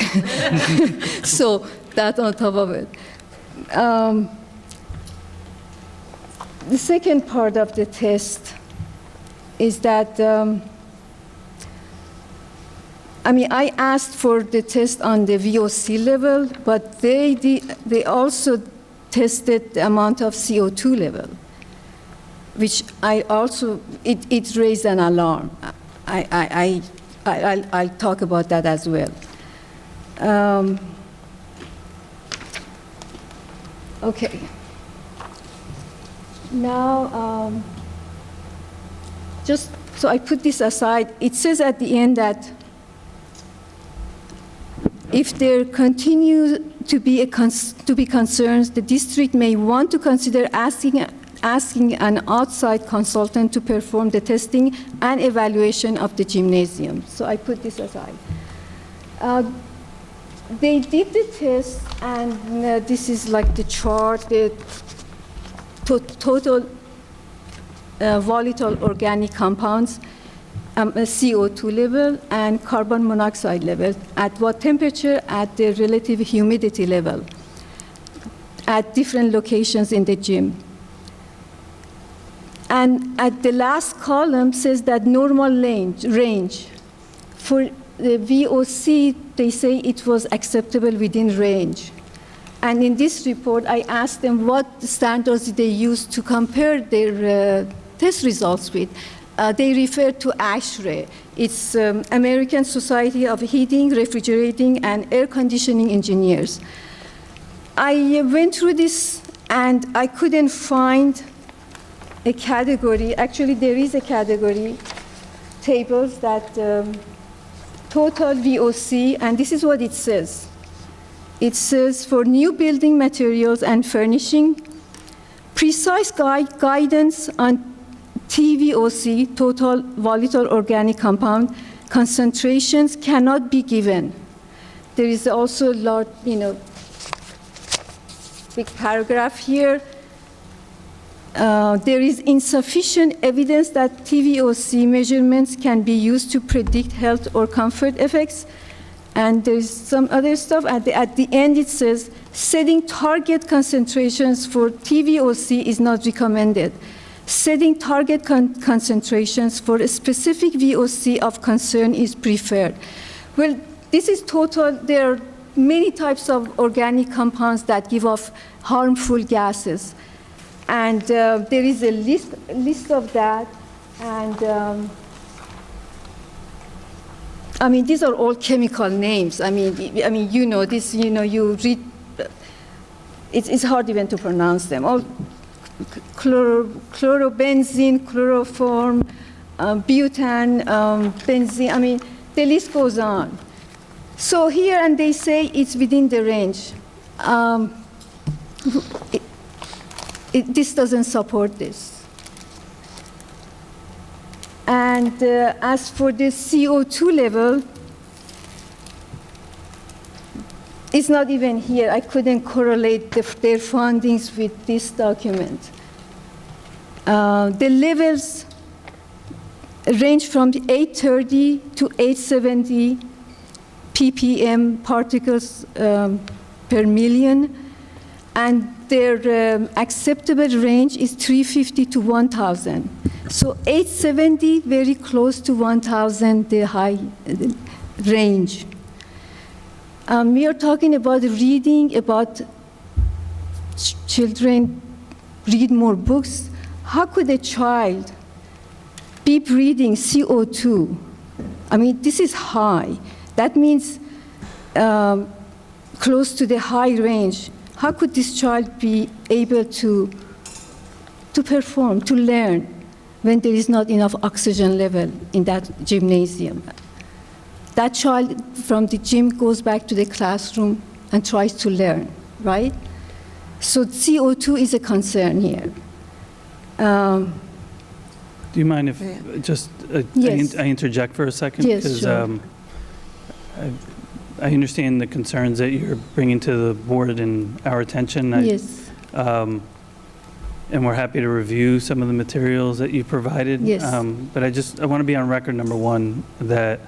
So that on top of it. The second part of the test is that, I asked for the test on the VOC level, but they also tested the amount of CO2 level, which it raised an alarm. I'll talk about that as well. Okay. Now, just so I put this aside, it says at the end that if there continue to be concerns, the district may want to consider asking an outside consultant to perform the testing and evaluation of the gymnasium. So I put this aside. They did the test, and this is like the chart, the total volatile organic compounds, CO2 level and carbon monoxide level, at what temperature, at the relative humidity level, at different locations in the gym. And at the last column says that normal range. For the VOC, they say it was acceptable within range. And in this report, I asked them what standards they used to compare their test results with. They refer to ASHRAE. It's American Society of Heating, Refrigerating, and Air Conditioning Engineers. I went through this, and I couldn't find a category. Actually, there is a category, tables that total VOC, and this is what it says. It says for new building materials and furnishing, precise guidance on TVOC, total volatile organic compound, concentrations cannot be given. There is also a large, big paragraph here. There is insufficient evidence that TVOC measurements can be used to predict health or comfort effects. And there's some other stuff. At the end, it says, setting target concentrations for TVOC is not recommended. Setting target concentrations for a specific VOC of concern is preferred. Well, this is total. There are many types of organic compounds that give off harmful gases. And there is a list of that. And I mean, these are all chemical names. I mean, you know this. You know, you read. It's hard even to pronounce them. All chlorobenzene, chloroform, butane, benzene. I mean, the list goes on. So here, and they say it's within the range. This doesn't support this. And as for the CO2 level, it's not even here. I couldn't correlate their findings with this document. The levels range from 830 to 870 ppm particles per million, and their acceptable range is 350 to 1,000. So 870, very close to 1,000, the high range. We are talking about reading, about children read more books. How could a child be breathing CO2? I mean, this is high. That means close to the high range. How could this child be able to perform, to learn, when there is not enough oxygen level in that gymnasium? That child from the gym goes back to the classroom and tries to learn, right? So CO2 is a concern here. Do you mind if just Yes. I interject for a second? Yes, Because sure. I understand the concerns that you're bringing to the board and our attention. Yes. And we're happy to review some of the materials that you provided. Yes. But I want to be on record, number one, that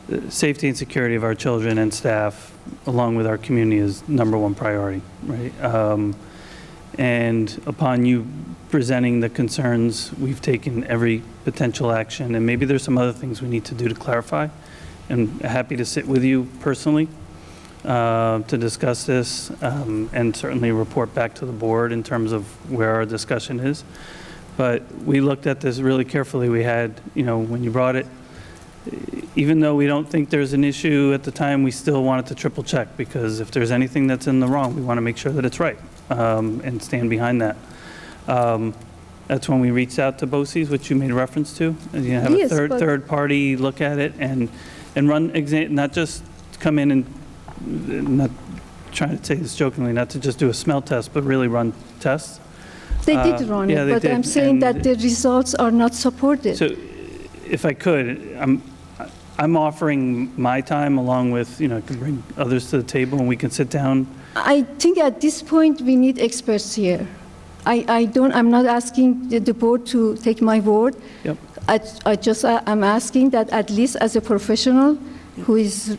the safety and security of our children and staff, along with our community, is number one priority, right? And upon you presenting the concerns, we've taken every potential action, and maybe there's some other things we need to do to clarify. And happy to sit with you personally to discuss this, and certainly report back to the board in terms of where our discussion is. But we looked at this really carefully. We had, when you brought it, even though we don't think there's an issue at the time, we still wanted to triple check, because if there's anything that's in the wrong, we want to make sure that it's right, and stand behind that. That's when we reached out to BOCES, which you made reference to, and you have Yes, a but- third party look at it and run not just come in and not trying to say this jokingly, not to just do a smell test, but really run tests. They did run yeah, it, they but did, I'm saying and- that the results are not supported. So if I could, I'm offering my time along with, I can bring others to the table and we can sit down. I think at this point we need experts here. I'm not asking the board to take my word. Yep. I'm asking that at least as a professional who is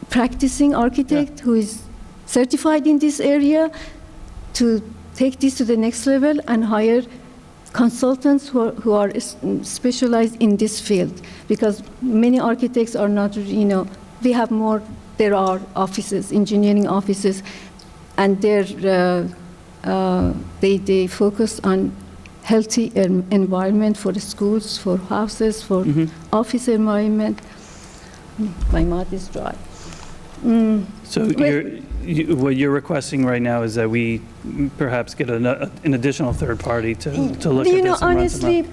practicing architect, who is certified in this area, to take this to the next level and hire consultants who are specialized in this field, because many architects are not, we have more, there are offices, engineering offices, and they focus on healthy environment for the schools, for houses, for office environment. My mouth is dry. So what you're requesting right now is that we perhaps get an additional third party to look at this and run some honestly,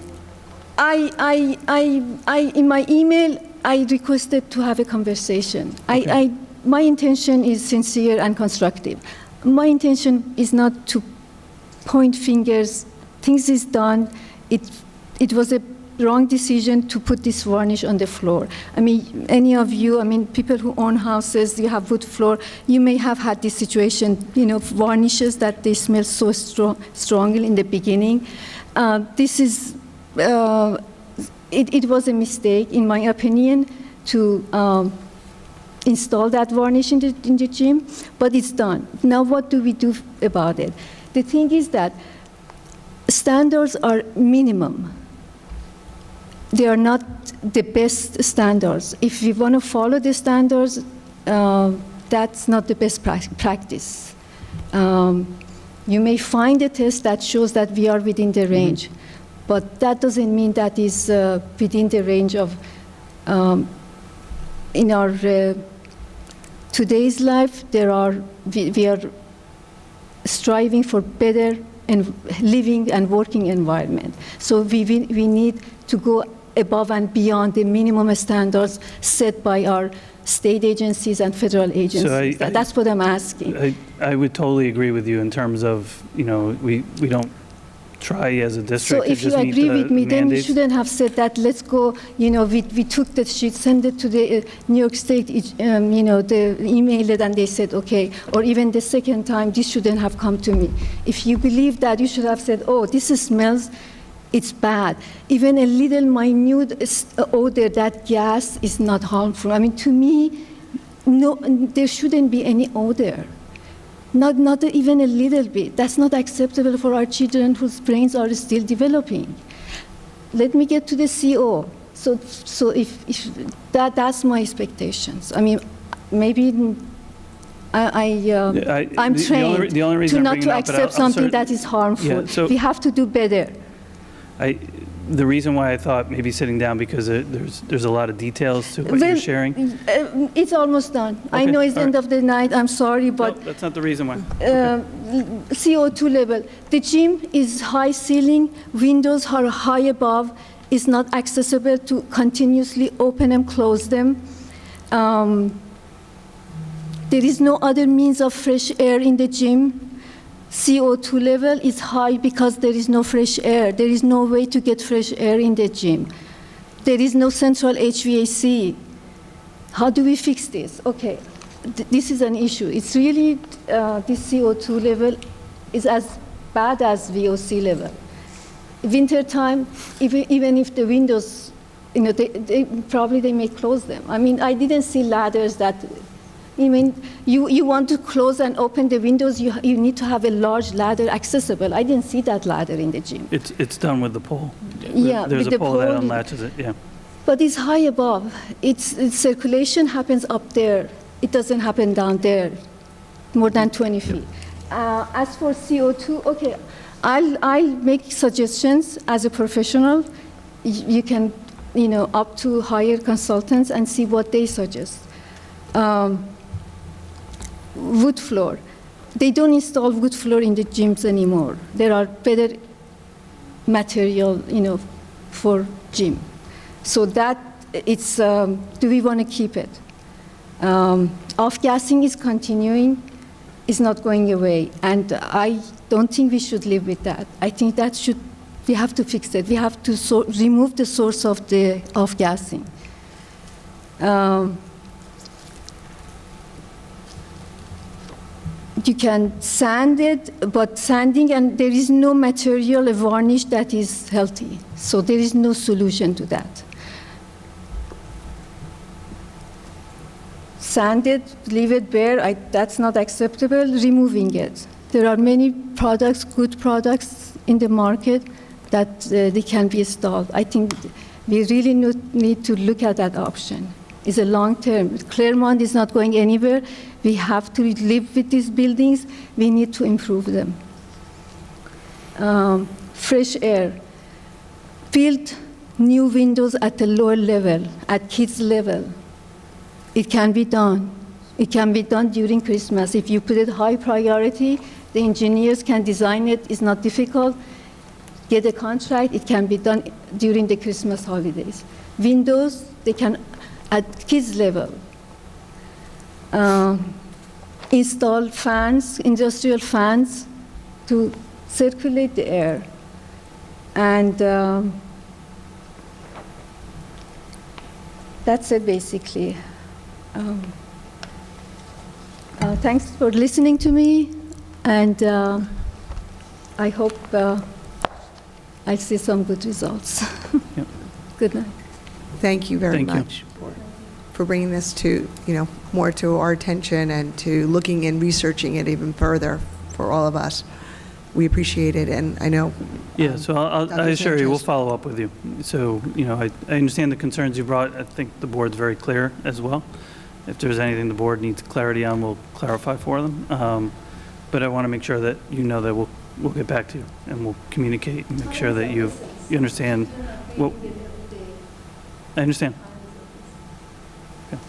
in my email, I requested to have a conversation. Okay. My intention is sincere and constructive. My intention is not to point fingers. Things is done. It was a wrong decision to put this varnish on the floor. I mean, any of you, people who own houses, you have wood floor, you may have had this situation, varnishes that they smell so strongly in the beginning. It was a mistake, in my opinion, to install that varnish in the gym, but it's done. Now what do we do about it? The thing is that standards are minimum. They are not the best standards. If we want to follow the standards, that's not the best practice. You may find a test that shows that we are within the range, but that doesn't mean that is within the range of in our today's life, we are striving for better and living and working environment. So we need to go above and beyond the minimum standards set by our state agencies and federal agencies. That's what I'm asking. I would totally agree with you in terms of, we don't try as a district So if to just you meet agree the with me, then you mandates. shouldn't have said that, let's go, we took the sheet, send it to the New York State, the email it, and they said, okay. Or even the second time, this shouldn't have come to me. If you believe that, you should have said, oh, this smells, it's bad. Even a little minute odor, that gas is not harmful. I mean, to me, no, there shouldn't be any odor. Not even a little bit. That's not acceptable for our children whose brains are still developing. Let me get to the CO. So if that's my expectations. I mean, maybe I'm trained the only reason to I'm not bringing to it up, but accept I'll something sort of- that is harmful. Yeah, so- We have to do better. The reason why I thought maybe sitting down, because there's a lot of details to what Well, you're sharing. It's almost done. I Okay, know it's the all end right. of the night. I'm sorry, but No, that's not the reason why. CO2 level. The gym is high ceiling, windows are high above, is not accessible to continuously open and close them. There is no other means of fresh air in the gym. CO2 level is high because there is no fresh air. There is no way to get fresh air in the gym. There is no central HVAC. How do we fix this? Okay, this is an issue. It's really, this CO2 level is as bad as VOC level. Winter time, even if the windows, they probably may close them. I mean, I didn't see ladders that, you want to close and open the windows, you need to have a large ladder accessible. I didn't see that ladder in the gym. It's done with the pole. Yeah, There's with a the pole that pole. unlatches it, yeah. But it's high above. Its circulation happens up there. It doesn't happen down there, more than 20 feet. As for CO2, okay, I'll make suggestions as a professional. You can, up to hire consultants and see what they suggest. Wood floor. They don't install wood floor in the gyms anymore. There are better material, for gym. So that it's, do we want to keep it? Off-gassing is continuing, is not going away, and I don't think we should live with that. I think we have to fix it. We have to remove the source of the off-gassing. You can sand it, but sanding, and there is no material, a varnish that is healthy. So there is no solution to that. Sand it, leave it bare, that's not acceptable, removing it. There are many products, good products in the market that they can be installed. I think we really need to look at that option. It's a long term. Claremont is not going anywhere. We have to live with these buildings. We need to improve them. Fresh air. Build new windows at the lower level, at kids' level. It can be done. It can be done during Christmas. If you put it high priority, the engineers can design it. It's not difficult. Get a contract. It can be done during the Christmas holidays. Windows, they can, at kids' level. Install fans, industrial fans, to circulate the air. And that's it, basically. Thanks for listening to me, and I hope I'll see some good results. Yep. Good night. Thank you very Thank you. much for bringing this to, more to our attention and to looking and researching it even further for all of us. We appreciate it, and I know. Yeah, so I Dr. assure you, we'll Sanchez. follow up with you. So, I understand the concerns you brought. I think the board's very clear as well. If there's anything the board needs clarity on, we'll clarify for them. But I want to make sure that that we'll get back to you, and we'll communicate and make sure that you understand what. I understand. Okay.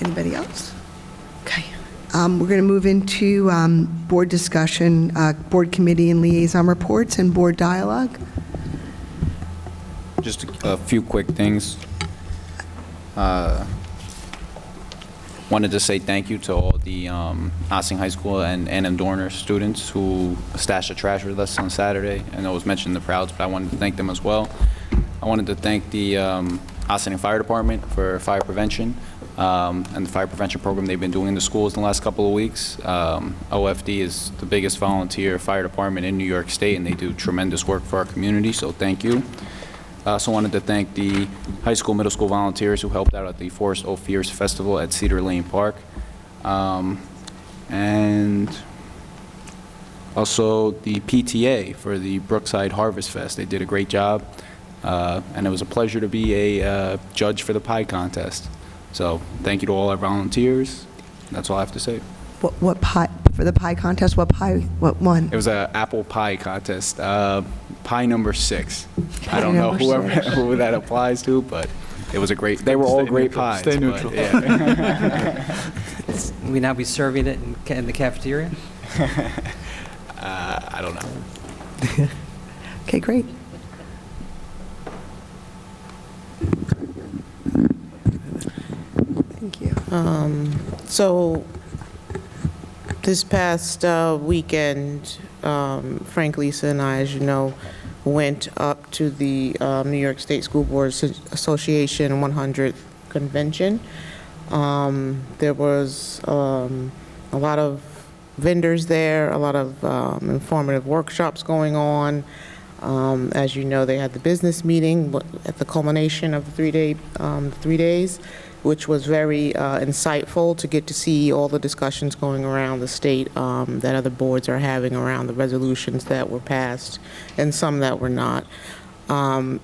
Anybody else? Okay. We're going to move into board discussion, board committee and liaison reports, and board dialogue. Just a few quick things. Wanted to say thank you to all the Ossing High School and Ann Dorner students who stashed the trash with us on Saturday. I know it was mentioned in the Prouds, but I wanted to thank them as well. I wanted to thank the Ossining Fire Department for fire prevention and the fire prevention program they've been doing in the schools in the last couple of weeks. OUFSD is the biggest volunteer fire department in New York State, and they do tremendous work for our community, so thank you. I also wanted to thank the high school, middle school volunteers who helped out at the Forest O Fierce Festival at Cedar Lane Park. And also the PTA for the Brookside Harvest Fest. They did a great job, and it was a pleasure to be a judge for the pie contest. So thank you to all our volunteers. That's all I have to say. What pie, for the pie contest, what one? It was an apple pie contest, pie number 6. I don't know who that applies to, but it was a great, they were all great pies. Stay neutral. Yeah. We now be serving it in the cafeteria? I don't know. Okay, great. Thank you. So this past weekend, Frank, Lisa, and I, as you know, went up to the New York State School Boards Association 100th convention. There was a lot of vendors there, a lot of informative workshops going on. As you know, they had the business meeting at the culmination of the 3 days, which was very insightful to get to see all the discussions going around the state that other boards are having around the resolutions that were passed and some that were not. I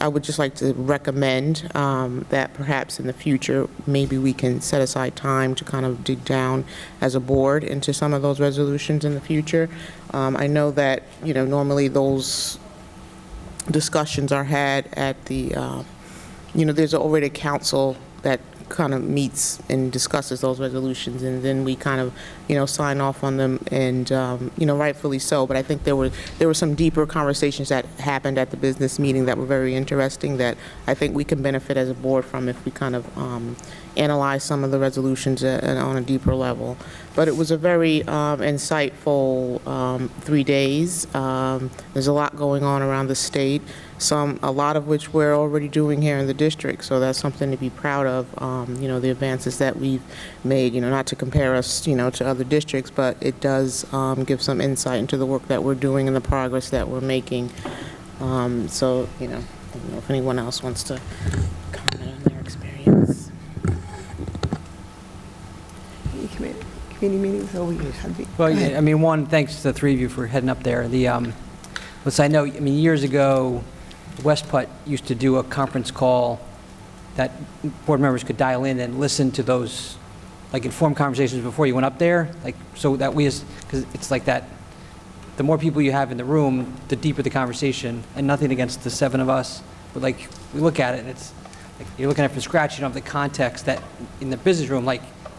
would just like to recommend that perhaps in the future, maybe we can set aside time to kind of dig down as a board into some of those resolutions in the future. I know that, normally those discussions are had at the, there's already a council that kind of meets and discusses those resolutions, and then we kind of, sign off on them, and, rightfully so. But I think there were some deeper conversations that happened at the business meeting that were very interesting that I think we can benefit as a board from if we kind of analyze some of the resolutions on a deeper level. But it was a very insightful 3 days. There's a lot going on around the state, a lot of which we're already doing here in the district, so that's something to be proud of, the advances that we've made, not to compare us, to other districts, but it does give some insight into the work that we're doing and the progress that we're making. So, I don't know if anyone else wants to comment on their experience. Committee meetings, or we have the... Well, yeah, one, thanks to the three of you for heading up there. I know, years ago, West Putt used to do a conference call that board members could dial in and listen to those, informed conversations before you went up there, so that because it's like that, the more people you have in the room, the deeper the conversation, and nothing against the 7 of us, but we look at it, and it's, you're looking at it from scratch, you don't have the context that in the business room,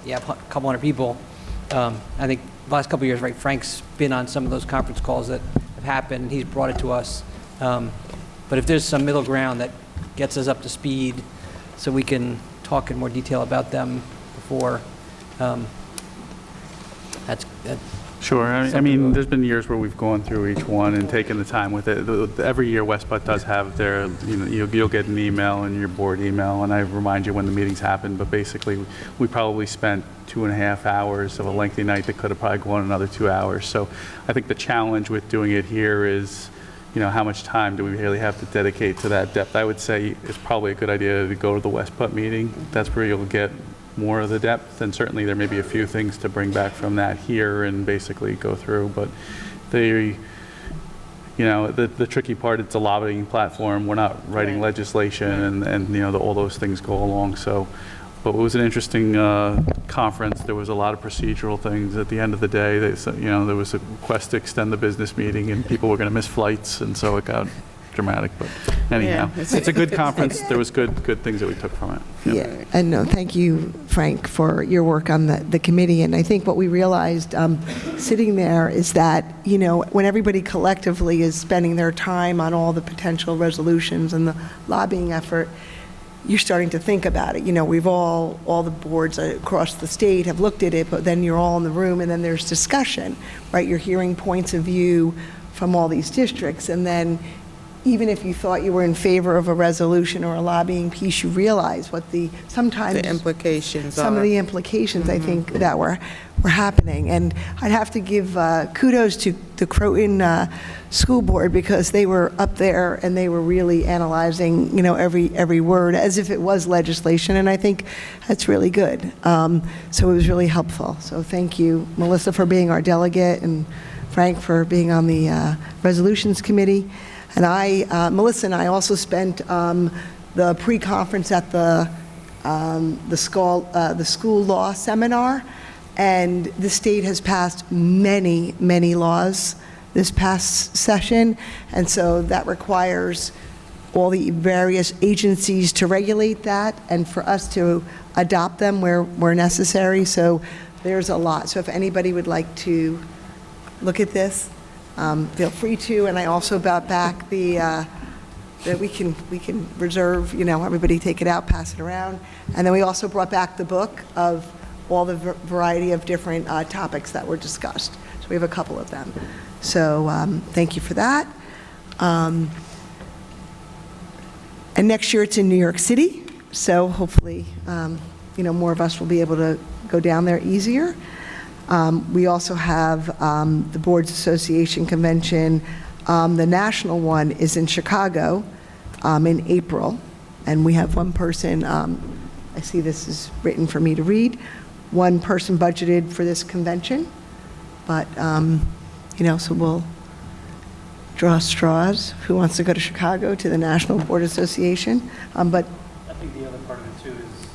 you have a couple hundred people. I think the last couple of years, right, Frank's been on some of those conference calls that have happened, and he's brought it to us. But if there's some middle ground that gets us up to speed so we can talk in more detail about them before, that's Sure. There's been years where we've gone through each one and taken the time with it. Every year, West Putt does have their, you'll get an email in your board email, and I remind you when the meetings happen, but basically, we probably spent 2.5 hours of a lengthy night that could have probably gone another 2 hours. So I think the challenge with doing it here is, how much time do we really have to dedicate to that depth? I would say it's probably a good idea to go to the West Putt meeting. That's where you'll get more of the depth, and certainly there may be a few things to bring back from that here and basically go through, but the tricky part, it's a lobbying platform. We're not writing legislation, and all those things go along. So, but it was an interesting conference. There was a lot of procedural things at the end of the day. There was a request to extend the business meeting, and people were going to miss flights, and so it got dramatic, but anyhow, Yeah. it's a good conference. There was good things that we took from it. Yeah, and no, thank you, Frank, for your work on the committee. And I think what we realized sitting there is that, you know, when everybody collectively is spending their time on all the potential resolutions and the lobbying effort, you're starting to think about it. You know, we've all the boards across the state have looked at it, but then you're all in the room and then there's discussion, right? You're hearing points of view from all these districts, and then even if you thought you were in favor of a resolution or a lobbying piece, you realize what sometimes The implications some are. of the implications, I think, that were happening. And I'd have to give kudos to the Croton School Board, because they were up there and they were really analyzing, you know, every word as if it was legislation, and I think that's really good. So it was really helpful. So thank you, Melissa, for being our delegate, and Frank for being on the Resolutions Committee. And Melissa and I also spent the pre-conference at the school law seminar, and the state has passed many, many laws this past session, and so that requires all the various agencies to regulate that and for us to adopt them where necessary. So there's a lot. So if anybody would like to look at this, feel free to. And I also brought back that we can reserve, you know, everybody take it out, pass it around. And then we also brought back the book of all the variety of different topics that were discussed. So we have a couple of them. So thank you for that. And next year it's in New York City. So hopefully, you know, more of us will be able to go down there easier. We also have the Boards Association Convention. The national one is in Chicago in April, and we have one person, I see this is written for me to read, one person budgeted for this convention, but, you know, so we'll draw straws. Who wants to go to Chicago to the National Board Association? But I think the other part of it too is,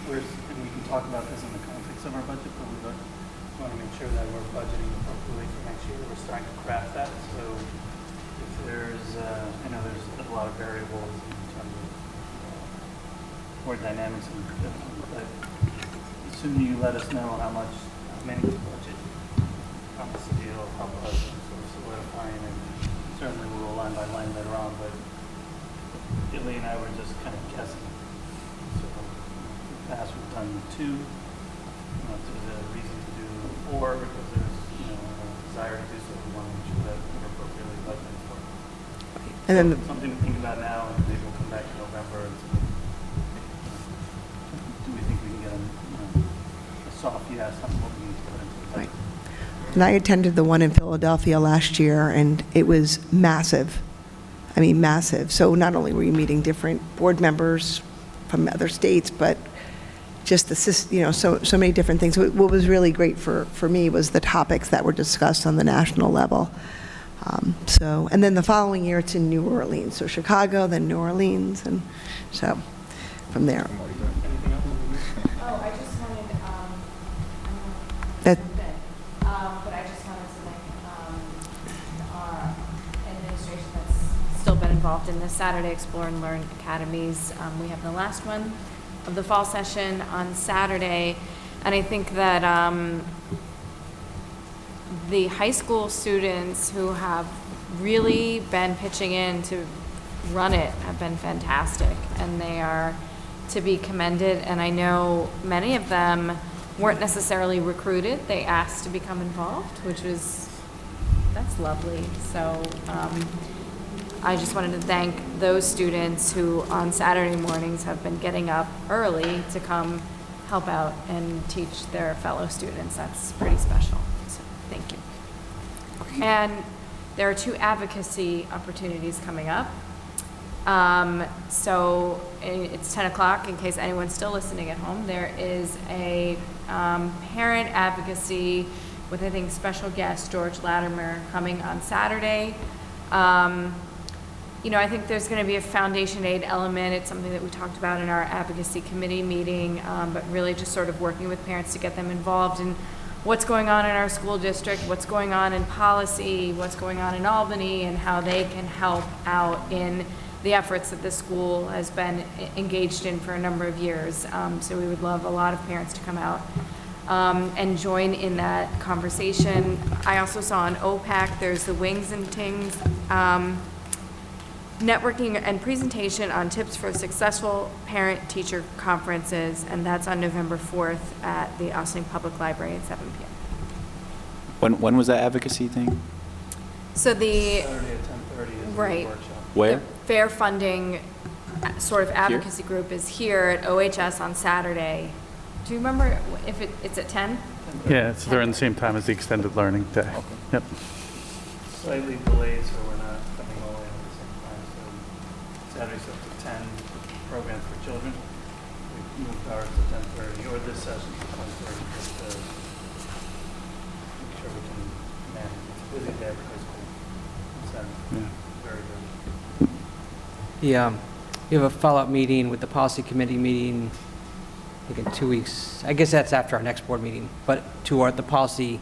and we can talk about this in the context of our budget, but we want to make sure that we're budgeting appropriately for next year. We're starting to craft that, so if there's, I know there's a lot of variables in terms of more dynamics, but as soon as you let us know how many to budget, obviously it'll help us sort of solidifying, and certainly we'll line by line later on, but Illy and I were just kind of guessing. So in the past we've done 2. You know, if there's a reason to do 4 because there's, you know, a desire to do so, we want to make sure that we're appropriately budgeted for. And then Something to think about now, and maybe we'll come back in November and see, do we think we can get a soft yes on what we need to put into the budget. And I attended the one in Philadelphia last year, and it was massive. I mean, massive. So not only were you meeting different board members from other states, but just you know, so many different things. What was really great for me was the topics that were discussed on the national level. And then the following year it's in New Orleans. So Chicago, then New Orleans, and so from there. Oh, I just wanted, That, but I just wanted to thank our administration that's still been involved in the Saturday Explore and Learn Academies. We have the last one of the fall session on Saturday, and I think that the high school students who have really been pitching in to run it have been fantastic, and they are to be commended. And I know many of them weren't necessarily recruited. They asked to become involved, that's lovely. So I just wanted to thank those students who on Saturday mornings have been getting up early to come help out and teach their fellow students. That's pretty special. So thank you. And there are 2 advocacy opportunities coming up. So it's 10 o'clock in case anyone's still listening at home. There is a parent advocacy with, I think, special guest George Latimer coming on Saturday. You know, I think there's going to be a foundation aid element. It's something that we talked about in our advocacy committee meeting, but really just sort of working with parents to get them involved. And what's going on in our school district, what's going on in policy, what's going on in Albany, and how they can help out in the efforts that the school has been engaged in for a number of years. So we would love a lot of parents to come out and join in that conversation. I also saw on OPAC, there's the Wings and Tings networking and presentation on tips for successful parent-teacher conferences, and that's on November 4th at the Ossining Public Library at 7 p.m. When was that advocacy thing? So the, Saturday at 10:30 is the right, workshop. Where? the fair funding sort of advocacy group is here at OHS on Saturday. Do you remember if it's at 10? Yeah, it's during the same time as the extended learning day. Yep. Slightly delayed, so we're not coming all the way at the same time. So Saturday's up to 10 programs for children. We moved ours to 10:30, or this session to 10:30, just to make sure we can manage. It's a busy day at high school. So, very good. You have a follow-up meeting with the policy committee meeting, I think in 2 weeks. I guess that's after our next board meeting. But the policy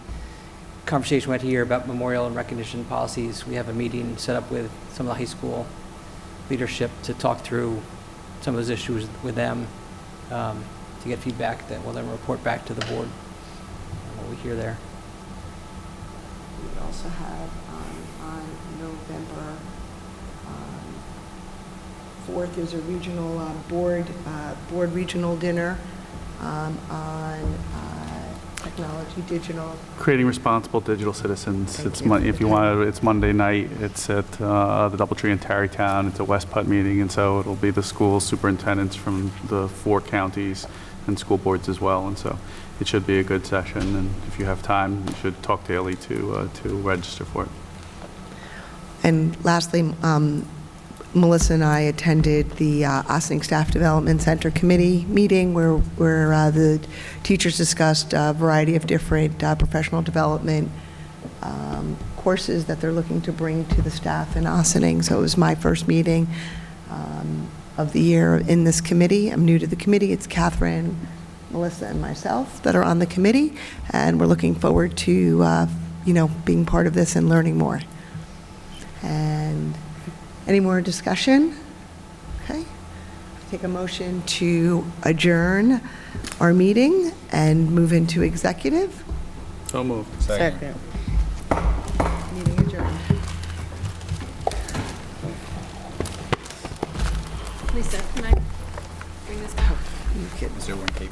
conversation we had here about memorial and recognition policies, we have a meeting set up with some of the high school leadership to talk through some of those issues with them, to get feedback that we'll then report back to the board on what we hear there. We would also have on November 4th, there's a regional board regional dinner on technology, digital. Creating responsible digital citizens. If you want to, it's Monday night. It's at the Doubletree in Tarrytown. It's a West Putt meeting, and so it'll be the school superintendents from the 4 counties and school boards as well. And so it should be a good session. And if you have time, you should talk to Ellie to register for it. And lastly, Melissa and I attended the Ossining Staff Development Center Committee meeting where the teachers discussed a variety of different professional development courses that they're looking to bring to the staff in Ossining. So it was my first meeting of the year in this committee. I'm new to the committee. It's Catherine, Melissa, and myself that are on the committee, and we're looking forward to being part of this and learning more. And any more discussion? Okay. Take a motion to adjourn our meeting and move into executive. So moved. Second. Meeting adjourned. Lisa, can I bring this back? You kidding? Is there one tape?